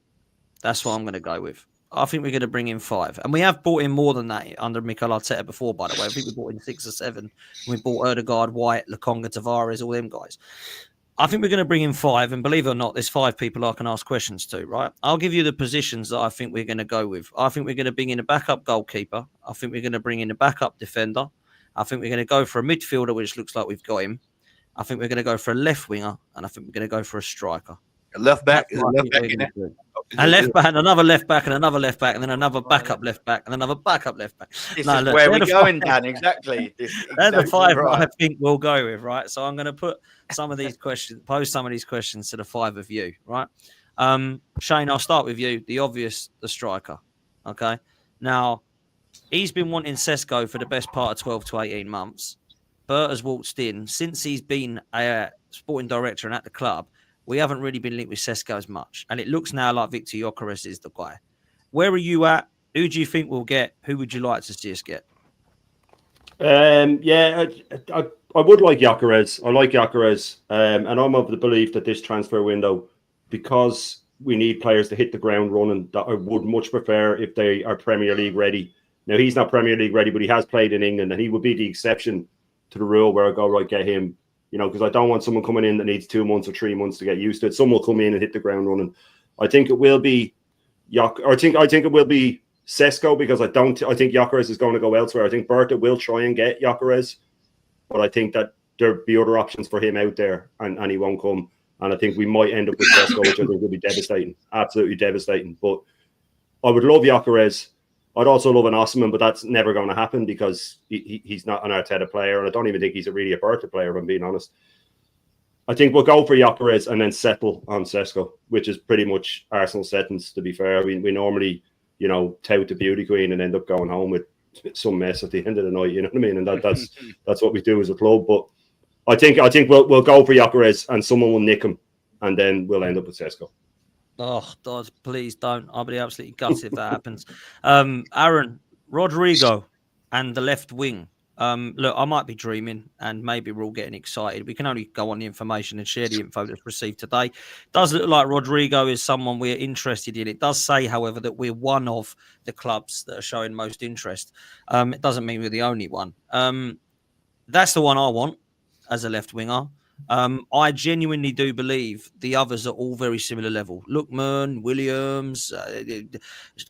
That's what I'm going to go with. I think we're going to bring in 5. And we have brought in more than that under Mikel Arteta before, by the way. I think we brought in 6 or 7. We brought Erdegaard, White, Lokonga, Tavares, all them guys. I think we're going to bring in 5. And believe it or not, there's 5 people I can ask questions to, right? I'll give you the positions that I think we're going to go with. I think we're going to bring in a backup goalkeeper. I think we're going to bring in a backup defender. I think we're going to go for a midfielder, which looks like we've got him. I think we're going to go for a left winger. And I think we're going to go for a striker. A left back? A left back, and another left back, and another left back, and then another backup left back, and another backup left back. This is where we're going, Dan. Exactly. They're the 5 I think we'll go with, right? So I'm going to pose some of these questions to the 5 of you, right? Shane, I'll start with you. The obvious, the striker. Okay. Now, he's been wanting Sesko for the best part of 12 to 18 months. Bert has waltzed in since he's been a sporting director and at the club. We haven't really been linked with Sesko as much. And it looks now like Victor Gyökeres is the guy. Where are you at? Who do you think we'll get? Who would you like to see us get? I would like Gyökeres. I like Gyökeres. And I'm of the belief that this transfer window, because we need players to hit the ground running, that I would much prefer if they are Premier League ready. Now, he's not Premier League ready, but he has played in England, and he would be the exception to the rule where I go, right, get him. You know, because I don't want someone coming in that needs 2 months or 3 months to get used to it. Someone will come in and hit the ground running. I think it will be I think it will be Sesko, because I think Gyökeres is going to go elsewhere. I think Berta will try and get Gyökeres, but I think that there'll be other options for him out there, and he won't come. And I think we might end up with Sesko, which I think will be devastating, absolutely devastating. But I would love Gyökeres. I'd also love an Osman, but that's never going to happen because he's not an Arteta player, and I don't even think he's really a Berta player, if I'm being honest. I think we'll go for Gyökeres and then settle on Sesko, which is pretty much Arsenal settings, to be fair. We normally, you know, tout the beauty queen and end up going home with some mess at the end of the night, you know what I mean? And that's what we do as a club. But I think we'll go for Gyökeres and someone will nick him, and then we'll end up with Sesko. Oh, God, please don't. I'll be absolutely gutted if that happens. Aaron, Rodrigo and the left wing. Look, I might be dreaming and maybe we're all getting excited. We can only go on the information and share the info that's received today. It does look like Rodrigo is someone we're interested in. It does say, however, that we're one of the clubs that are showing most interest. It doesn't mean we're the only one. That's the one I want as a left winger. I genuinely do believe the others are all very similar level. Lookman, Williams,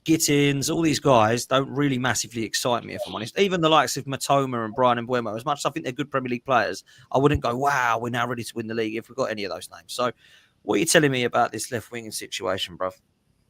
Gittins, all these guys don't really massively excite me, if I'm honest. Even the likes of Matoma and Brian Mbeumo, as much as I think they're good Premier League players, I wouldn't go, wow, we're now ready to win the league if we've got any of those names. So what are you telling me about this left wing situation, bruv?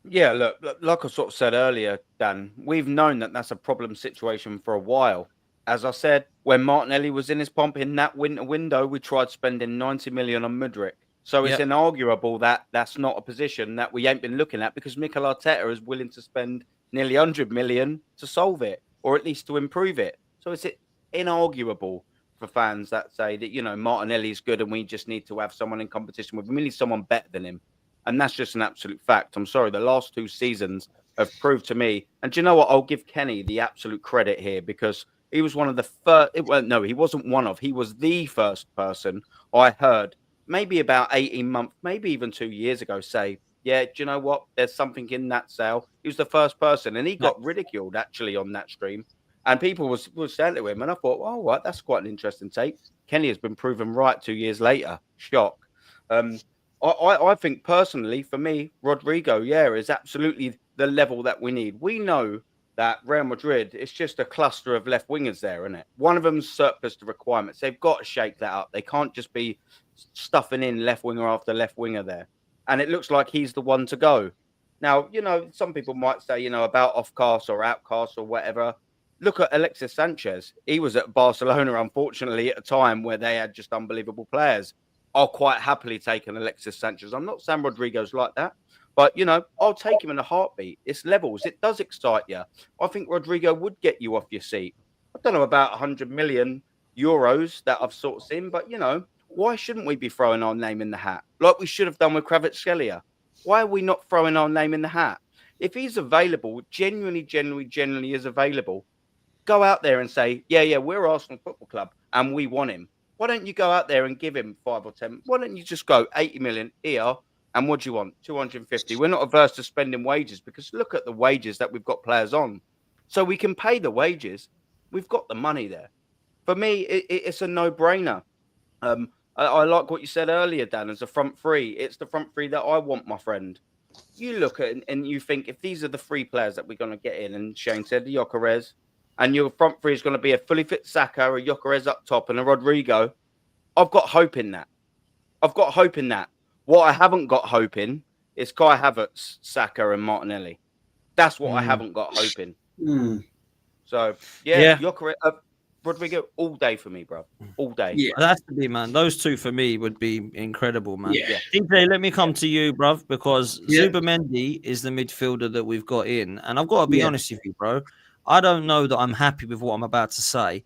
Yeah, look, like I sort of said earlier, Dan, we've known that that's a problem situation for a while. As I said, when Martinelli was in his pomp in that winter window, we tried spending 90 million on Mudryk. So it's inarguable that that's not a position that we ain't been looking at because Mikel Arteta is willing to spend nearly 100 million to solve it, or at least to improve it. So it's inarguable for fans that say that, you know, Martinelli is good and we just need to have someone in competition with him. We need someone better than him. And that's just an absolute fact. I'm sorry, the last 2 seasons have proved to me. And do you know what? I'll give Kenny the absolute credit here, because he was one of the first. Well, no, he wasn't one of. He was the first person I heard maybe about 18 months, maybe even 2 years ago say, yeah, do you know what? There's something in that sale. He was the first person, and he got ridiculed actually on that stream. And people was saying to him, and I thought, oh, what? That's quite an interesting take. Kenny has been proven right 2 years later. Shock. I think personally, for me, Rodrigo, is absolutely the level that we need. We know that Real Madrid, it's just a cluster of left wingers there, isn't it? One of them's surplus to requirements. They've got to shake that up. They can't just be stuffing in left winger after left winger there. And it looks like he's the one to go. Now, you know, some people might say, you know, about off-cast or outcast or whatever. Look at Alexis Sanchez. He was at Barcelona, unfortunately, at a time where they had just unbelievable players. I'll quite happily take an Alexis Sanchez. I'm not saying Rodrigo's like that, but, you know, I'll take him in a heartbeat. It's levels. It does excite you. I think Rodrigo would get you off your seat. I don't know about 100 million euros that I've sort of seen, but, you know, why shouldn't we be throwing our name in the hat like we should have done with Lewis-Skelly? Why are we not throwing our name in the hat? If he's available, genuinely is available, go out there and say, yeah, we're Arsenal Football Club and we want him. Why don't you go out there and give him 5 or 10? Why don't you just go 80 million here? And what do you want? 250. We're not averse to spending wages, because look at the wages that we've got players on. So we can pay the wages. We've got the money there. For me, it's a no-brainer. I like what you said earlier, Dan, as a front three. It's the front three that I want, my friend. You look at it and you think, if these are the 3 players that we're going to get in, and Shane said the Gyökeres, and your front three is going to be a fully fit Saka, a Gyökeres up top, and a Rodrigo, I've got hope in that. What I haven't got hope in is Kai Havertz, Saka, and Martinelli. That's what I haven't got hope in. So, Gyökeres, Rodrigo, all day for me, bro. All day. Yeah, that's to be, man. Those 2 for me would be incredible, man. Yeah. DJ, let me come to you, bruv, because Zubimendi is the midfielder that we've got in. And I've got to be honest with you, bro. I don't know that I'm happy with what I'm about to say,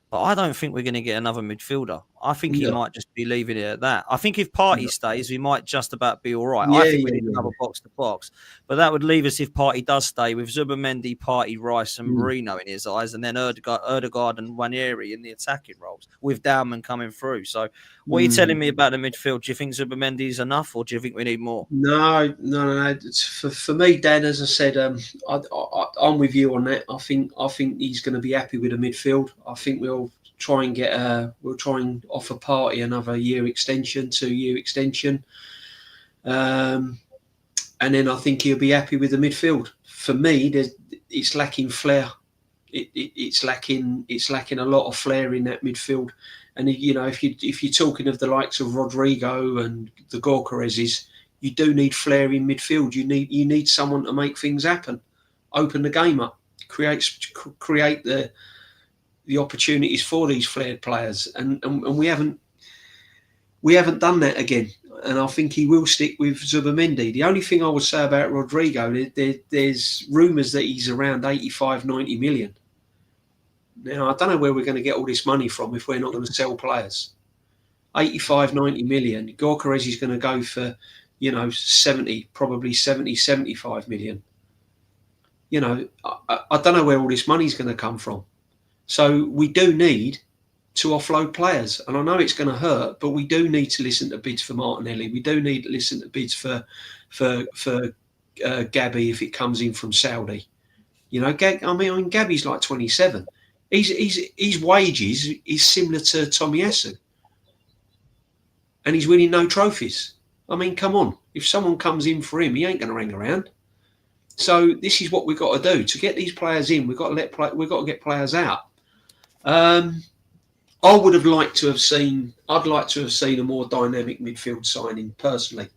but I don't think we're going to get another midfielder. I think he might just be leaving it at that. I think if Partey stays, we might just about be all right. I think we need another box-to-box. But that would leave us, if Partey does stay, with Zubimendi, Partey, Rice and Marino in his eyes, and then Ødegaard and Waneri in the attacking roles, with Dowman coming through. So what are you telling me about the midfield? Do you think Zubimendi is enough, or do you think we need more? No. It's for me, Dan, as I said, I'm with you on that. I think he's going to be happy with the midfield. I think we'll try and offer Partey another 2-year extension, and then I think he'll be happy with the midfield. For me, it's lacking flair. It's lacking a lot of flair in that midfield. And you know, if you're talking of the likes of Rodrigo and the Gyökereses, you do need flair in midfield. You need someone to make things happen, open the game up, create the opportunities for these flared players, and we haven't done that again. And I think he will stick with Zubimendi. The only thing I would say about Rodrigo, there's rumours that he's around 85-90 million. Now, I don't know where we're going to get all this money from if we're not going to sell players. 85-90 million. Gyökeres is going to go for, 75 million. You know, I don't know where all this money's going to come from. So we do need to offload players. And I know it's going to hurt, but we do need to listen to bids for Martinelli. We do need to listen to bids for Gabby if it comes in from Saudi. You know, Gabby's like 27. His wages is similar to Tomiyasu. And he's winning no trophies. I mean, come on. If someone comes in for him, he ain't going to hang around. So this is what we've got to do. To get these players in, we've got to get players out. I'd like to have seen a more dynamic midfield signing personally.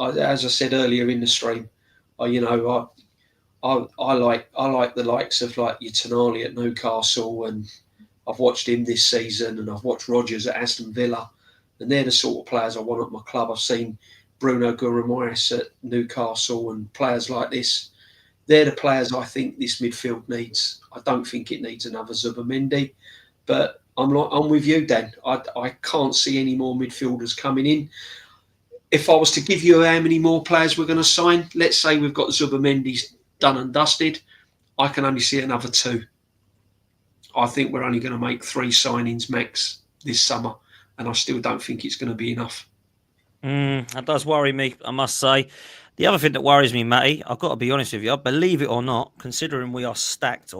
As I said earlier in the stream, I like the likes of like your Tonali at Newcastle, and I've watched him this season, and I've watched Rodgers at Aston Villa, and they're the sort of players I want at my club. I've seen Bruno Guimaraes at Newcastle and players like this. They're the players I think this midfield needs. I don't think it needs another Zubamendi, but I'm with you, Dan. I can't see any more midfielders coming in. If I was to give you how many more players we're going to sign, let's say we've got Zubamendi's done and dusted, I can only see another 2. I think we're only going to make 3 signings max this summer, and I still don't think it's going to be enough. That does worry me, I must say. The other thing that worries me, Matty, I've got to be honest with you, believe it or not, considering we are stacked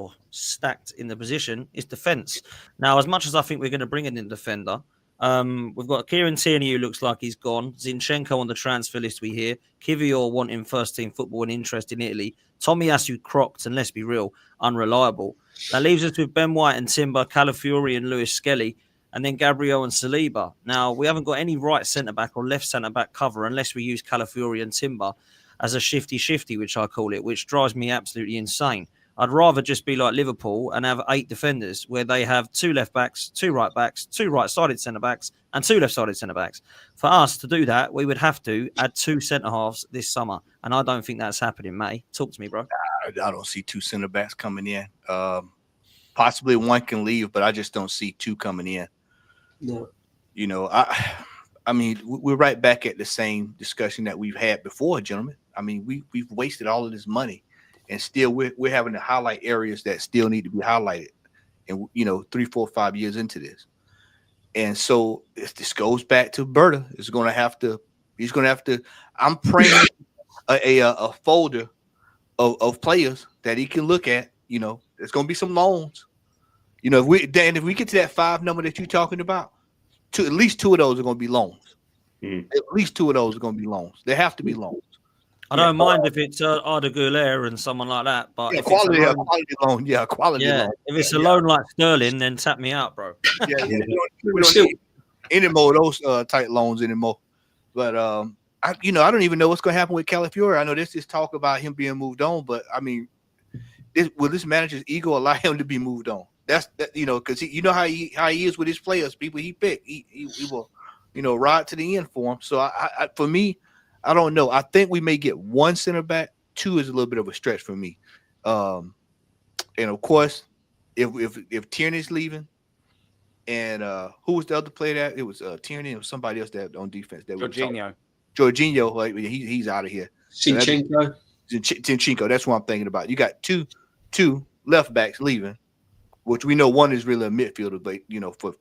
in the position, is defence. Now, as much as I think we're going to bring in a defender, we've got Kieran Tierney, who looks like he's gone. Zinchenko on the transfer list, we hear. Kivior wanting first-team football and interest in Italy. Tomiyasu crocked, and let's be real, unreliable. That leaves us with Ben White and Timber, Calafiori and Lewis-Skelly, and then Gabriel and Saliba. Now, we haven't got any right centre-back or left centre-back cover unless we use Calafiori and Timber as a shifty, which I call it, which drives me absolutely insane. I'd rather just be like Liverpool and have 8 defenders where they have 2 left-backs, 2 right-backs, 2 right-sided centre-backs, and 2 left-sided centre-backs. For us to do that, we would have to add 2 centre-halves this summer, and I don't think that's happening, Matty. Talk to me, bro. I don't see 2 centre-backs coming in. Possibly one can leave, but I just don't see 2 coming in. No. You know, I mean, we're right back at the same discussion that we've had before, gentlemen. I mean, we've wasted all of this money, and still we're having to highlight areas that still need to be highlighted. And 3, 4, 5 years into this, and so if this goes back to Berta, he's going to have to. I'm praying a folder of players that he can look at. There's going to be some loans. If we get to that 5 number that you're talking about, at least 2 of those are going to be loans. At least 2 of those are going to be loans. There have to be loans. I don't mind if it's Arda Güler and someone like that, but if quality it's loan. Yeah, quality loan. If it's a loan like Sterling, then tap me out, bro. We don't need any more of those tight loans anymore. But I don't even know what's going to happen with Calafiori. I know there's this talk about him being moved on, but I mean, will this manager's ego allow him to be moved on? That's because how he is with his players, people he picked, he will, ride to the end for him. So for me, I don't know. I think we may get 1 center back. 2 is a little bit of a stretch for me. And of course, if Tierney's leaving, and who was the other player that it was Tierney or somebody else that on defense that Jorginho, like he's out of here. Zinchenko, that's what I'm thinking about. You got two left backs leaving, which we know one is really a midfielder, but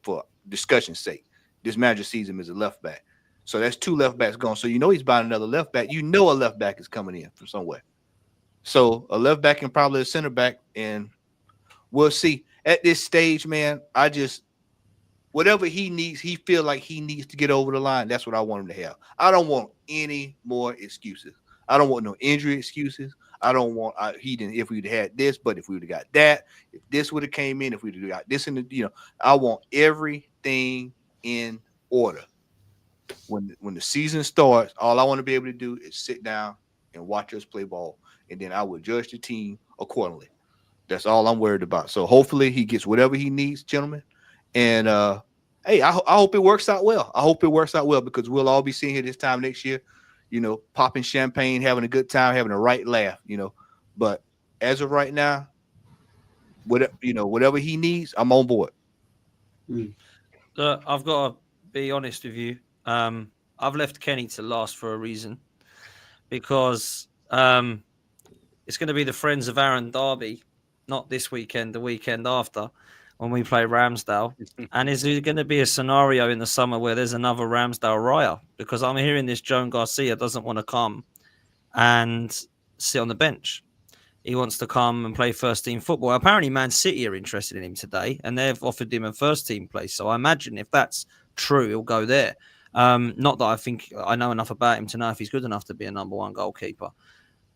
for discussion's sake, this manager sees him as a left back. So that's 2 left backs gone. So he's buying another left back. A left back is coming in from somewhere. So a left back and probably a center back, and we'll see. At this stage, man, whatever he needs, he feel like he needs to get over the line. That's what I want him to have. I don't want any more excuses. I don't want no injury excuses. I don't want if we'd had this, but if we would have got that, if this would have came in, if we'd have got this in the, I want everything in order. When the season starts, all I want to be able to do is sit down and watch us play ball, and then I will judge the team accordingly. That's all I'm worried about. So hopefully he gets whatever he needs, gentlemen. And hey, I hope it works out well. I hope it works out well, because we'll all be sitting here this time next year, popping champagne, having a good time, having a right laugh, But as of right now, whatever he needs, I'm on board. I've got to be honest with you. I've left Kenny to last for a reason, because it's going to be the Friends of Aaron derby, not this weekend, the weekend after, when we play Ramsdale. And is there going to be a scenario in the summer where there's another Ramsdale Raya? Because I'm hearing this Joan Garcia doesn't want to come and sit on the bench. He wants to come and play first-team football. Apparently, Man City are interested in him today, and they've offered him a first-team place. So I imagine if that's true, he'll go there. Not that I think I know enough about him to know if he's good enough to be a number 1 goalkeeper.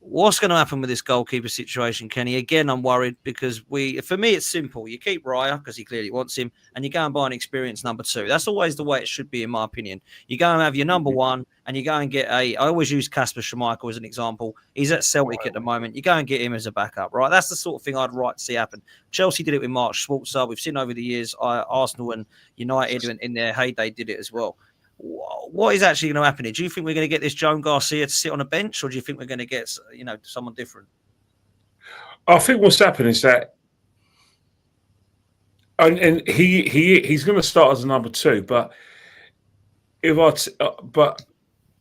What's going to happen with this goalkeeper situation, Kenny? Again, I'm worried, because for me, it's simple. You keep Raya because he clearly wants him, and you go and buy an experienced number 2. That's always the way it should be, in my opinion. You go and have your number 1, and you go and get I always use Kasper Schmeichel as an example. He's at Celtic at the moment. You go and get him as a backup, right? That's the sort of thing I'd like to see happen. Chelsea did it with Mark Schwarzer. We've seen over the years, Arsenal and United in their heyday did it as well. What is actually going to happen here? Do you think we're going to get this Joan Garcia to sit on a bench, or do you think we're going to get someone different? I think what's happened is that, and he's going to start as a number 2, but but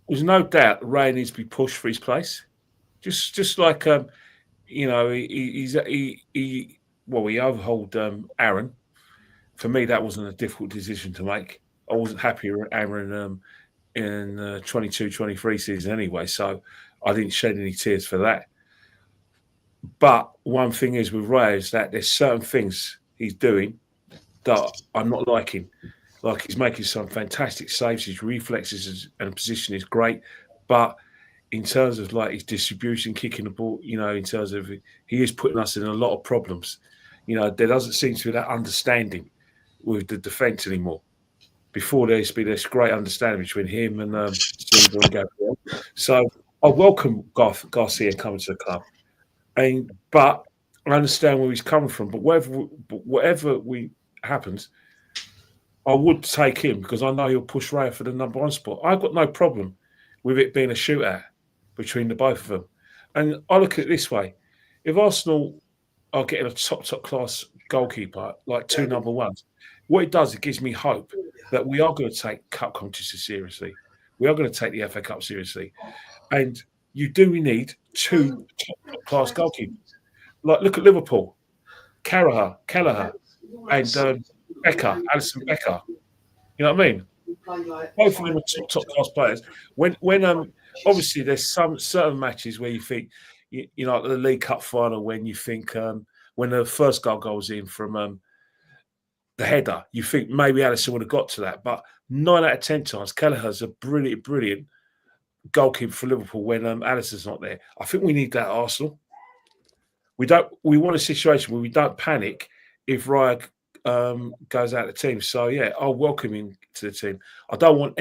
there's no doubt Ray needs to be pushed for his place. Just like he overhauled Aaron. For me, that wasn't a difficult decision to make. I wasn't happy with Aaron in 22-23 season anyway, so I didn't shed any tears for that. But one thing is with Ray is that there's certain things he's doing that I'm not liking. Like, he's making some fantastic saves, his reflexes and position is great, but in terms of like his distribution, kicking the ball, in terms of he is putting us in a lot of problems. There doesn't seem to be that understanding with the defence anymore. Before there used to be this great understanding between him and Silva and Gabriel. So I welcome Garcia coming to the club, but I understand where he's coming from. But whatever happens, I would take him because I know he'll push Raya for the number 1 spot. I've got no problem with it being a shootout between the both of them. And I look at it this way: if Arsenal are getting a top class goalkeeper, like 2 number 1s, what it does, it gives me hope that we are going to take cup competitions seriously. We are going to take the FA Cup seriously. And you do need 2 top class goalkeepers. Like, look at Liverpool, Kelleher, and Becker, Alisson Becker. You know what I mean? Both of them are top class players. When obviously there's some certain matches where you think, like the League Cup final, when you think when the first goal goes in from the header, you think maybe Alisson would have got to that. But 9 out of 10 times, Kelleher's a brilliant goalkeeper for Liverpool when Alisson's not there. I think we need that at Arsenal. We want a situation where we don't panic if Raya goes out of the team. So yeah, I'll welcome him to the team. I don't want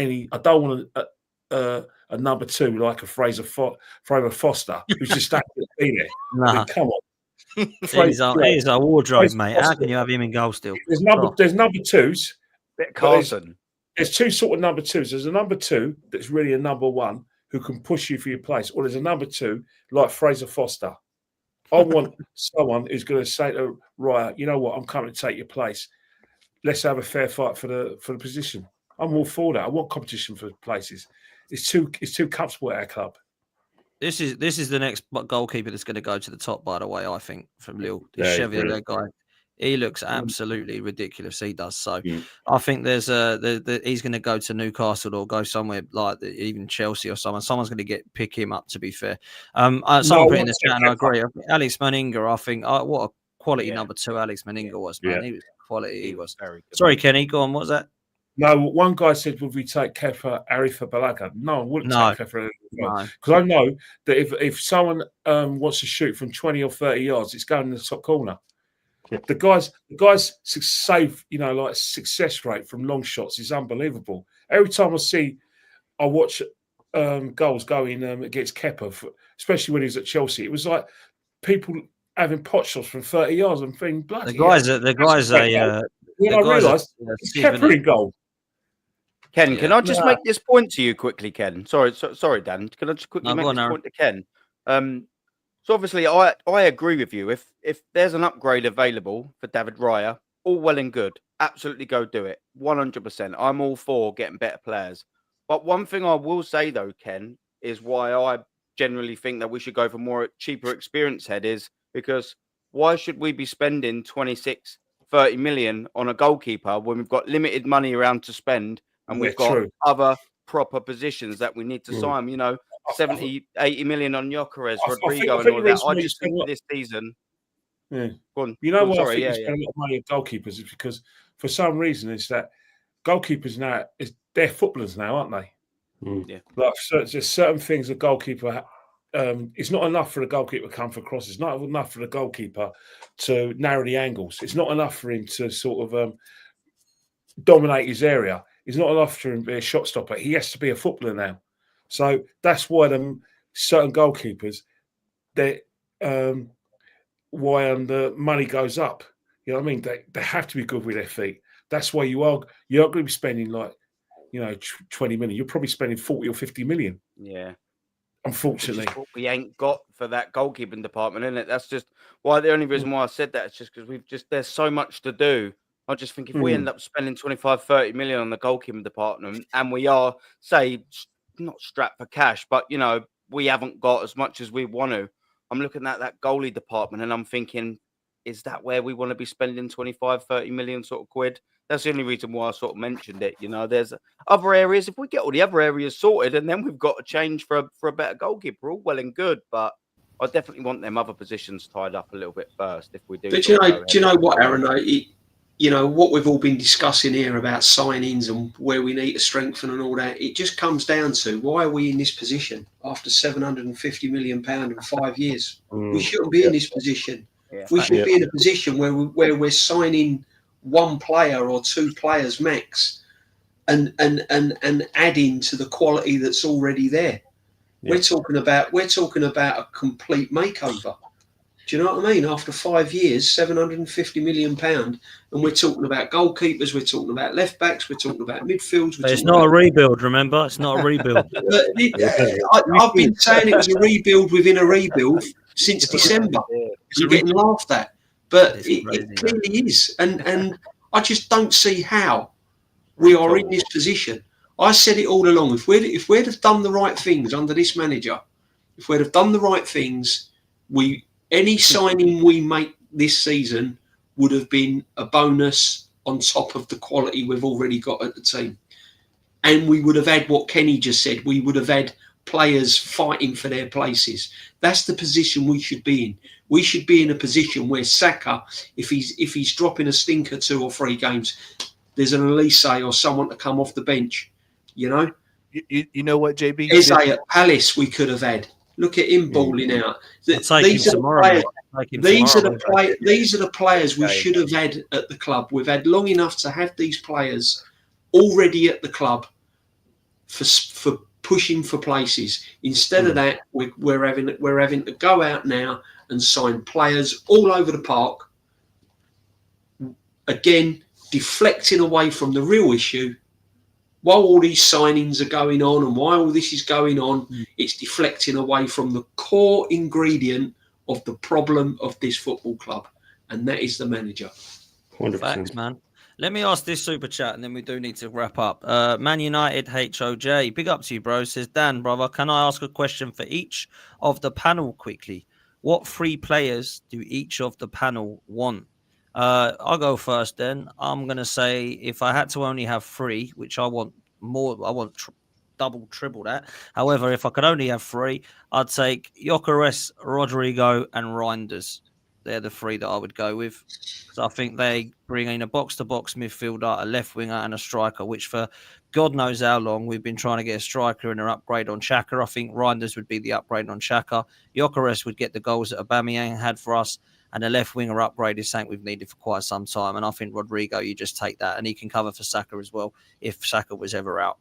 a number 2 like a Fraser Foster who's just happy to be there. Nah. I mean, come on. He's our wardrobe, mate. How can you have him in goal still? There's number 2s. Carson. There's 2 sort of number 2s. There's a number 2 that's really a number 1 who can push you for your place, or there's a number 2 like Fraser Foster. I want someone who's going to say to Raya, you know what, I'm coming to take your place. Let's have a fair fight for the position. I'm all for that. I want competition for places. It's too comfortable at our club. This is the next goalkeeper that's going to go to the top, by the way, I think, from Lille. The Chevalier guy. He looks absolutely ridiculous. He does. So I think there's he's going to go to Newcastle or go somewhere like even Chelsea or someone. Someone's going to pick him up, to be fair. Someone put in the chat, and I agree. Alex Meninga, I think, what a quality number 2 Alex Meninga was, man. He was quality. He was very good. Sorry, Kenny, go on. What was that? No, one guy said, would we take Kepa Arrizabalaga? No, I wouldn't take Kepa Arrizabalaga. Because I know that if someone wants to shoot from 20 or 30 yards, it's going in the top corner. The guys save, like success rate from long shots is unbelievable. Every time I watch goals going against Kepa, especially when he was at Chelsea, it was like people having pot shots from 30 yards and thinking, bloody. The guys I realised it's Kepa in goal. Ken, can I just make this point to you quickly, Ken? Sorry, Dan. Can I just quickly make this point to Ken? So obviously, I agree with you. If there's an upgrade available for David Raya, all well and good. Absolutely go do it. 100%. I'm all for getting better players. But one thing I will say, though, Ken, is why I generally think that we should go for more cheaper experience head is because why should we be spending 26, 30 million on a goalkeeper when we've got limited money around to spend and we've got other proper positions that we need to sign, 70, 80 million on Gyökeres, Rodrigo and all that. I just think for this season... Yeah. I think we spend a lot of money on goalkeepers is because for some reason it's that goalkeepers now, they're footballers now, aren't they? Yeah. Like, so there's certain things a goalkeeper... it's not enough for the goalkeeper to come for crosses. It's not enough for the goalkeeper to narrow the angles. It's not enough for him to sort of dominate his area. It's not enough for him to be a shot stopper. He has to be a footballer now. So that's why certain goalkeepers, why the money goes up. You know what I mean? They have to be good with their feet. That's why you're going to be spending 20 million. You're probably spending 40 or 50 million. Yeah. Unfortunately, which is what we ain't got for that goalkeeping department, isn't it? That's just why the only reason why I said that is just because there's so much to do. I just think if we end up spending 25, 30 million on the goalkeeping department, and we are, say, not strapped for cash, but we haven't got as much as we want to. I'm looking at that goalie department and I'm thinking, is that where we want to be spending 25, 30 million sort of quid? That's the only reason why I sort of mentioned it. There's other areas. If we get all the other areas sorted, and then we've got to change for a better goalkeeper, all well and good. But I definitely want them other positions tied up a little bit first. If we do, but do you know what, Aaron? What we've all been discussing here about signings and where we need to strengthen and all that. It just comes down to, why are we in this position after £750 million in 5 years? We shouldn't be in this position. Yeah. We should be in a position where we're signing one player or two players max, and adding to the quality that's already there. Yeah. We're talking about a complete makeover. Do you know what I mean? After 5 years, £750 million, and we're talking about goalkeepers, we're talking about left backs, we're talking about midfields. It's not a rebuild. Remember, it's not a rebuild. I've been saying it was a rebuild within a rebuild since December. You're getting laughed at. But it clearly is. And I just don't see how we are in this position. I said it all along. If we'd have done the right things under this manager, any signing we make this season would have been a bonus on top of the quality we've already got at the team. And we would have had what Kenny just said. We would have had players fighting for their places. That's the position we should be in. We should be in a position where Saka, if he's dropping a stinker 2 or 3 games, there's an Elise or someone to come off the bench. You know what, JB? Eze at Palace we could have had. Look at him balling out. These are the players we should have had at the club. We've had long enough to have these players already at the club for pushing for places. Instead of that, we're having to go out now and sign players all over the park. Again, deflecting away from the real issue. While all these signings are going on and while all this is going on, it's deflecting away from the core ingredient of the problem of this football club, and that is the manager. 100%. Facts, man. Let me ask this super chat, and then we do need to wrap up. Man United HOJ, big up to you, bro. Says, Dan, brother, can I ask a question for each of the panel quickly? What 3 players do each of the panel want? I'll go first then. I'm going to say if I had to only have 3, which I want more, I want double, triple that. However, if I could only have 3, I'd take Gyökeres, Rodrigo and Reinders. They're the 3 that I would go with. So I think they bring in a box-to-box midfielder, a left winger and a striker, which for God knows how long we've been trying to get a striker and an upgrade on Xhaka. I think Reinders would be the upgrade on Xhaka. Gyökeres would get the goals that Aubameyang had for us. And a left winger upgrade is something we've needed for quite some time. And I think Rodrigo, you just take that. And he can cover for Saka as well if Saka was ever out.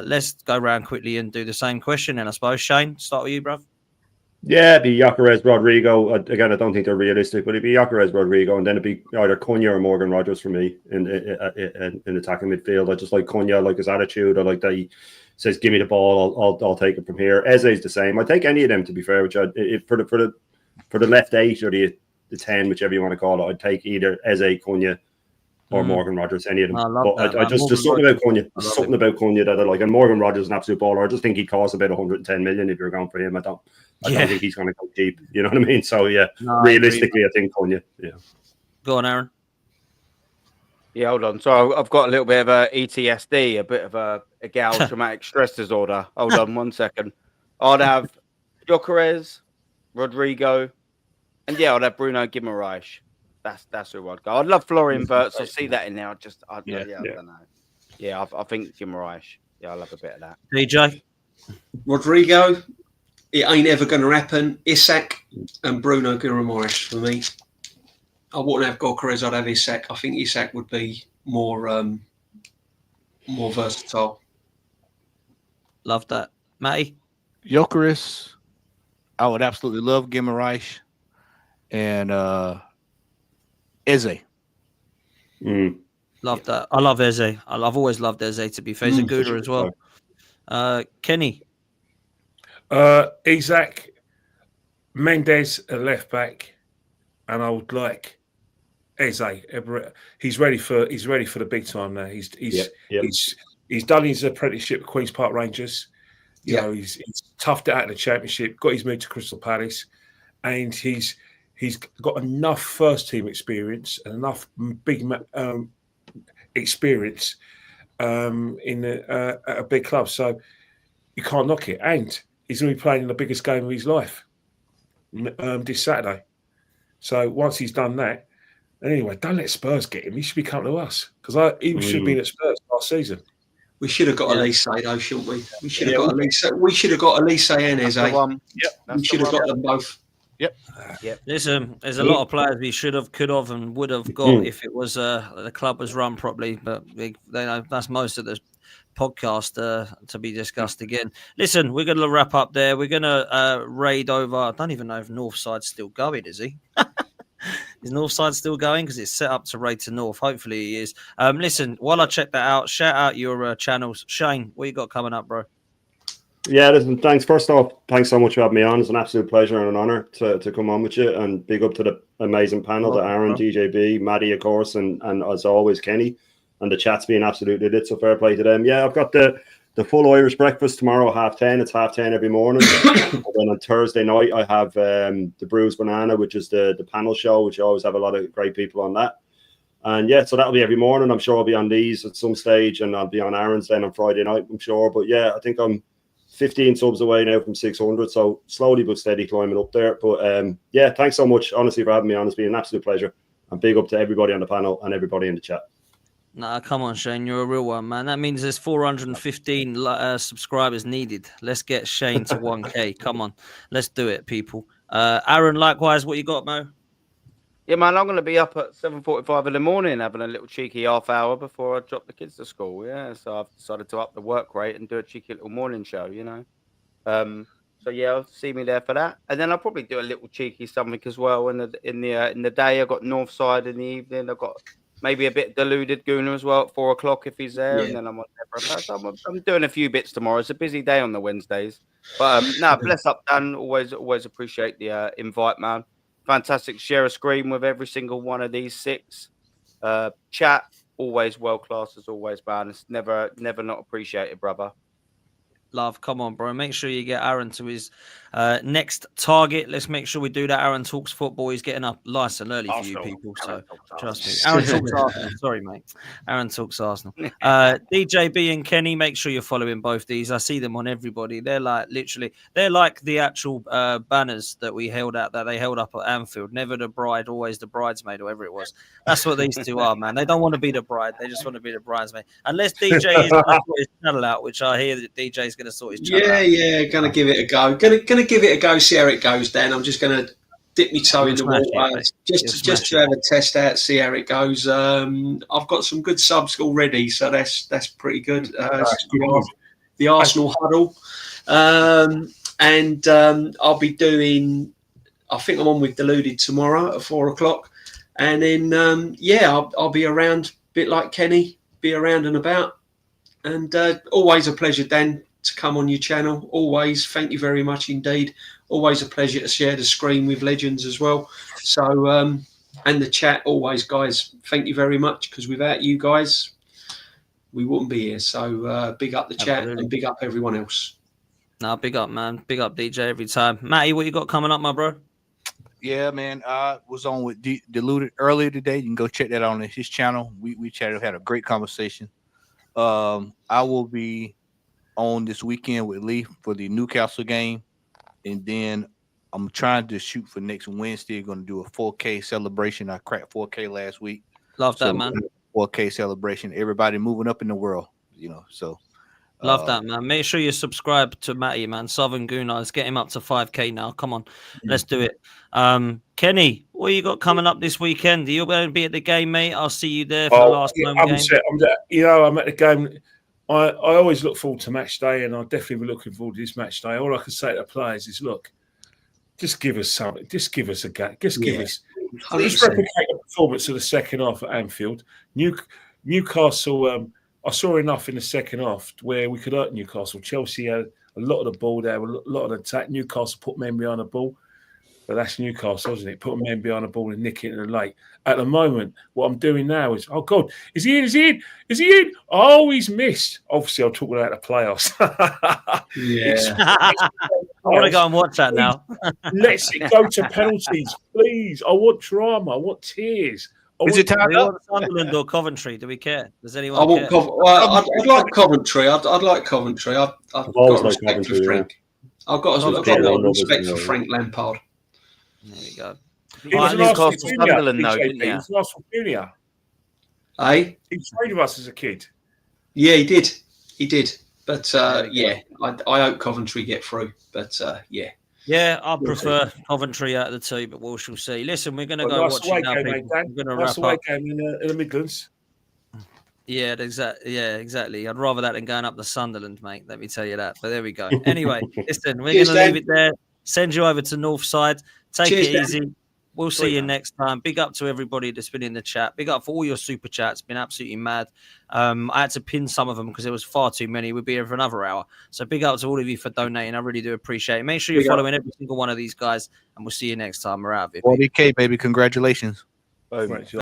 Let's go around quickly and do the same question. And I suppose, Shane, start with you, bruv. Yeah, it'd be Gyökeres, Rodrigo. Again, I don't think they're realistic, but it'd be Gyökeres, Rodrigo. And then it'd be either Cunha or Morgan Rogers for me in attacking midfield. I just like Cunha, I like his attitude. I like that he says, give me the ball, I'll take it from here. Eze's the same. I'd take any of them, to be fair, which for the left 8 or the 10, whichever you want to call it, I'd take either Eze, Cunha, or Morgan Rogers, any of them. I just something about Cunha. Something about Cunha that I like. And Morgan Rogers is an absolute baller. I just think he costs about 110 million if you're going for him. I don't think he's going to go cheap. You know what I mean? So yeah, realistically, I think Cunha. Yeah. Go on, Aaron. Yeah, hold on. So I've got a little bit of a ETSD, a bit of a gal traumatic stress disorder. Hold on 1 second. I'd have Gyökeres, Rodrigo, and I'd have Bruno Guimaraes. That's who I'd go. I'd love Florian Wirtz. I see that in there. I don't know. Yeah, I think Guimaraes. Yeah, I love a bit of that. DJ? Rodrigo, it ain't ever going to happen. Isak and Bruno Guimaraes for me. I wouldn't have Gyökeres, I'd have Isak. I think Isak would be more versatile. Love that. Matty? Gyökeres. I would absolutely love Guimaraes and Eze. Love that. I love Eze. I've always loved Eze, to be fair. He's a gooder as well. Kenny? Isaac, Mendes at left back, and I would like Eze. He's ready for the big time now. He's done his apprenticeship at Queen's Park Rangers. You know, he's toughed it out in the Championship. Got his move to Crystal Palace, and he's got enough first team experience and enough big experience in a big club. So you can't knock it. And he's going to be playing in the biggest game of his life this Saturday. So once he's done that, anyway, don't let Spurs get him. He should be coming to us because he should have been at Spurs last season. We should have got Elise though, shouldn't we? We should have got Elise. We should have got Elise and Eze. We should have got them both. Yep. There's a lot of players we should have, could have, and would have got if it was the club was run properly. But that's most of the podcast to be discussed again. Listen, we're going to wrap up there. We're going to raid over. I don't even know if Northside's still going. Is he? Is Northside still going? Because it's set up to raid to North. Hopefully he is. Listen, while I check that out, shout out your channels. Shane, what you got coming up, bro? Yeah, listen, thanks. First off, thanks so much for having me on. It's an absolute pleasure and an honor to come on with you. And big up to the amazing panel, to Aaron, DJB, Maddie, of course, and as always, Kenny. And the chat's been absolutely lit, so fair play to them. Yeah, I've got the full Irish breakfast tomorrow at 10:30. It's 10:30 every morning. And then on Thursday night, I have the Bruised Banana, which is the panel show, which I always have a lot of great people on that. And yeah, so that'll be every morning. I'm sure I'll be on these at some stage, and I'll be on Aaron's then on Friday night, I'm sure. But yeah, I think I'm 15 subs away now from 600, so slowly but steady climbing up there. But yeah, thanks so much, honestly, for having me on. It's been an absolute pleasure. And big up to everybody on the panel and everybody in the chat. Nah, come on, Shane. You're a real one, man. That means there's 415 subscribers needed. Let's get Shane to 1K. Come on. Let's do it, people. Aaron, likewise, what you got, Mo? Yeah, man, I'm going to be up at 7:45 in the morning having a little cheeky half hour before I drop the kids to school. Yeah, so I've decided to up the work rate and do a cheeky little morning show, you know. So yeah, I'll see me there for that, and then I'll probably do a little cheeky something as well in the day. I've got Northside in the evening. I've got maybe a bit deluded Gooner as well at 4 o'clock if he's there, and then I'm on there for a pass. I'm doing a few bits tomorrow. It's a busy day on the Wednesdays, but bless up, Dan. Always appreciate the invite, man. Fantastic. Share a screen with every single one of these 6. Chat always world class as always, man. It's never not appreciated, brother. Love, come on, bro. Make sure you get Aaron to his next target. Let's make sure we do that. Aaron talks football. He's getting up nice and early for you people, so trust me. Aaron talks Arsenal. Sorry, mate. Aaron talks Arsenal. DJB and Kenny, make sure you're following both these. I see them on everybody. They're like the actual banners that they held up at Anfield. Never the bride, always the bridesmaid, or whatever it was. That's what these two are, man. They don't want to be the bride. They just want to be the bridesmaid. Unless DJ is going to put his channel out, which I hear that DJ's going to sort his channel out. Yeah, gonna give it a go. Gonna give it a go. See how it goes. Dan, I'm just gonna dip my toe in the water just to have a test out, see how it goes. I've got some good subs already, so that's pretty good. The Arsenal huddle, and I'll be doing. I think I'm on with Deluded tomorrow at 4 o'clock, and then I'll be around, a bit like Kenny, be around and about, and always a pleasure, Dan, to come on your channel. Always, thank you very much indeed. Always a pleasure to share the screen with legends as well. So and the chat, always, guys, thank you very much, because without you guys we wouldn't be here. So big up the chat and big up everyone else. No, big up, man. Big up DJ every time. Matty, what you got coming up, my bro? Yeah, man. I was on with Deluded earlier today. You can go check that out on his channel. We chatted, had a great conversation. I will be on this weekend with Lee for the Newcastle game, and then I'm trying to shoot for next Wednesday. Going to do a 4K celebration. I cracked 4K last week. Love that, man. 4K celebration. Everybody moving up in the world, you know. So love that, man. Make sure you subscribe to Matty, man. Southern Gooners, get him up to 5K now. Come on, let's do it. Kenny, what you got coming up this weekend? Are you going to be at the game, mate? I'll see you there for the last moment game. I'm at the game. I always look forward to match day, and I'll definitely be looking forward to this match day. All I can say to the players is, look, just give us something. Just give us a game. Just give us. Let's replicate the performance of the second half at Anfield. Newcastle, I saw enough in the second half where we could hurt Newcastle. Chelsea had a a lot of the ball there, a lot of the attack. Newcastle put men behind the ball. But that's Newcastle, isn't it? Put men behind the ball and nick it in the late. At the moment, what I'm doing now is, oh God, is he in? Is he in? Is he in? Oh, he's missed. Obviously, I'll talk about the playoffs. Yeah. I want to go and watch that now. Let's go to penalties, please. I want drama. I want tears. Is it time Do we want Sunderland or Coventry? Do we care? Does anyone I want care? I'd like Coventry. I'd like Coventry. I've always got liked respect for Coventry, Frank. I've got a lot of respect for Frank Lampard. There we go. He was an Newcastle Arsenal junior, Sunderland, though, PJP. didn't He you? was an Arsenal junior. Eh? He played with us as a kid. Yeah, he did. He did. But I hope Coventry get through. But yeah. Yeah, I prefer Coventry out of the two, but we shall see. Listen, we're going to go Nice watch away it now, game, people. mate, Dan. We're going to Nice wrap away up. game in the Midlands. Yeah, exactly. I'd rather that than going up to Sunderland, mate. Let me tell you that. But there we go. Anyway, listen, we're going to leave it there. Send you over to Northside. Take it easy. We'll see you next time. Big up to everybody that's been in the chat. Big up for all your super chats. It's been absolutely mad. I had to pin some of them because there was far too many. We'd be here for another hour. So big up to all of you for donating. I really do appreciate it. Make sure you're following every single one of these guys, and we'll see you next time. We're out of here. 40K, baby. Congratulations. Right.